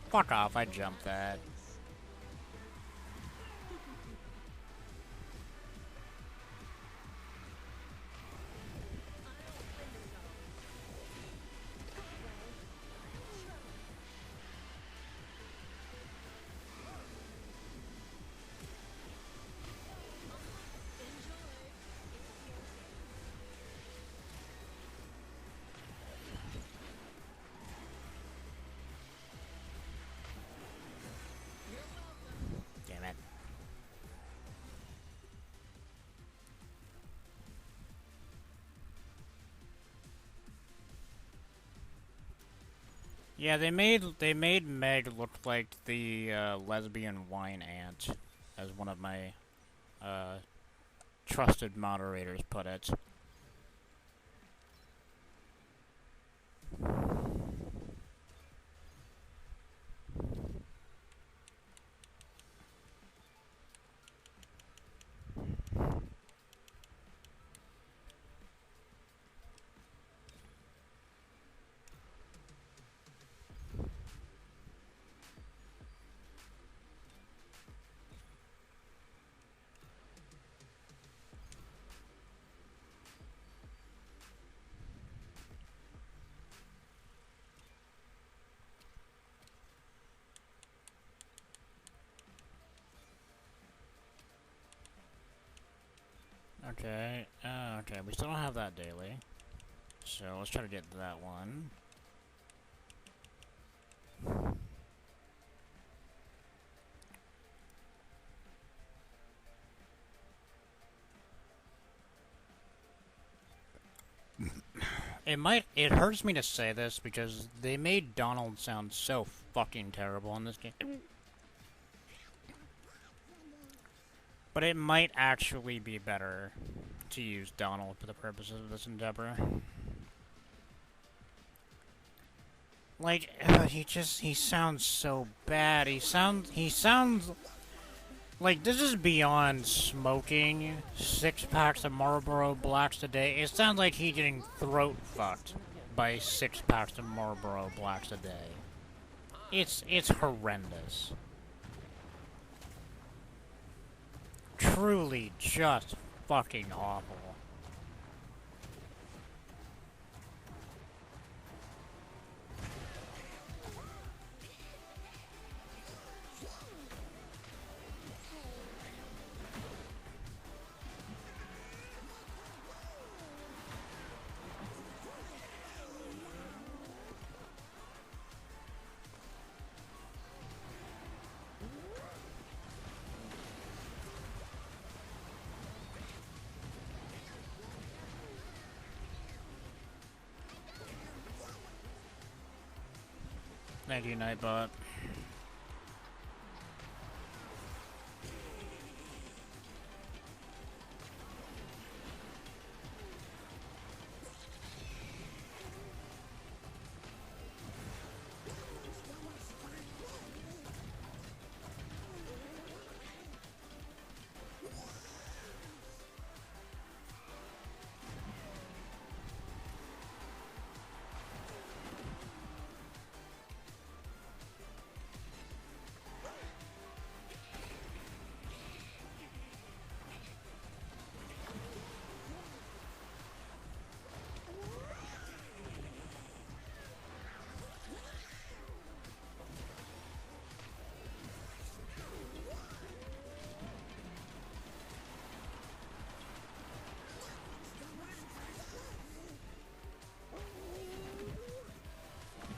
Fuck off, I jumped that. Damn it. Yeah, they made Meg look like the lesbian wine aunt, as one of my trusted moderators put it. Okay, okay, we still don't have that daily. So let's try to get that one. It hurts me to say this because they made Donald sound so fucking terrible in this game. But it might actually be better to use Donald for the purposes of this endeavor. Like, he sounds so bad. He sounds like this is beyond smoking 6 packs of Marlboro Blacks a day. It sounds like he's getting throat fucked by 6 packs of Marlboro Blacks a day. It's horrendous. Truly just fucking awful. Thank you, Nightbot.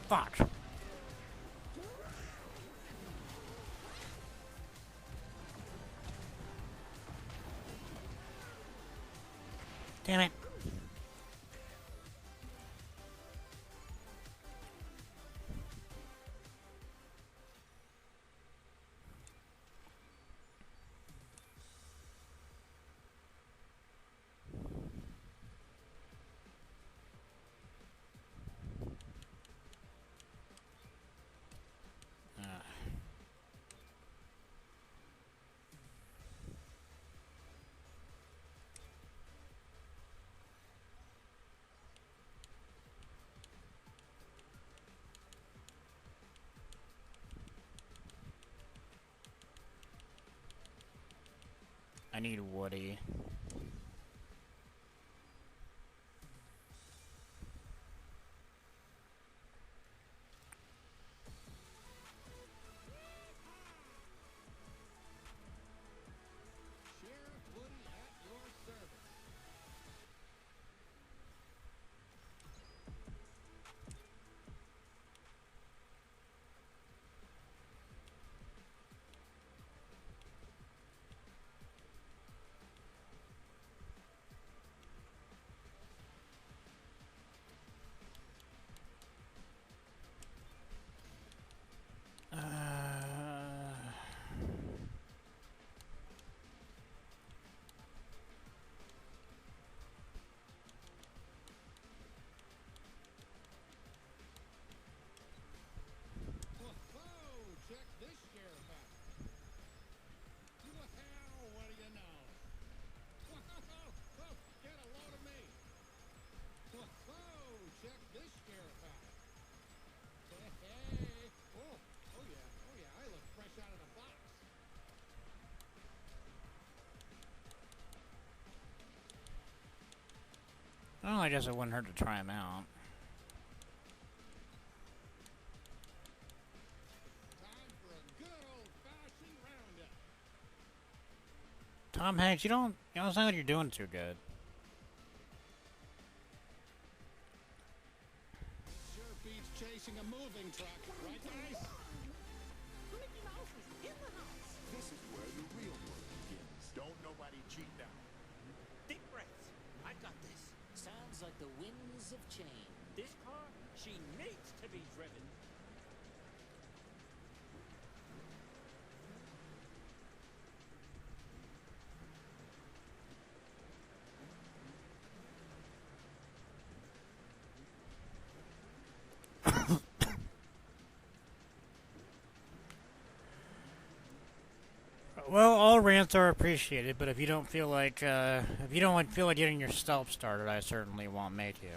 Fuck. Damn it. I need Woody. Sheriff Woody at your service. Whoa, check this sheriff out. Wow, what do you know? Whoa, get a load of me. Whoa, check this sheriff out. Hey. Oh yeah, I look fresh out of the box. Well, I guess it wouldn't hurt to try him out. Time for a good old-fashioned roundup. Tom Hanks, you don't sound like you're doing too good. Sure beats chasing a moving truck, right guys? Mickey Mouse is in the house. This is where the real work begins. Don't nobody cheat now. Deep breaths. I got this. Sounds like the winds of change. This car, she needs to be driven. all rants are appreciated, but if you don't feel like feel like getting yourself started, I certainly won't make you.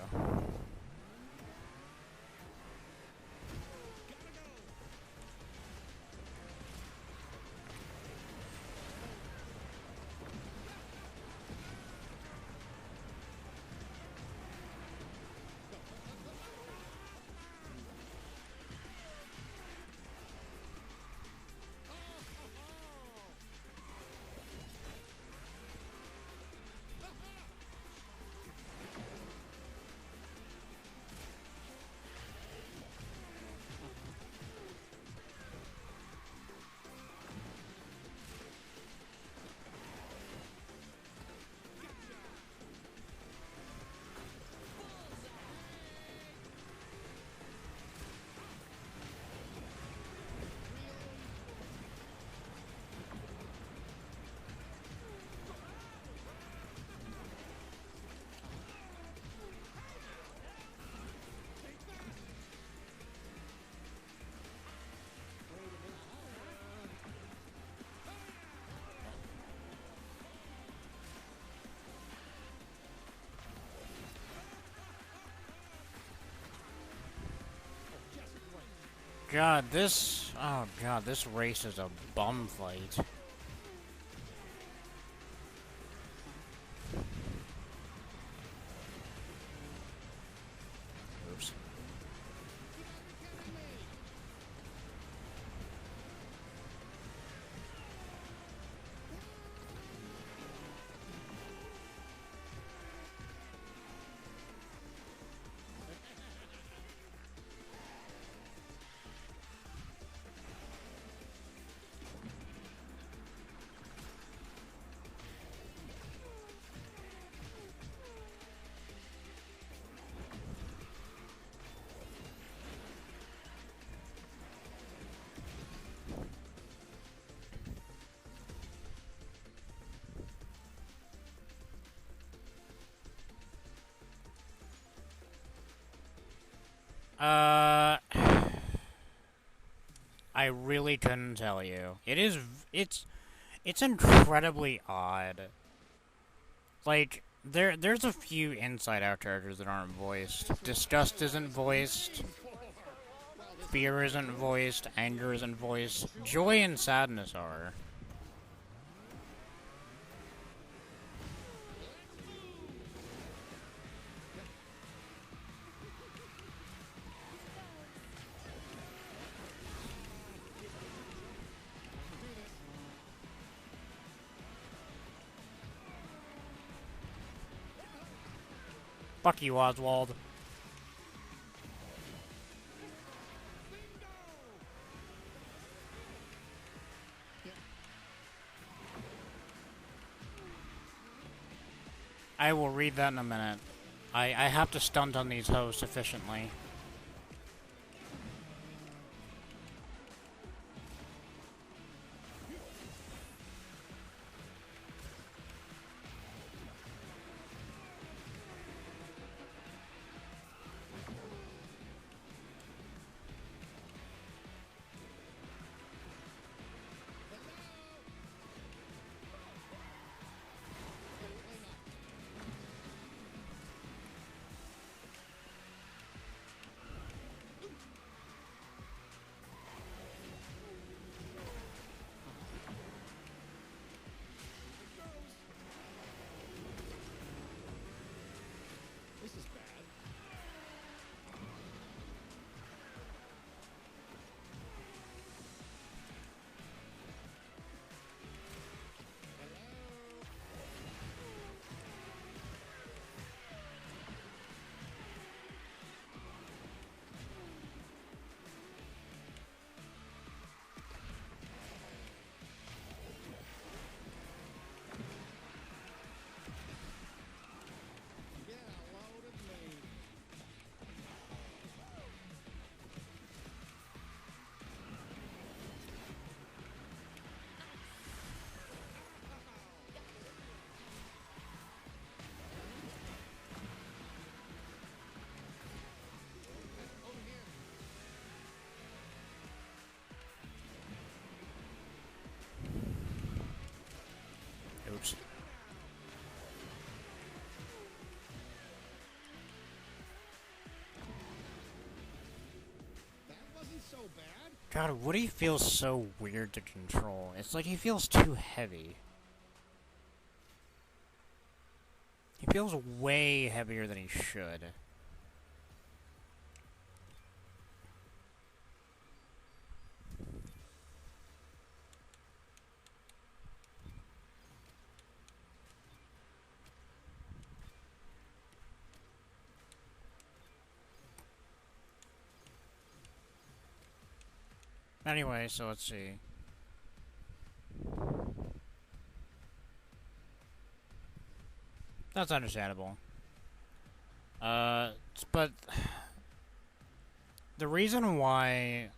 Oh god, this race is a bum fight. Oops. I really couldn't tell you. It's incredibly odd. Like, there's a few inside-out characters that aren't voiced. Disgust isn't voiced. Fear isn't voiced. Anger isn't voiced. Joy and sadness are. Fuck you, Oswald. I will read that in a minute. I have to stunt on these hosts efficiently. Oops. That wasn't so bad. God, Woody feels so weird to control. It's like he feels too heavy. He feels way heavier than he should. Anyway, so let's see. That's understandable. But the reason why.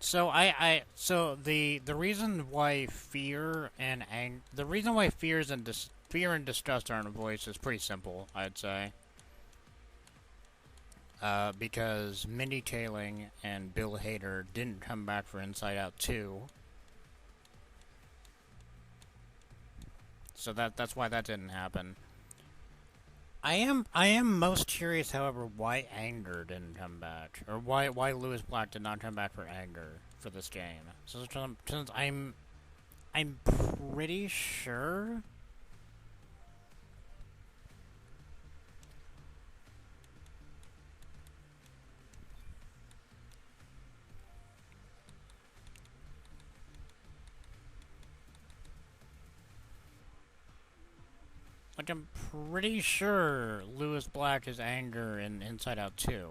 So so the reason why fear and the reason why fear and distrust aren't voiced is pretty simple, I'd say. Because Mindy Kaling and Bill Hader didn't come back for Inside Out 2. So that's why that didn't happen. I am most curious, however, why Anger didn't come back, or why Lewis Black did not come back for Anger for this game. So since I'm pretty sure. Like, I'm pretty sure Lewis Black is Anger in Inside Out 2.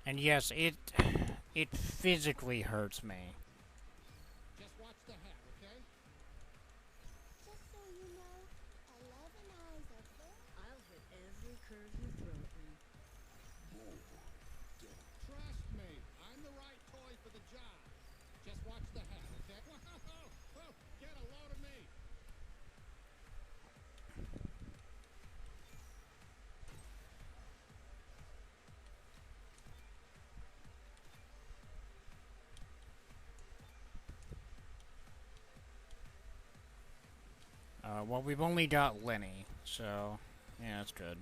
And yes, it physically hurts me. Just watch the hat, okay? Just so you know, 11 eyes are full. I'll hit every curve you throw at me. Trust me, I'm the right toy for the job. Just watch the hat, okay? Whoa, get a load of me. Well, we've only got Lenny, so yeah, that's good.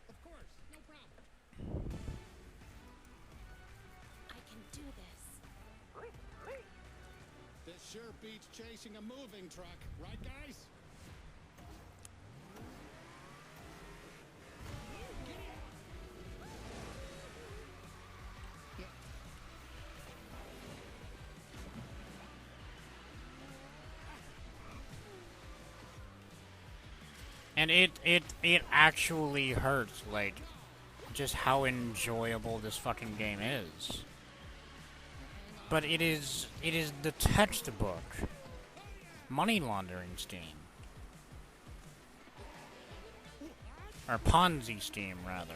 Of course, no problem. I can do this. This sure beats chasing a moving truck, right, guys? And it actually hurts, like, just how enjoyable this fucking game is. But it is the textbook money laundering scheme. Or Ponzi scheme, rather.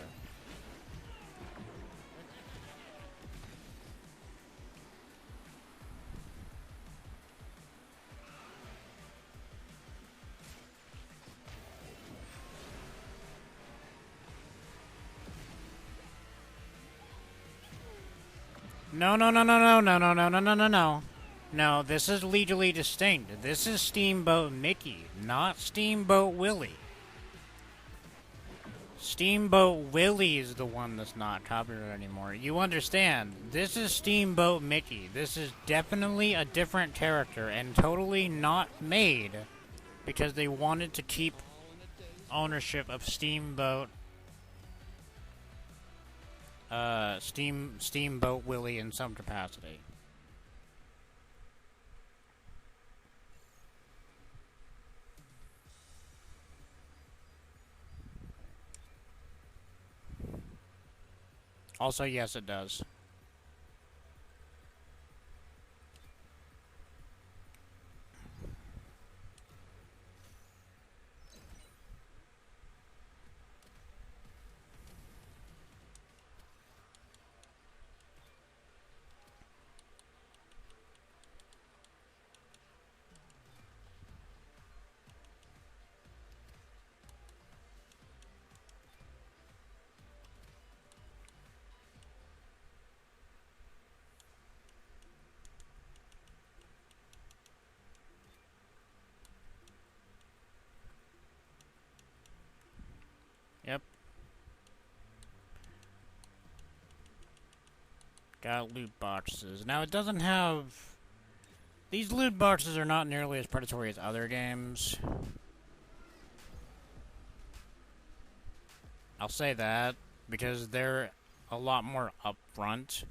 No, no, no, no, no, no, no, no, no, no, no, no. No, this is legally distinct. This is Steamboat Mickey, not Steamboat Willie. Steamboat Willie is the one that's not copyrighted anymore. You understand, this is Steamboat Mickey. This is definitely a different character and totally not made because they wanted to keep ownership of Steamboat Steamboat Willie in some capacity. Also, yes, it does. Got loot boxes. Now, it doesn't have... These loot boxes are not nearly as predatory as other games. I'll say that, because they're a lot more upfront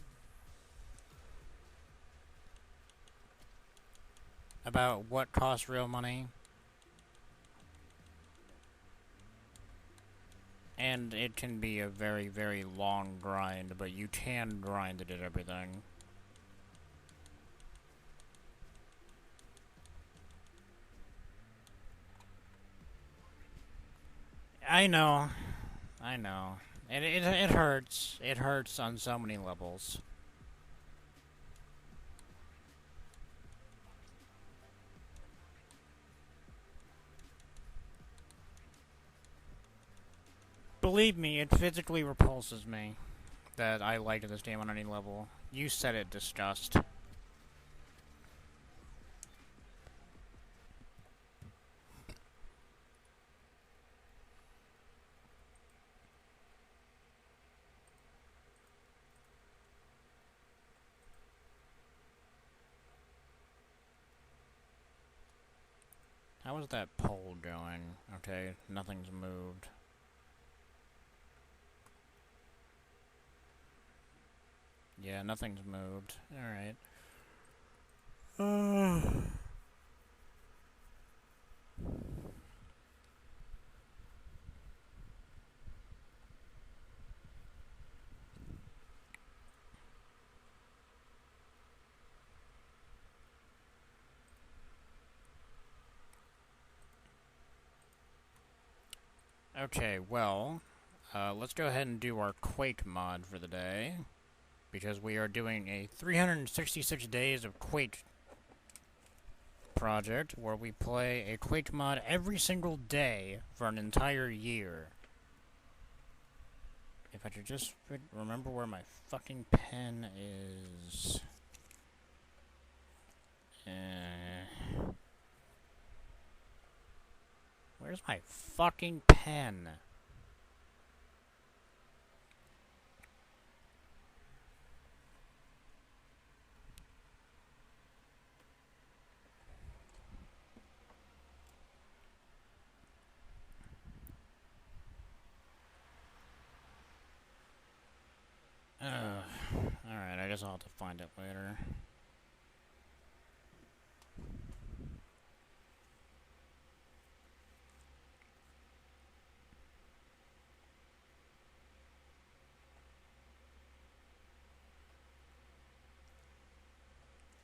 about what costs real money. And it can be a very, very long grind, but you can grind it at everything. I know. It hurts. It hurts on so many levels. Believe me, it physically repulses me that I like this game on any level. You said it, disgust. How is that pole going? Okay, nothing's moved. Yeah, nothing's moved. Alright. Okay, well, let's go ahead and do our Quake mod for the day, because we are doing a 366 days of Quake project, where we play a Quake mod every single day for an entire year. If I could just remember where my fucking pen is. Where's my fucking pen? Alright, I guess I'll have to find it later.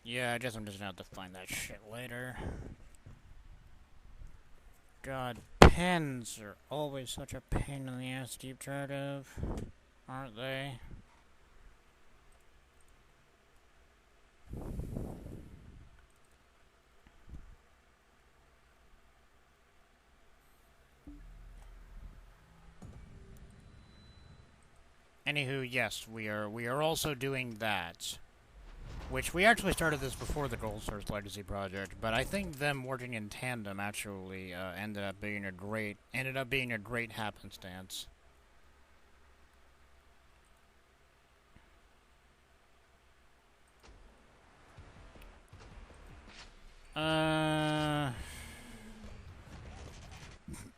Yeah, I guess I'm just gonna have to find that shit later. God, pens are always such a pain in the ass to keep track of, aren't they? Anywho, yes, we are also doing that. Which, we actually started this before the Gold Source Legacy project, but I think them working in tandem actually ended up being a great happenstance.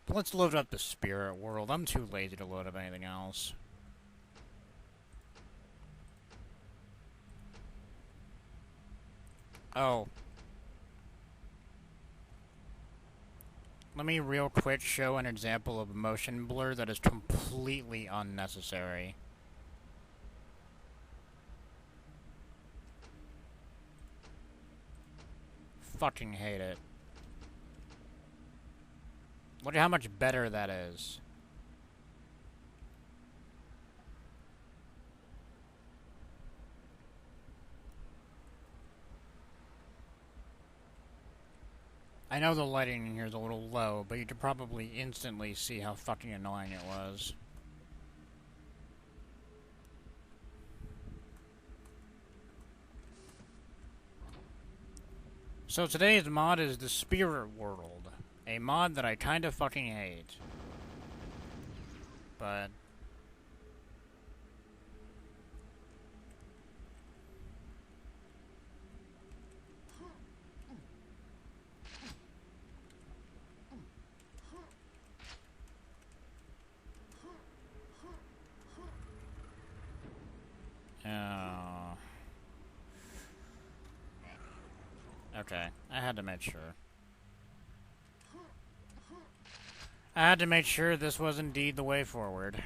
Let's load up the Spirit World. I'm too lazy to load up anything else. Oh. Let me real quick show an example of motion blur that is completely unnecessary. Fucking hate it. Look at how much better that is. I know the lighting in here is a little low, but you could probably instantly see how fucking annoying it was. So today's mod is the Spirit World, a mod that I kinda fucking hate. But Okay, I had to make sure. I had to make sure this was indeed the way forward.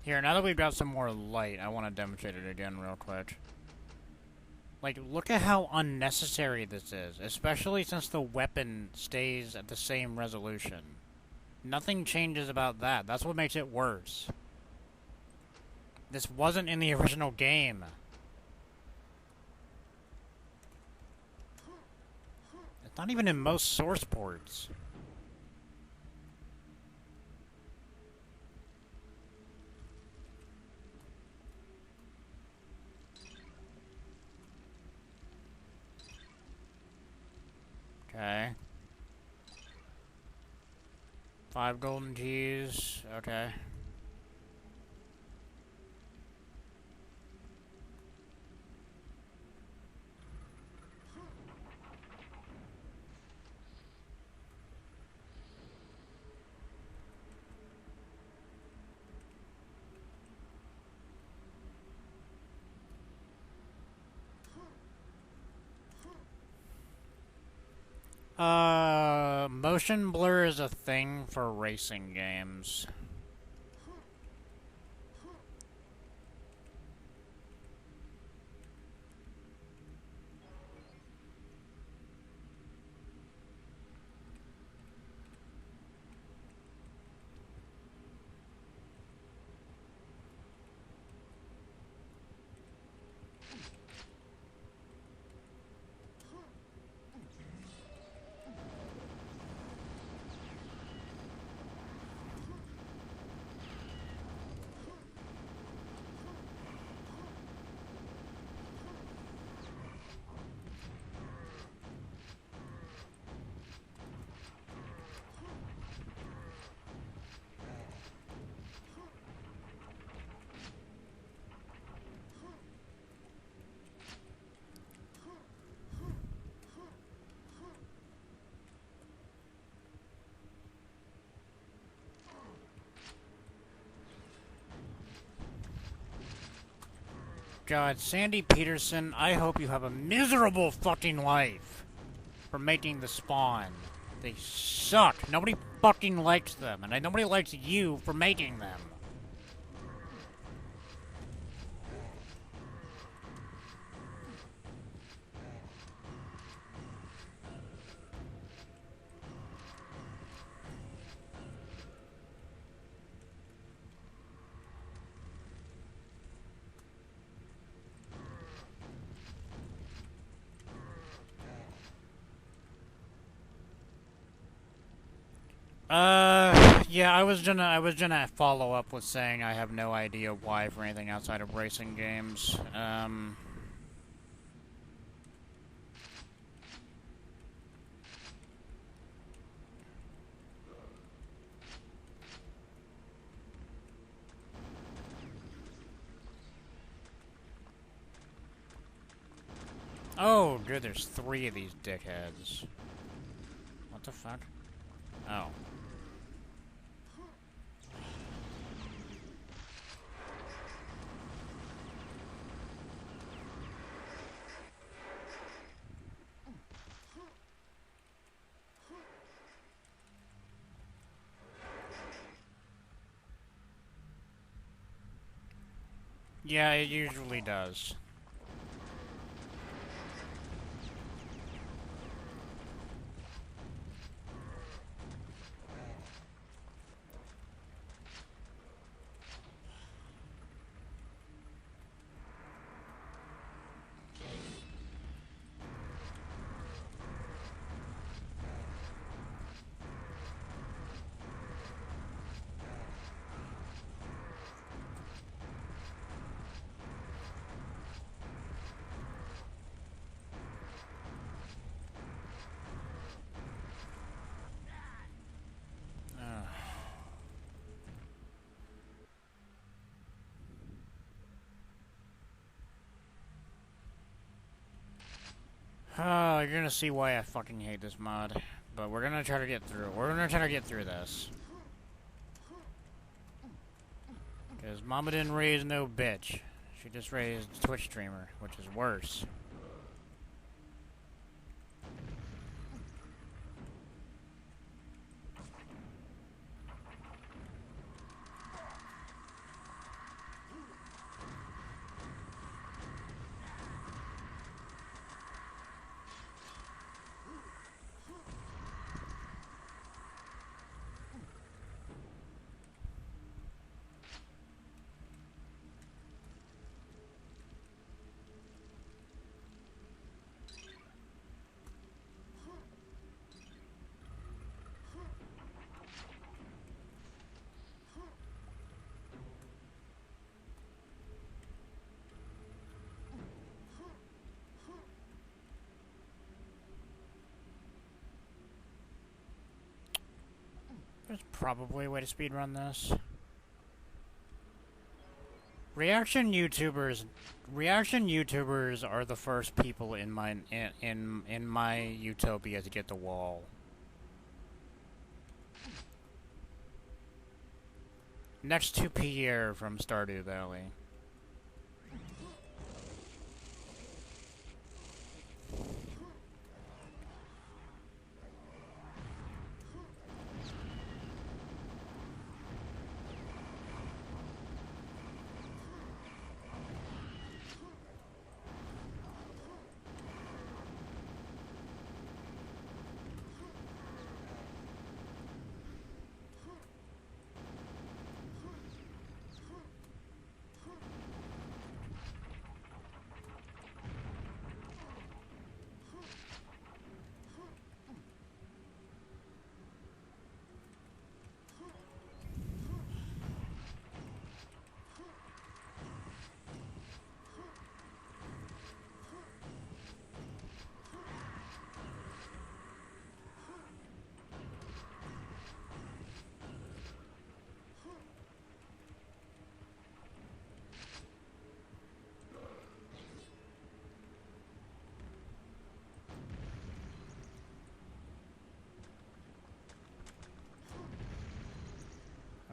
Here, now that we've got some more light, I want to demonstrate it again real quick. Like, look at how unnecessary this is, especially since the weapon stays at the same resolution. Nothing changes about that. That's what makes it worse. This wasn't in the original game. It's not even in most source ports. Okay. 5 golden keys. Okay. Motion blur is a thing for racing games. God, Sandy Peterson, I hope you have a miserable fucking life for making the Spawn. They suck. Nobody fucking likes them, and nobody likes you for making them. Yeah, I was gonna follow up with saying I have no idea why for anything outside of racing games. Oh, good, there's 3 of these dickheads. What the fuck? Oh. Yeah, it usually does. Oh, you're gonna see why I fucking hate this mod. but we're gonna try to get through. We're gonna try to get through this. Because Mama didn't raise no bitch. She just raised a Twitch streamer, which is worse. There's probably a way to speedrun this. Reaction YouTubers are the first people in my in my utopia to get the wall. Next to Pierre from Stardew Valley.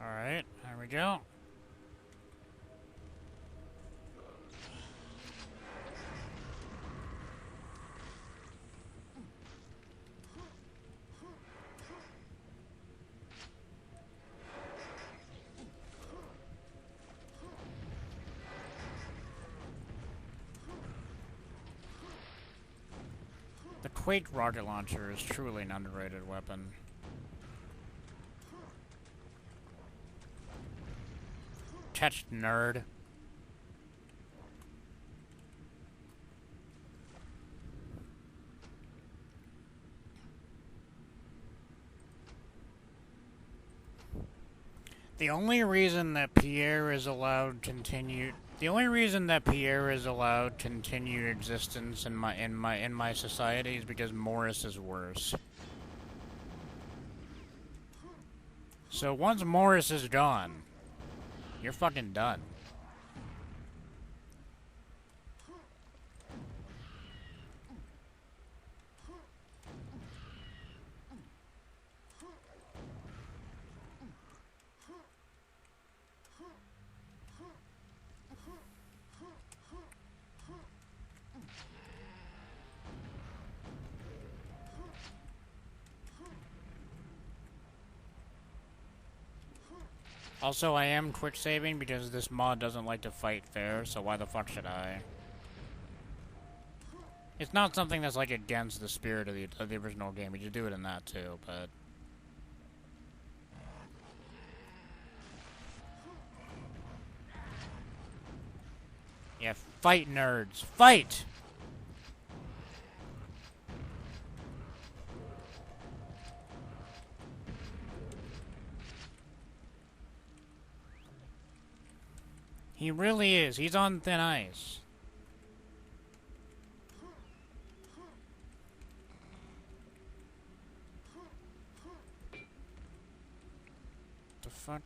Alright, there we go. The Quake rocket launcher is truly an underrated weapon. Catch, nerd. The only reason that Pierre is allowed continued existence in my society is because Morris is worse. So once Morris is gone, you're fucking done. Also, I am quick saving because this mod doesn't like to fight fair, so why the fuck should I? It's not something that's like against the spirit of the original game. We should do it in that too, but yeah, fight nerds, fight! He really is. He's on thin ice. The fuck?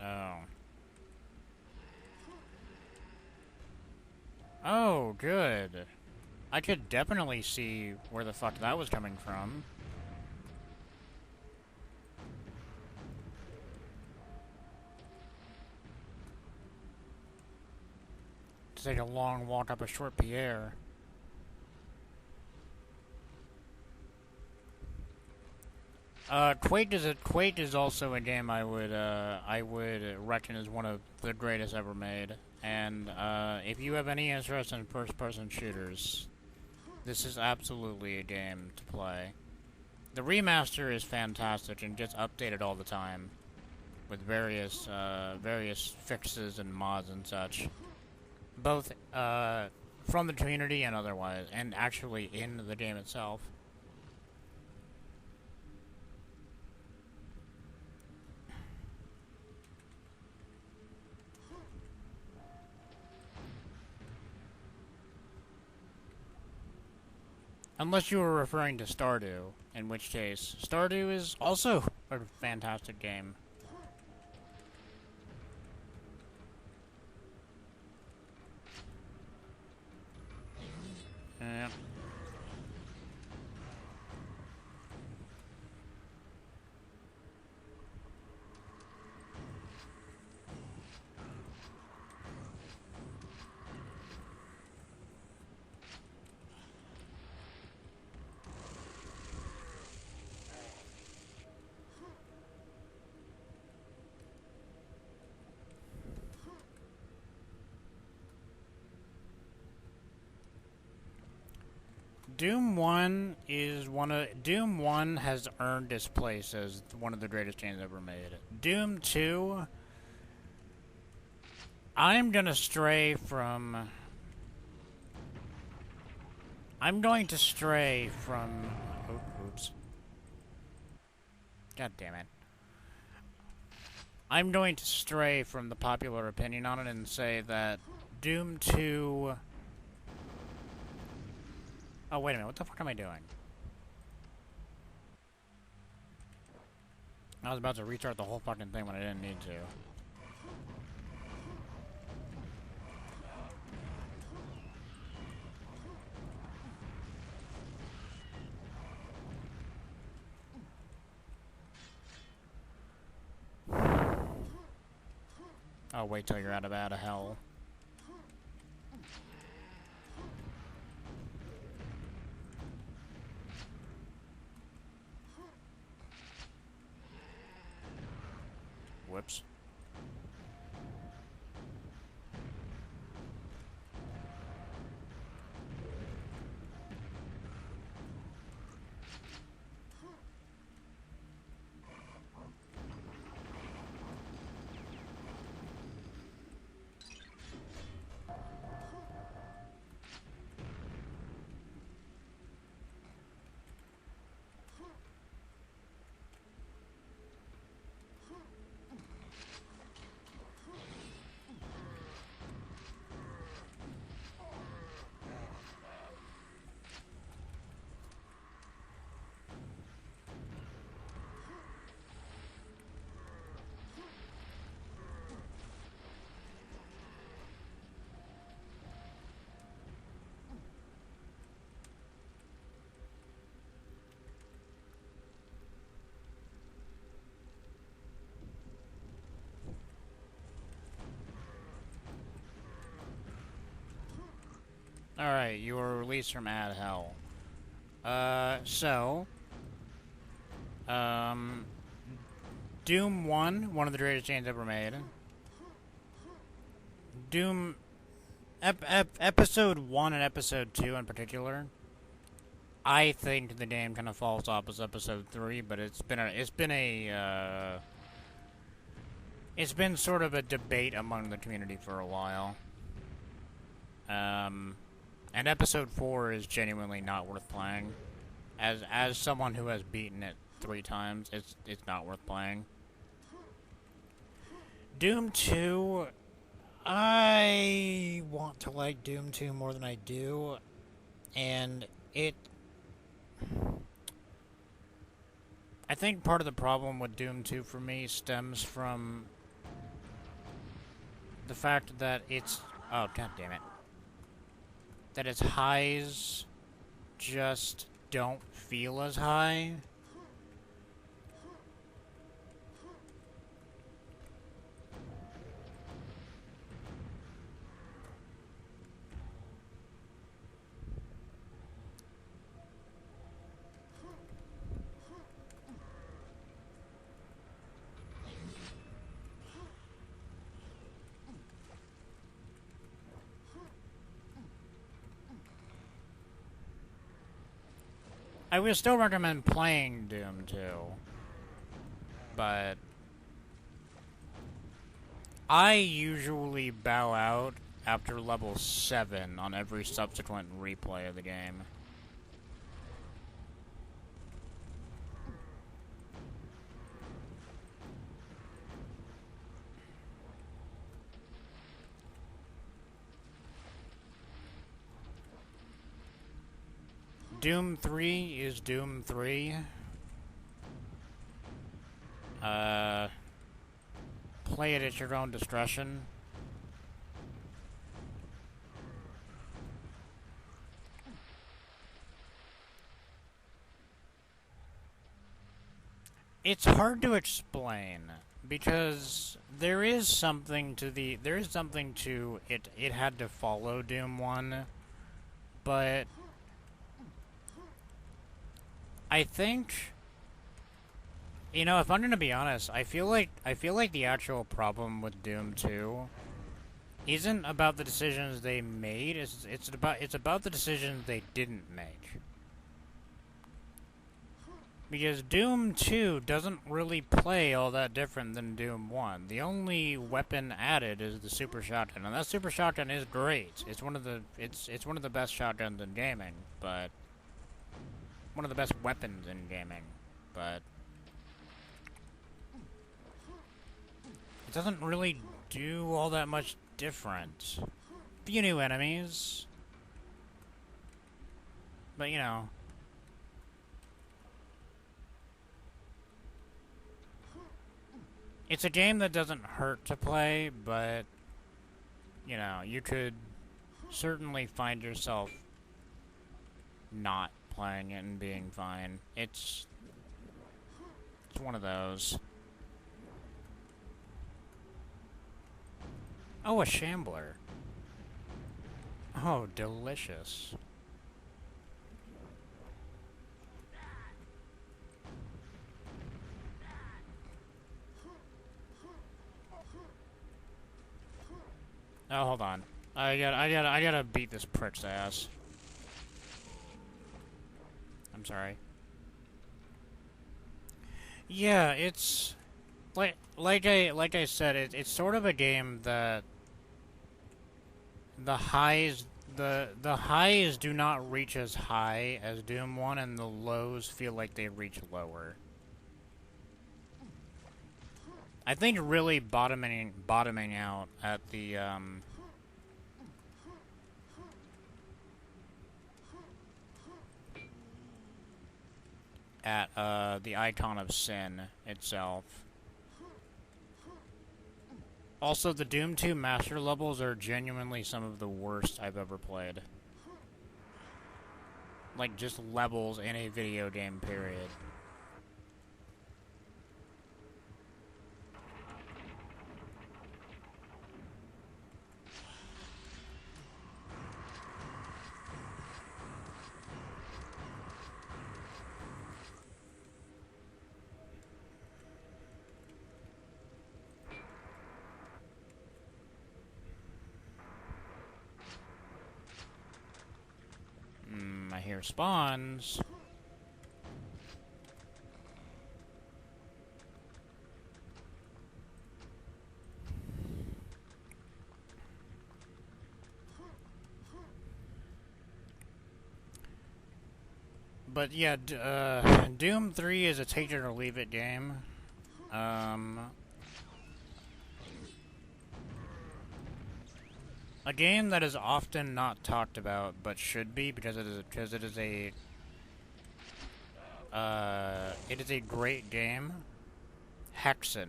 Oh. Oh, good. I could definitely see where the fuck that was coming from. To take a long walk up a short Pierre. Quake is also a game I would reckon is one of the greatest ever made. And if you have any interest in first-person shooters, this is absolutely a game to play. The remaster is fantastic and gets updated all the time with various fixes and mods and such, both from the community and otherwise, and actually in the game itself. Unless you were referring to Stardew, in which case, Stardew is also a fantastic game. Yeah. Doom 1 has earned its place as one of the greatest games ever made. Doom 2, I'm going to stray from... oops. God damn it. I'm going to stray from the popular opinion on it and say that Doom 2... Oh, wait a minute, what the fuck am I doing? I was about to restart the whole fucking thing when I didn't need to. Oh, wait till you're out of hell. Whoops. Alright, you were released from Ad Hell. Doom 1, one of the greatest games ever made. Doom... Episode 1 and Episode 2 in particular. I think the game kind of falls off as Episode 3, but it's been sort of a debate among the community for a while. And Episode 4 is genuinely not worth playing. As someone who has beaten it 3 times, it's not worth playing. Doom 2, I want to like Doom 2 more than I do, and I think part of the problem with Doom 2 for me stems from the fact that it's... Oh, god damn it. that its highs just don't feel as high. I would still recommend playing Doom 2, but I usually bow out after level 7 on every subsequent replay of the game. Doom 3 is Doom 3. Play it at your own discretion. It's hard to explain because there is something to it. It had to follow Doom 1, but I think, you know, if I'm gonna be honest, I feel like the actual problem with Doom 2 isn't about the decisions they made. It's about the decisions they didn't make. Because Doom 2 doesn't really play all that different than Doom 1. The only weapon added is the super shotgun, and that super shotgun is great. It's one of the best shotguns in gaming, but one of the best weapons in gaming, but it doesn't really do all that much different. Few new enemies, but you know. It's a game that doesn't hurt to play, but you know, you could certainly find yourself not playing it and being fine. It's one of those. Oh, a shambler. Oh, delicious. Oh, hold on. I gotta beat this prick's ass. I'm sorry. Yeah, it's like I said, it's sort of a game that the highs do not reach as high as Doom 1, and the lows feel like they reach lower. I think really bottoming out at the the Icon of Sin itself. Also, the Doom 2 master levels are genuinely some of the worst I've ever played. Like, just levels in a video game, period. I hear spawns. But yeah, Doom 3 is a take it or leave it game. A game that is often not talked about, but should be, because it is a great game. Hexen.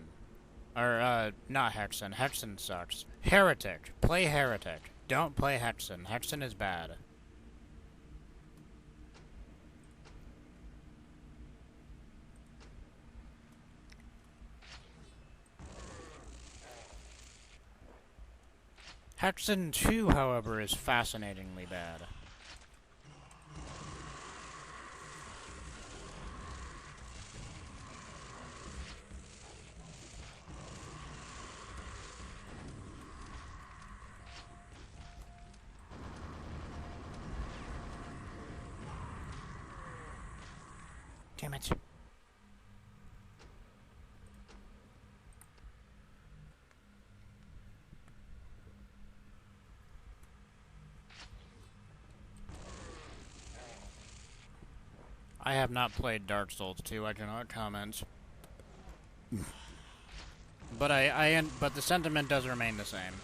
Or, not Hexen. Hexen sucks. Heretic. Play Heretic. Don't play Hexen. Hexen is bad. Hexen 2, however, is fascinatingly bad. Damn it. I have not played Dark Souls 2, I cannot comment. But but the sentiment does remain the same.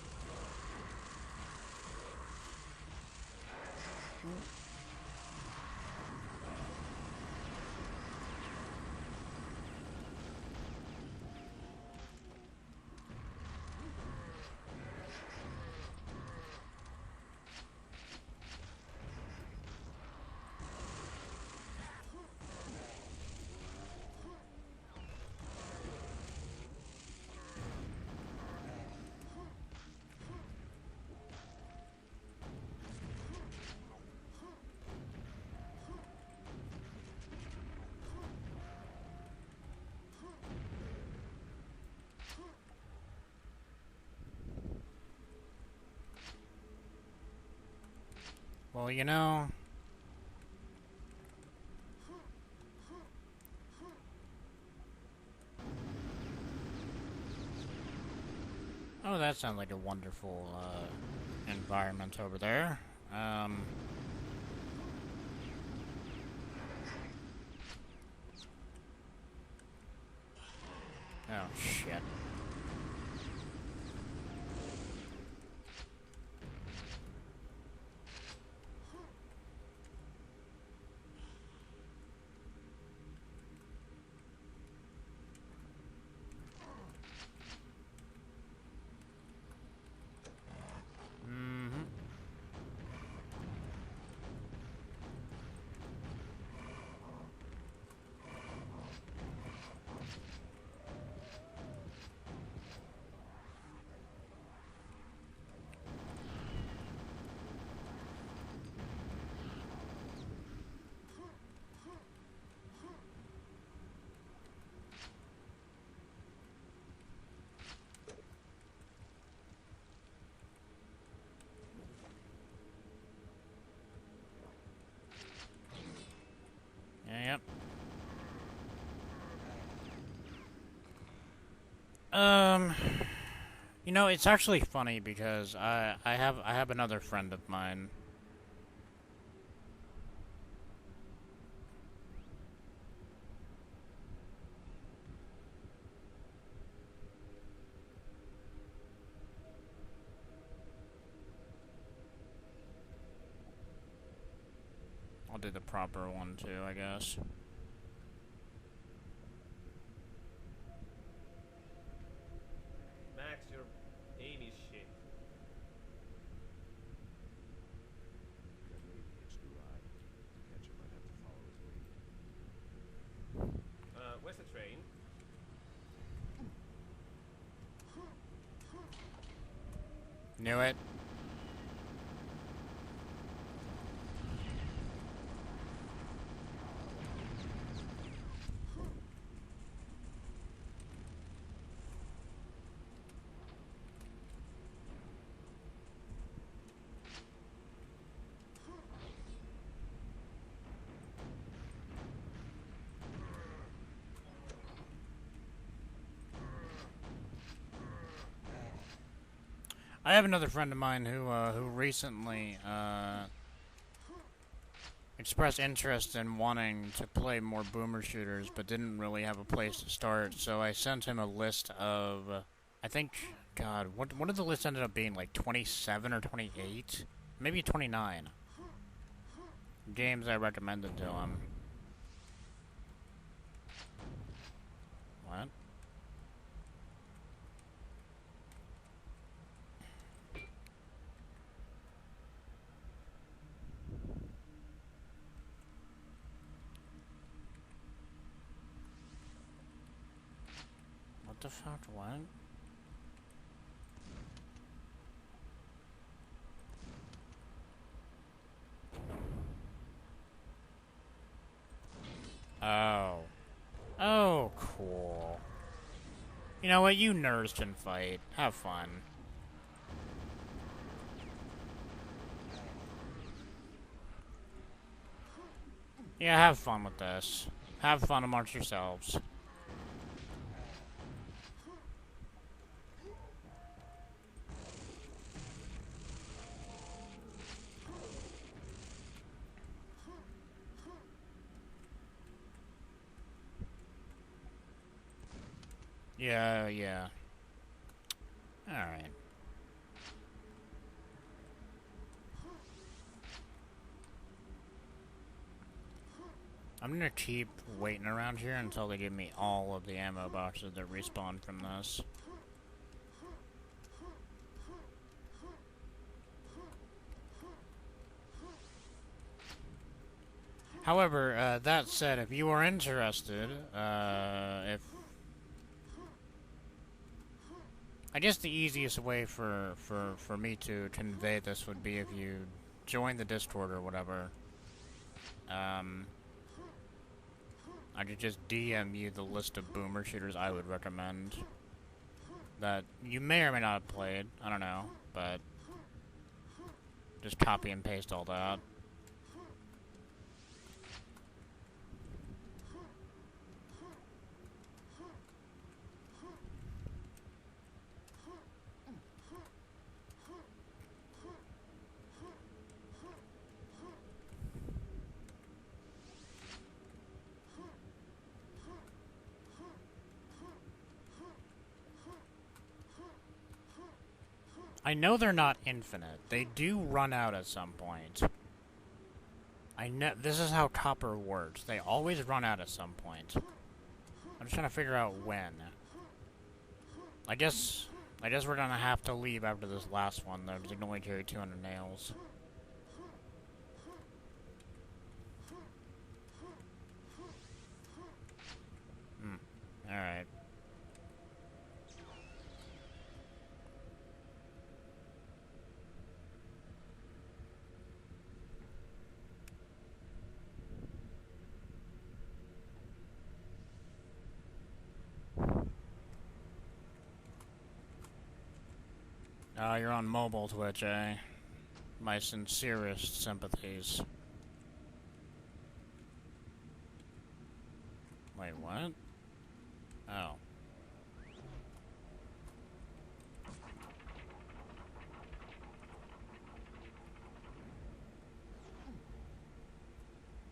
Well, you know... Oh, that sounds like a wonderful, environment over there. Oh, shit. Yep. You know, it's actually funny because I have another friend of mine. I'll do the proper one too, I guess. Max, your aim is shit. That may be H2I. To catch him, I'd have to follow his lead. Where's the train? Knew it. I have another friend of mine who recently expressed interest in wanting to play more boomer shooters, but didn't really have a place to start. So I sent him a list of, I think, God, what did the list ended up being? Like 27 or 28, maybe 29 games I recommended to him. What? What the fuck? What? Oh. Oh, cool. You know what? You nerds can fight. Have fun. Yeah, have fun with this. Have fun amongst yourselves. Yeah, yeah. Alright. I'm gonna keep waiting around here until they give me all of the ammo boxes that respawn from this. However, that said, if you are interested, if... I guess the easiest way for me to convey this would be if you join the Discord or whatever. I could just DM you the list of boomer shooters I would recommend that you may or may not have played. I don't know, but just copy and paste all that. I know they're not infinite. They do run out at some point. I know this is how copper works. They always run out at some point. I'm just trying to figure out when. I guess we're gonna have to leave after this last one, though, because we can only carry 200 nails. Alright. You're on mobile Twitch, eh? My sincerest sympathies. Wait, what? Oh.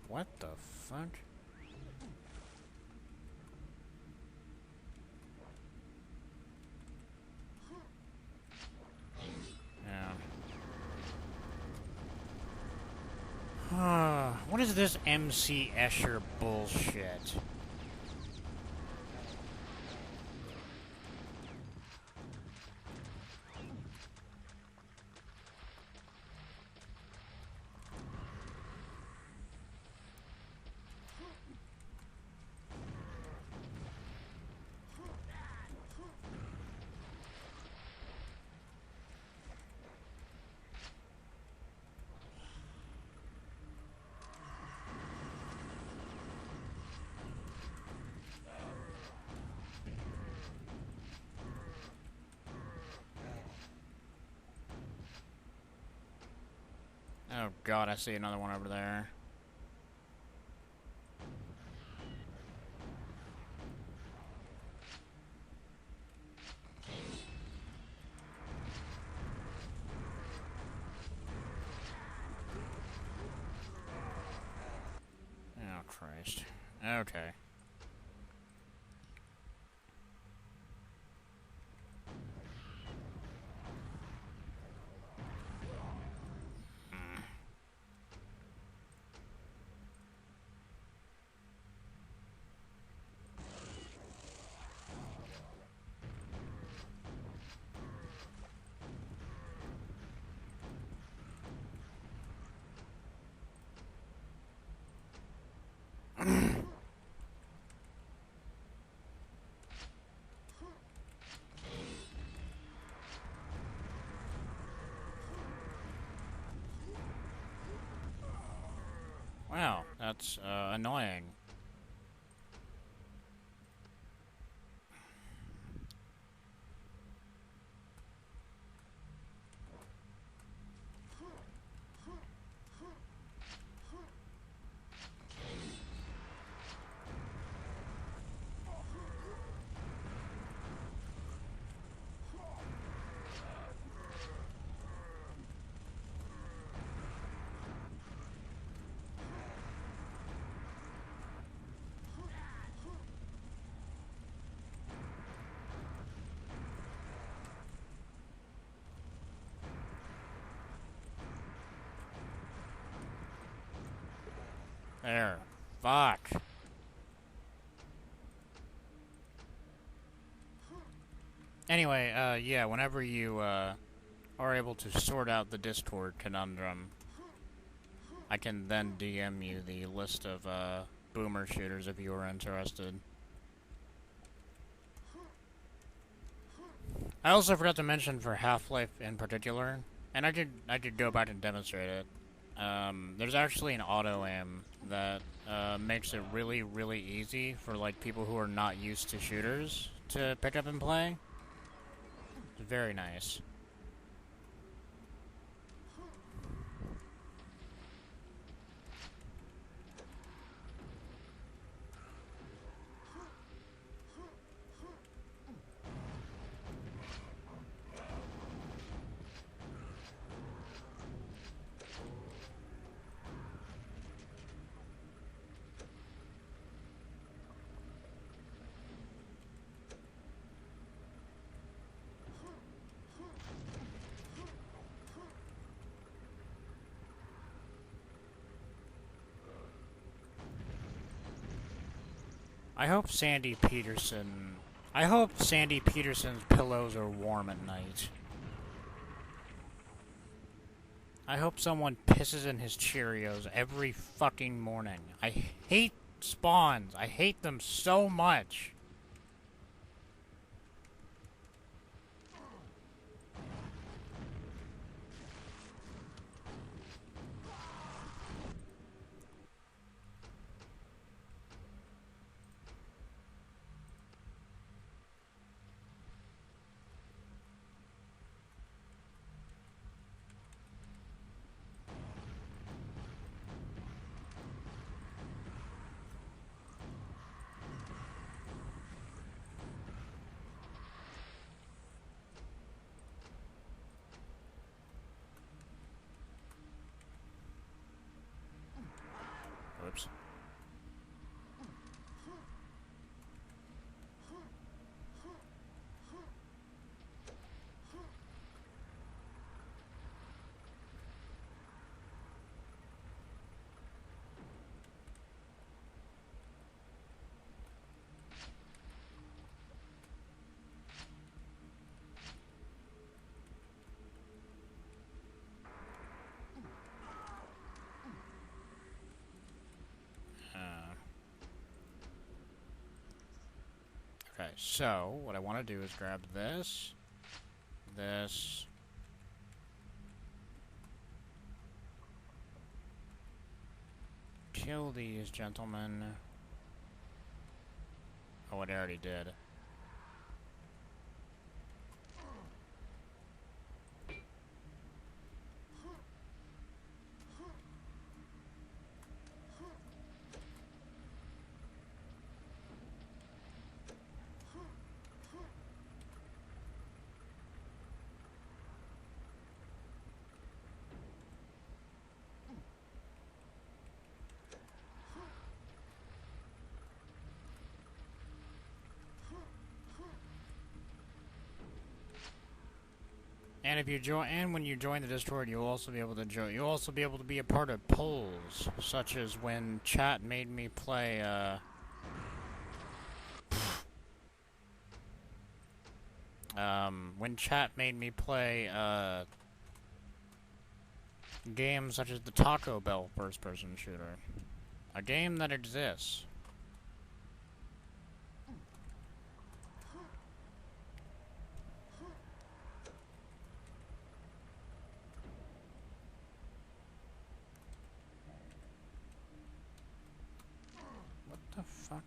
What the fuck? Yeah. What is this MC Escher bullshit? Oh god, I see another one over there. Oh Christ. Okay. Wow, that's annoying. There. Fuck. Anyway, yeah, whenever you, are able to sort out the Discord conundrum, I can then DM you the list of, boomer shooters if you are interested. I also forgot to mention for Half-Life in particular, and I could go back and demonstrate it. There's actually an auto-aim that, makes it really, really easy for, like, people who are not used to shooters to pick up and play. It's very nice. I hope Sandy Peterson's pillows are warm at night. I hope someone pisses in his Cheerios every fucking morning. I hate spawns. I hate them so much. Oops. Okay, so what I want to do is grab this, kill these gentlemen. Oh, I already did. And if you join, and when you join the Discord, you'll also be able to join. You'll also be able to be a part of polls, such as when chat made me play. When chat made me play games such as the Taco Bell first-person shooter, a game that exists. What the fuck?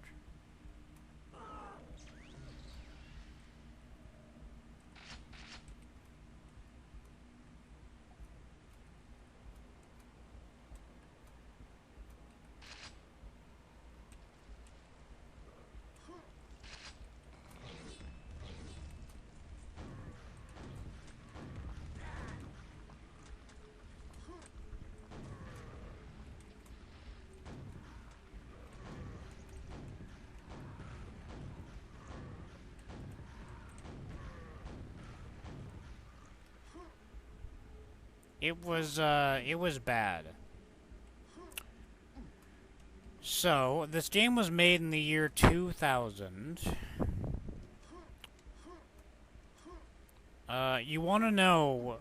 It was bad. So, this game was made in the year 2000. You want to know...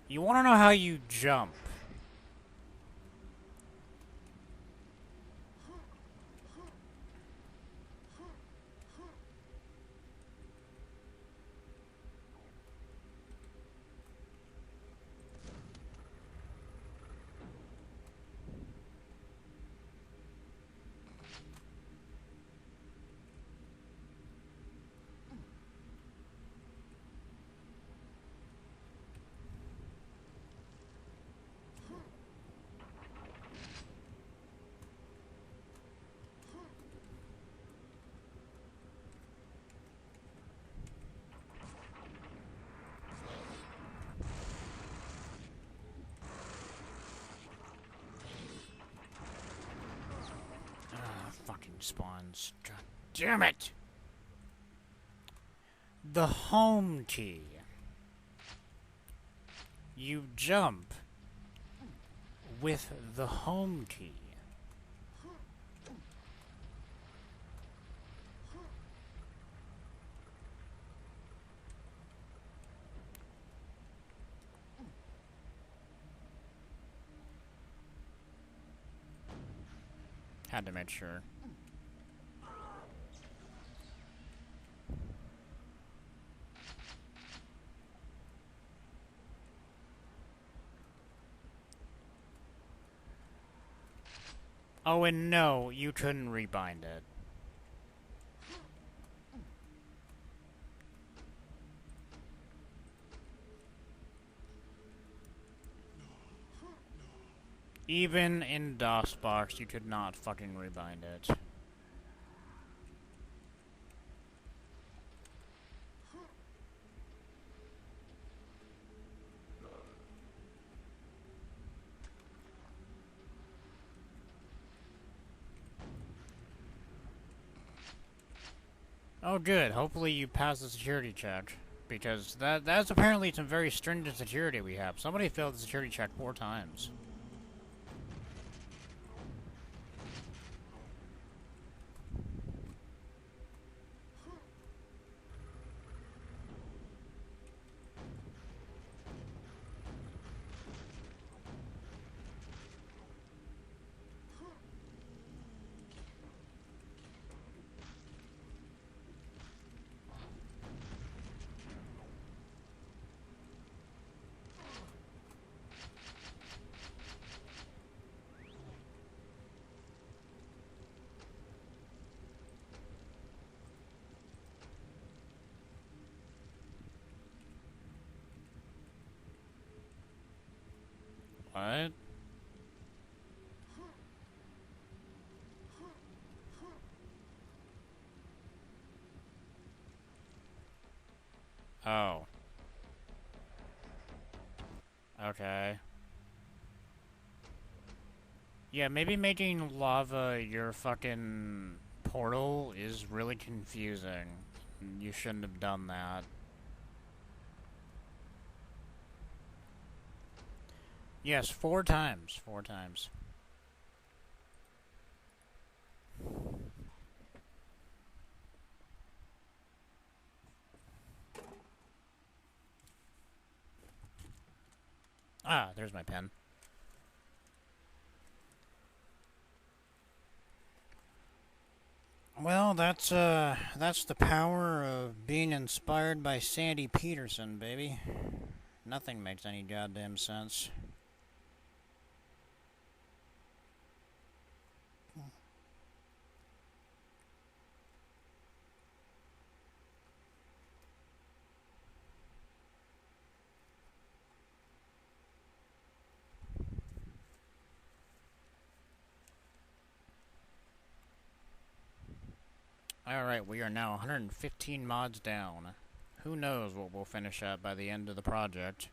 You want to know how you jump. Fucking spawns. God damn it! The home key. You jump with the home key. Had to make sure. Oh, and no, you couldn't rebind it. Even in DOSBox, you could not fucking rebind it. Oh, good. Hopefully you pass the security check. Because that's apparently some very stringent security we have. Somebody failed the security check 4 times. What? Oh. Okay. Yeah, maybe making lava your fucking portal is really confusing. You shouldn't have done that. Yes, 4 times. 4 times. Ah, there's my pen. Well, that's the power of being inspired by Sandy Peterson, baby. Nothing makes any goddamn sense. Alright, we are now 115 mods down. Who knows what we'll finish at by the end of the project.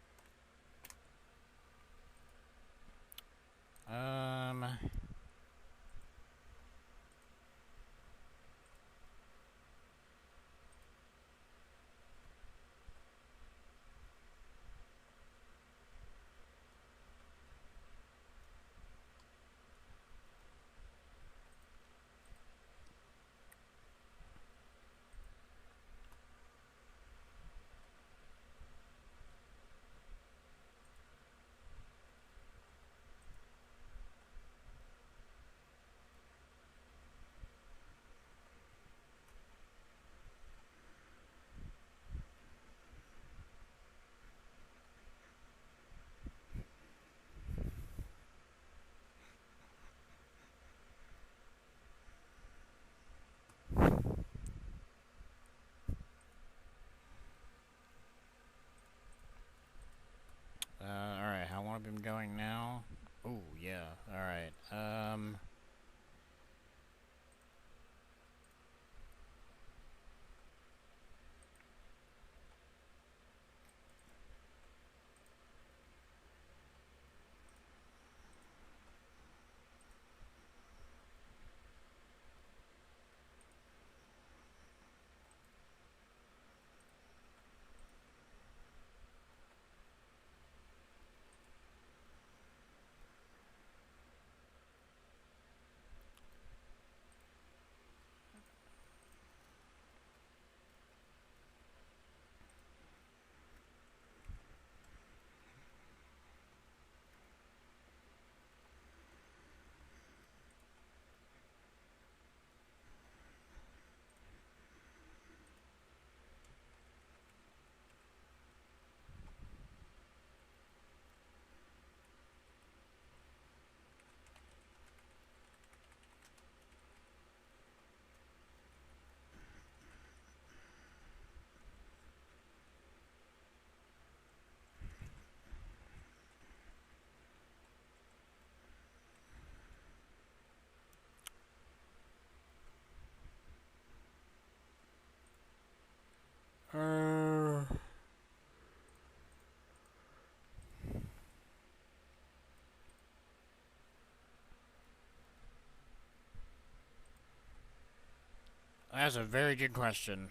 That's a very good question.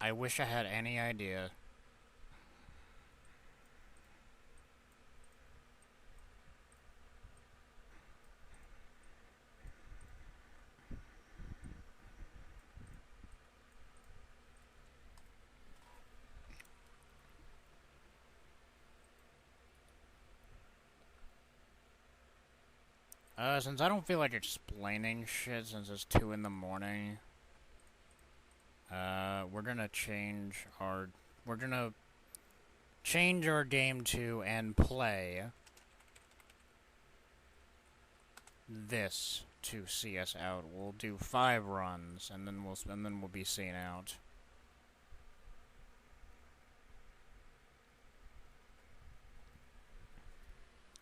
I wish I had any idea. Since I don't feel like explaining shit since it's 2 in the morning, we're gonna change our game to and play this to see us out. We'll do 5 runs, and then we'll be seen out.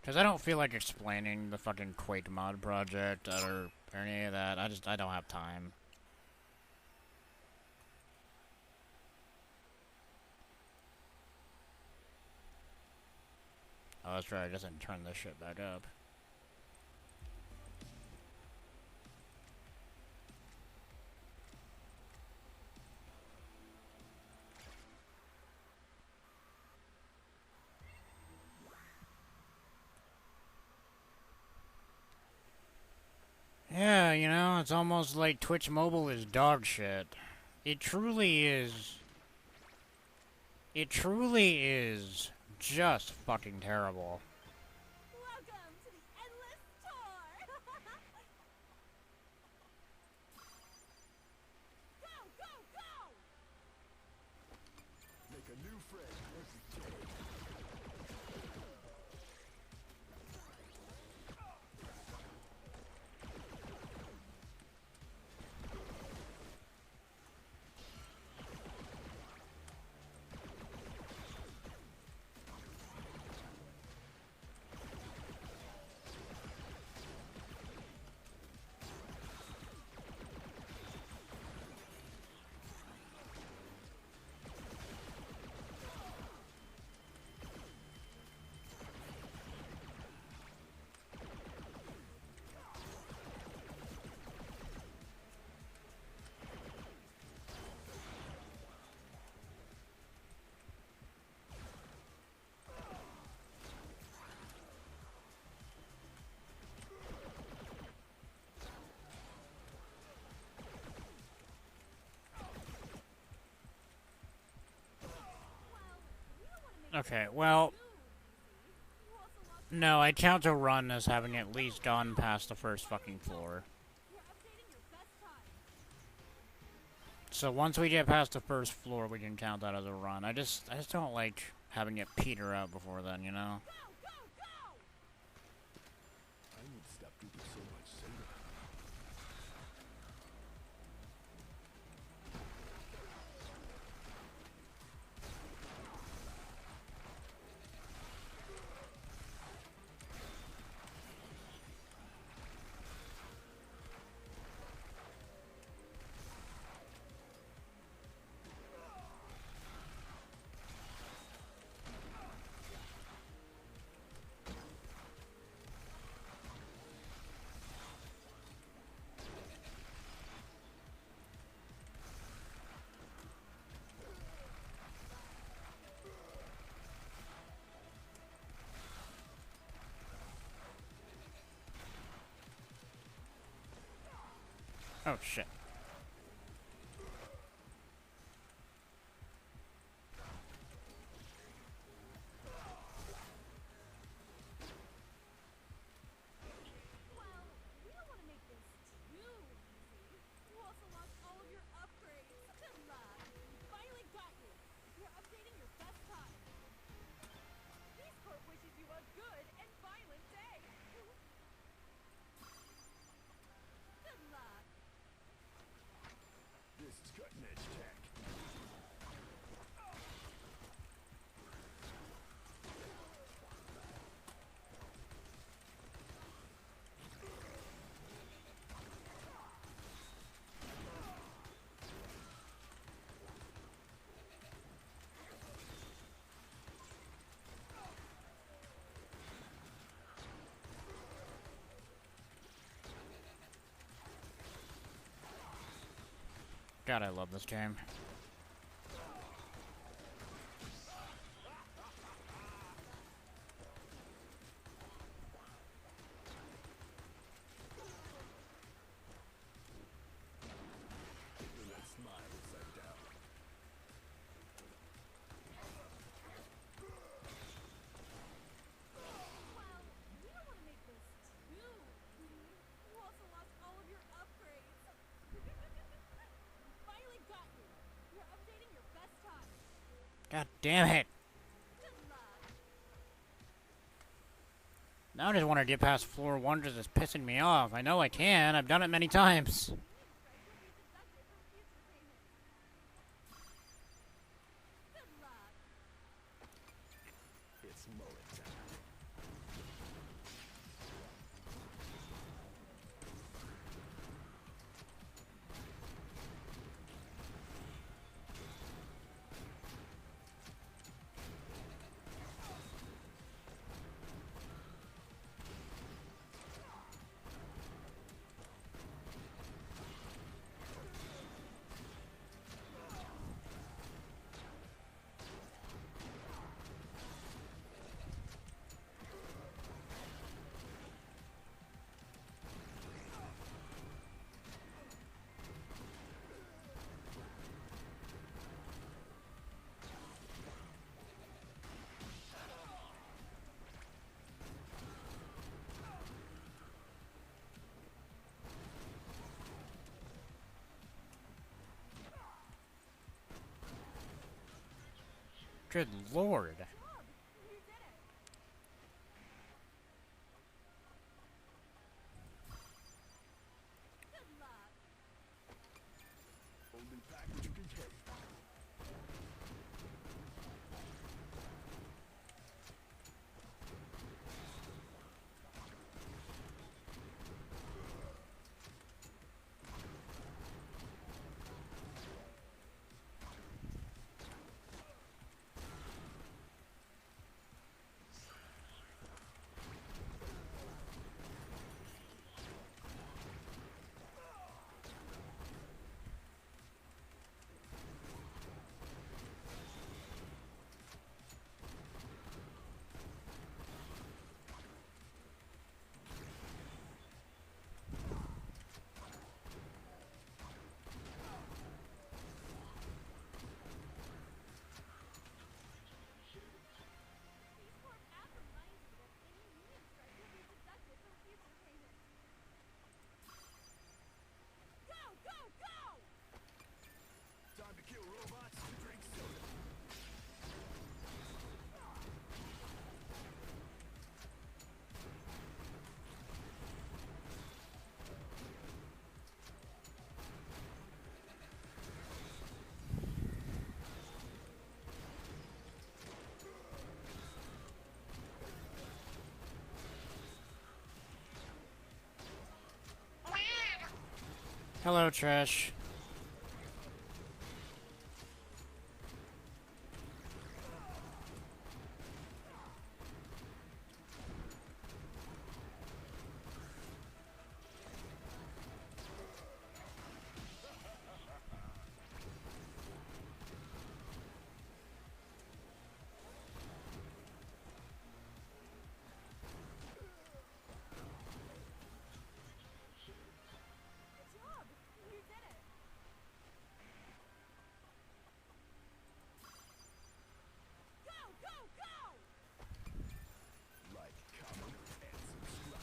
Because I don't feel like explaining the fucking Quake mod project or any of that. I don't have time. Oh, that's right, I guess I can turn this shit back up. Yeah, you know, it's almost like Twitch Mobile is dog shit. It truly is. It truly is just fucking terrible. Welcome to the endless tour. Go, go, go! Make a new friend every day. Okay, well... No, I count a run as having at least gone past the first fucking floor. So once we get past the first floor, we can count that as a run. I just don't like having it peter out before then, you know? I need to stop drinking so much soda. Oh, shit. God, I love this game. God damn it! Now I just want to get past floor 1 because it's pissing me off. I know I can. I've done it many times. It's mullet time. Good lord. Only package you can carry. Time to kill robots and drink soda. Hello, Trish. Like, comment, and subscribe.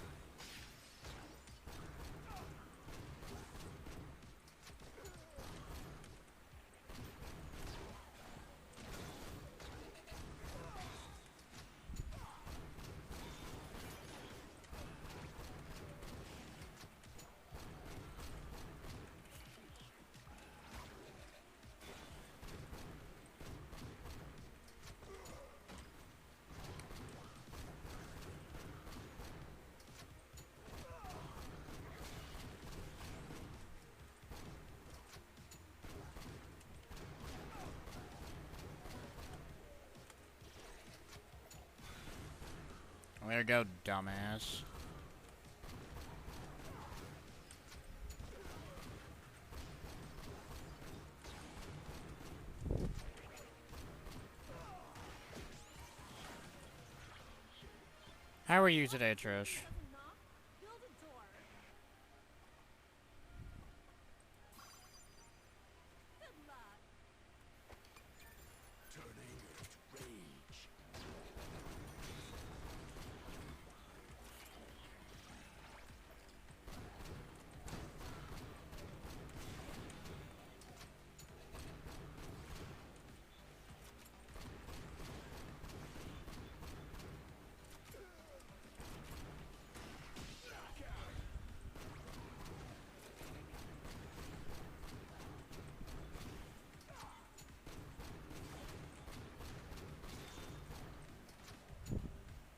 There you go, dumbass. How are you today, Trish?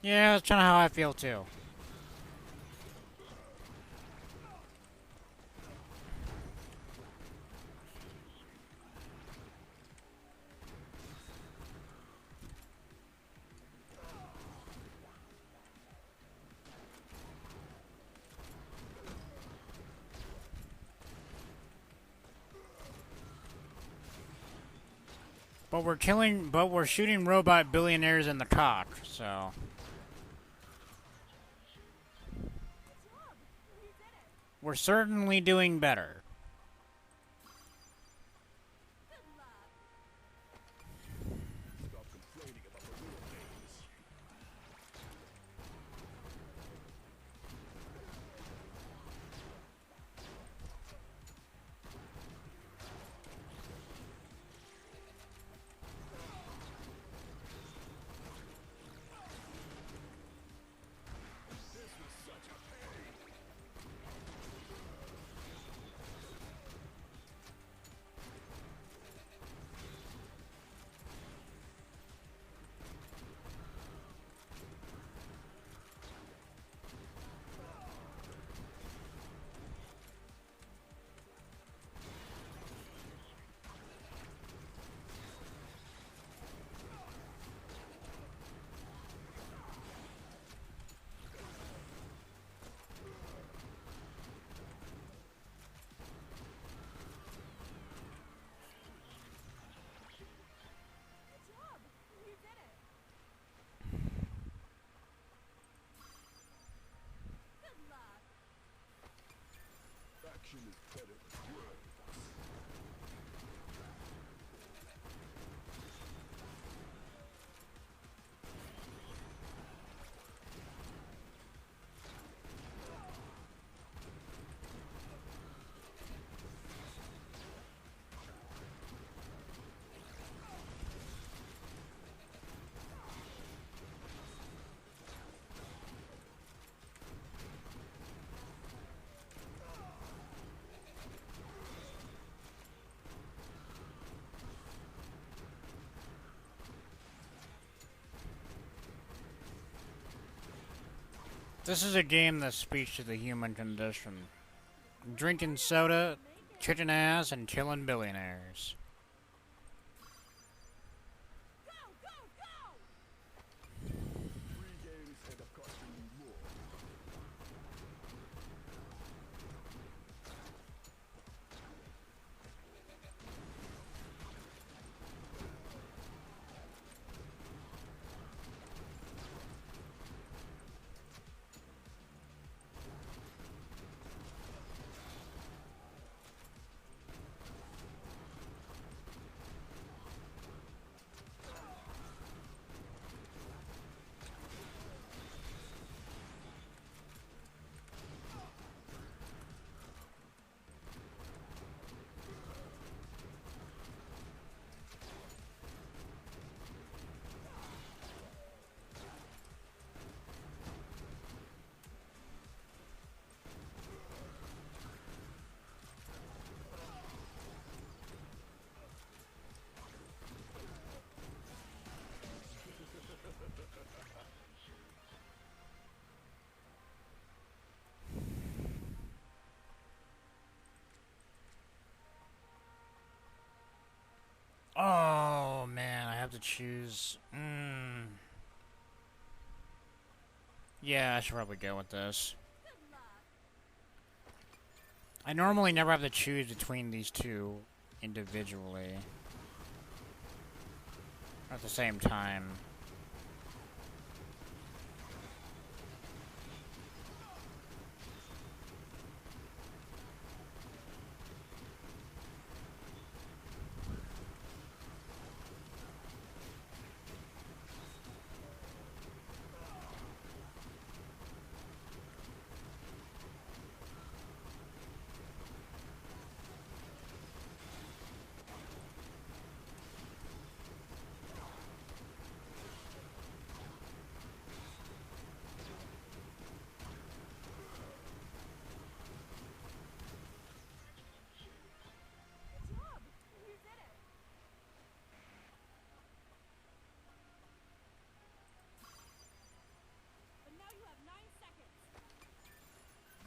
Yeah, that's kind of how I feel too. But we're shooting robot billionaires in the cock, so. We're certainly doing better. This is a game that speaks to the human condition. Drinking soda, kicking ass, and killing billionaires. Oh, man, I have to choose. Yeah, I should probably go with this. I normally never have to choose between these two individually. At the same time.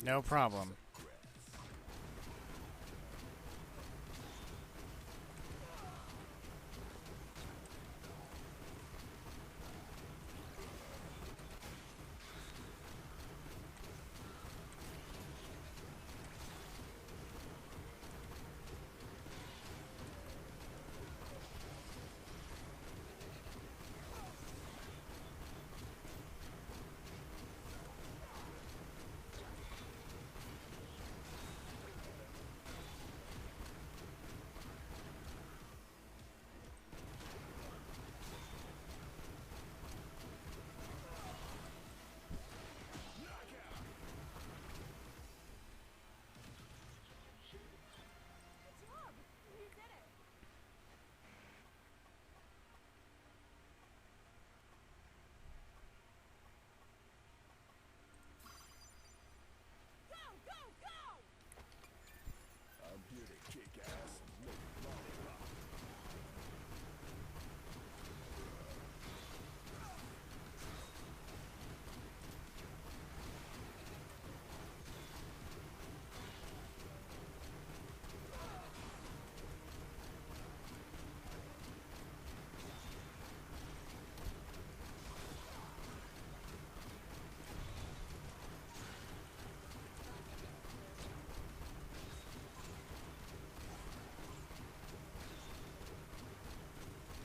No problem.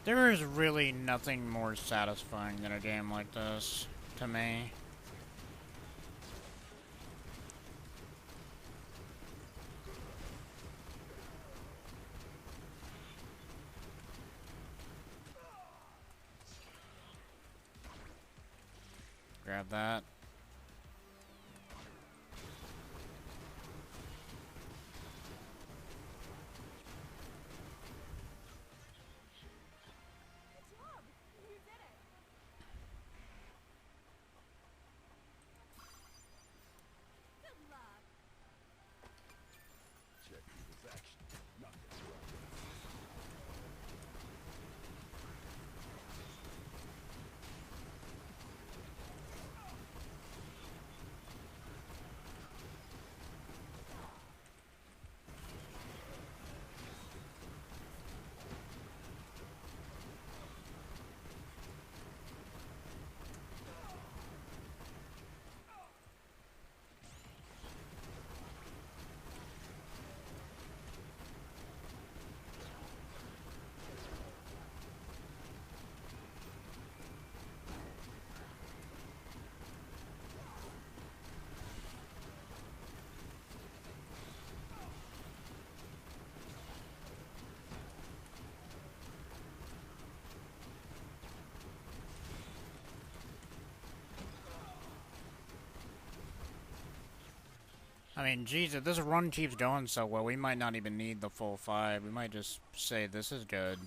There is really nothing more satisfying than a game like this, to me. Grab that. I mean, geez, if this run keeps going so well, we might not even need the full 5. We might just say this is good.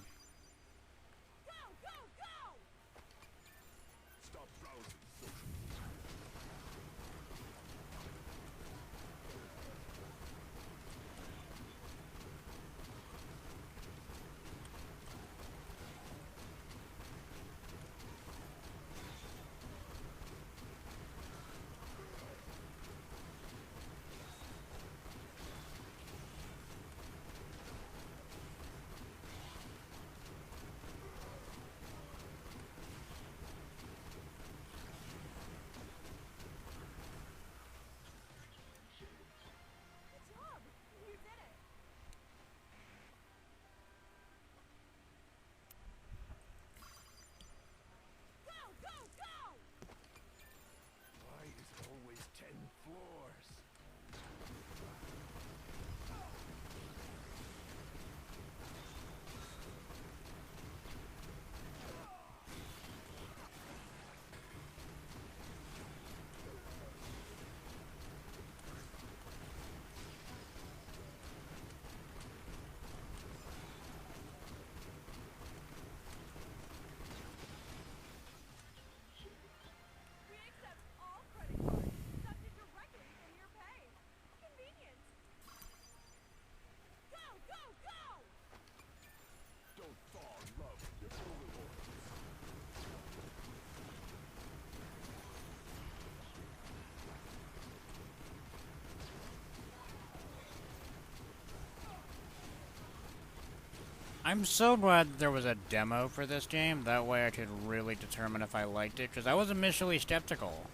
I'm so glad there was a demo for this game. That way I could really determine if I liked it. Because I was initially skeptical.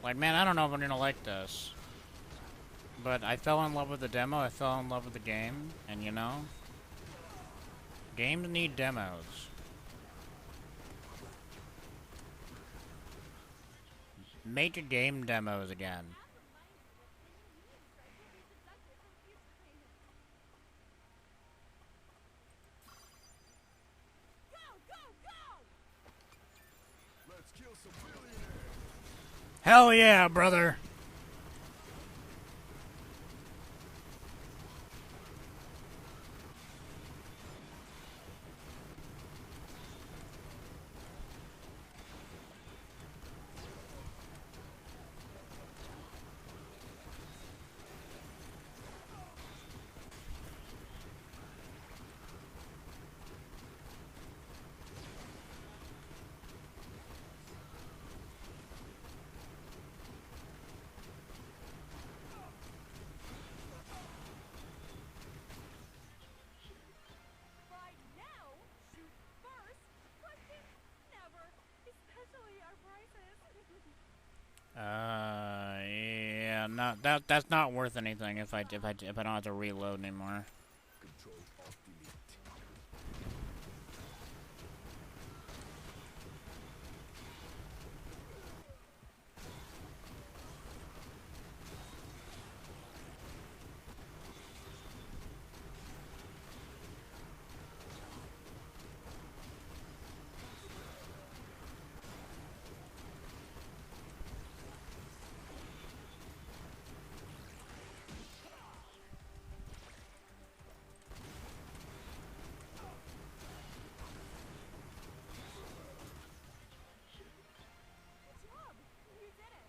Like, man, I don't know if I'm going to like this. But I fell in love with the demo. I fell in love with the game. And, you know, games need demos. Make game demos again. Hell yeah, brother! Yeah, not that's not worth anything if I don't have to reload anymore.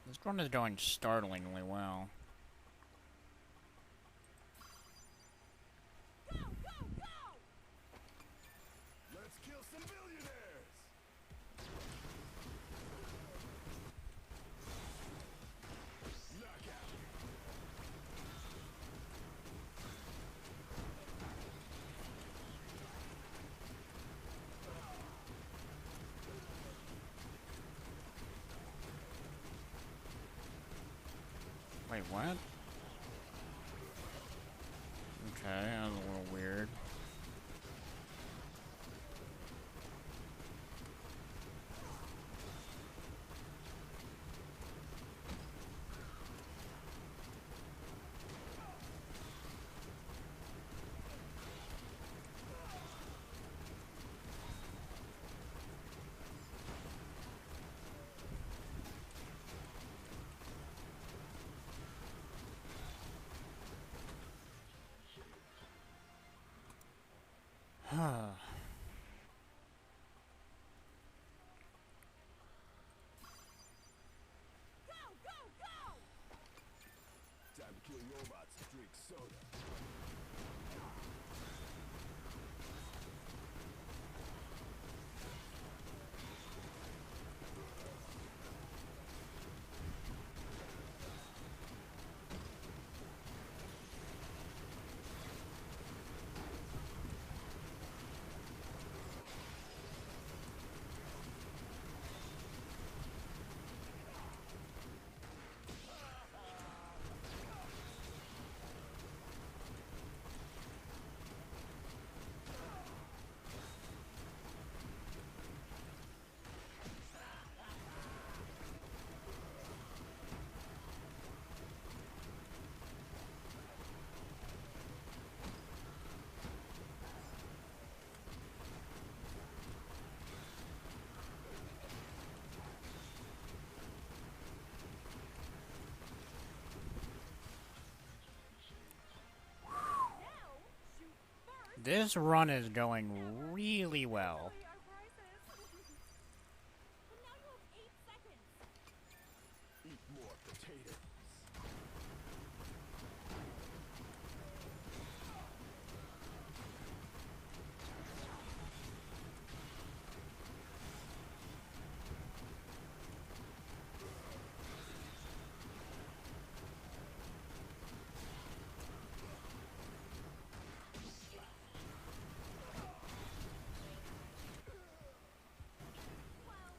This run is going startlingly well. Let's kill some billionaires! Knockout! Wait, what? Okay, that was a little weird. Time to kill robots and drink soda. This run is going really well. Eat more potatoes.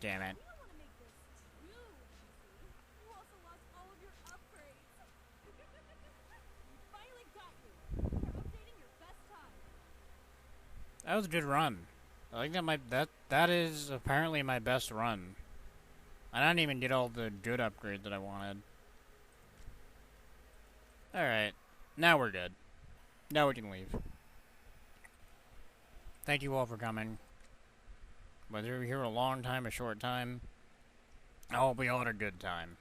damn it. That was a good run. I think that is apparently my best run. I didn't even get all the good upgrades that I wanted. Alright. Now we're good. Now we can leave. Thank you all for coming. Whether you're here a long time or short time, I hope we all had a good time.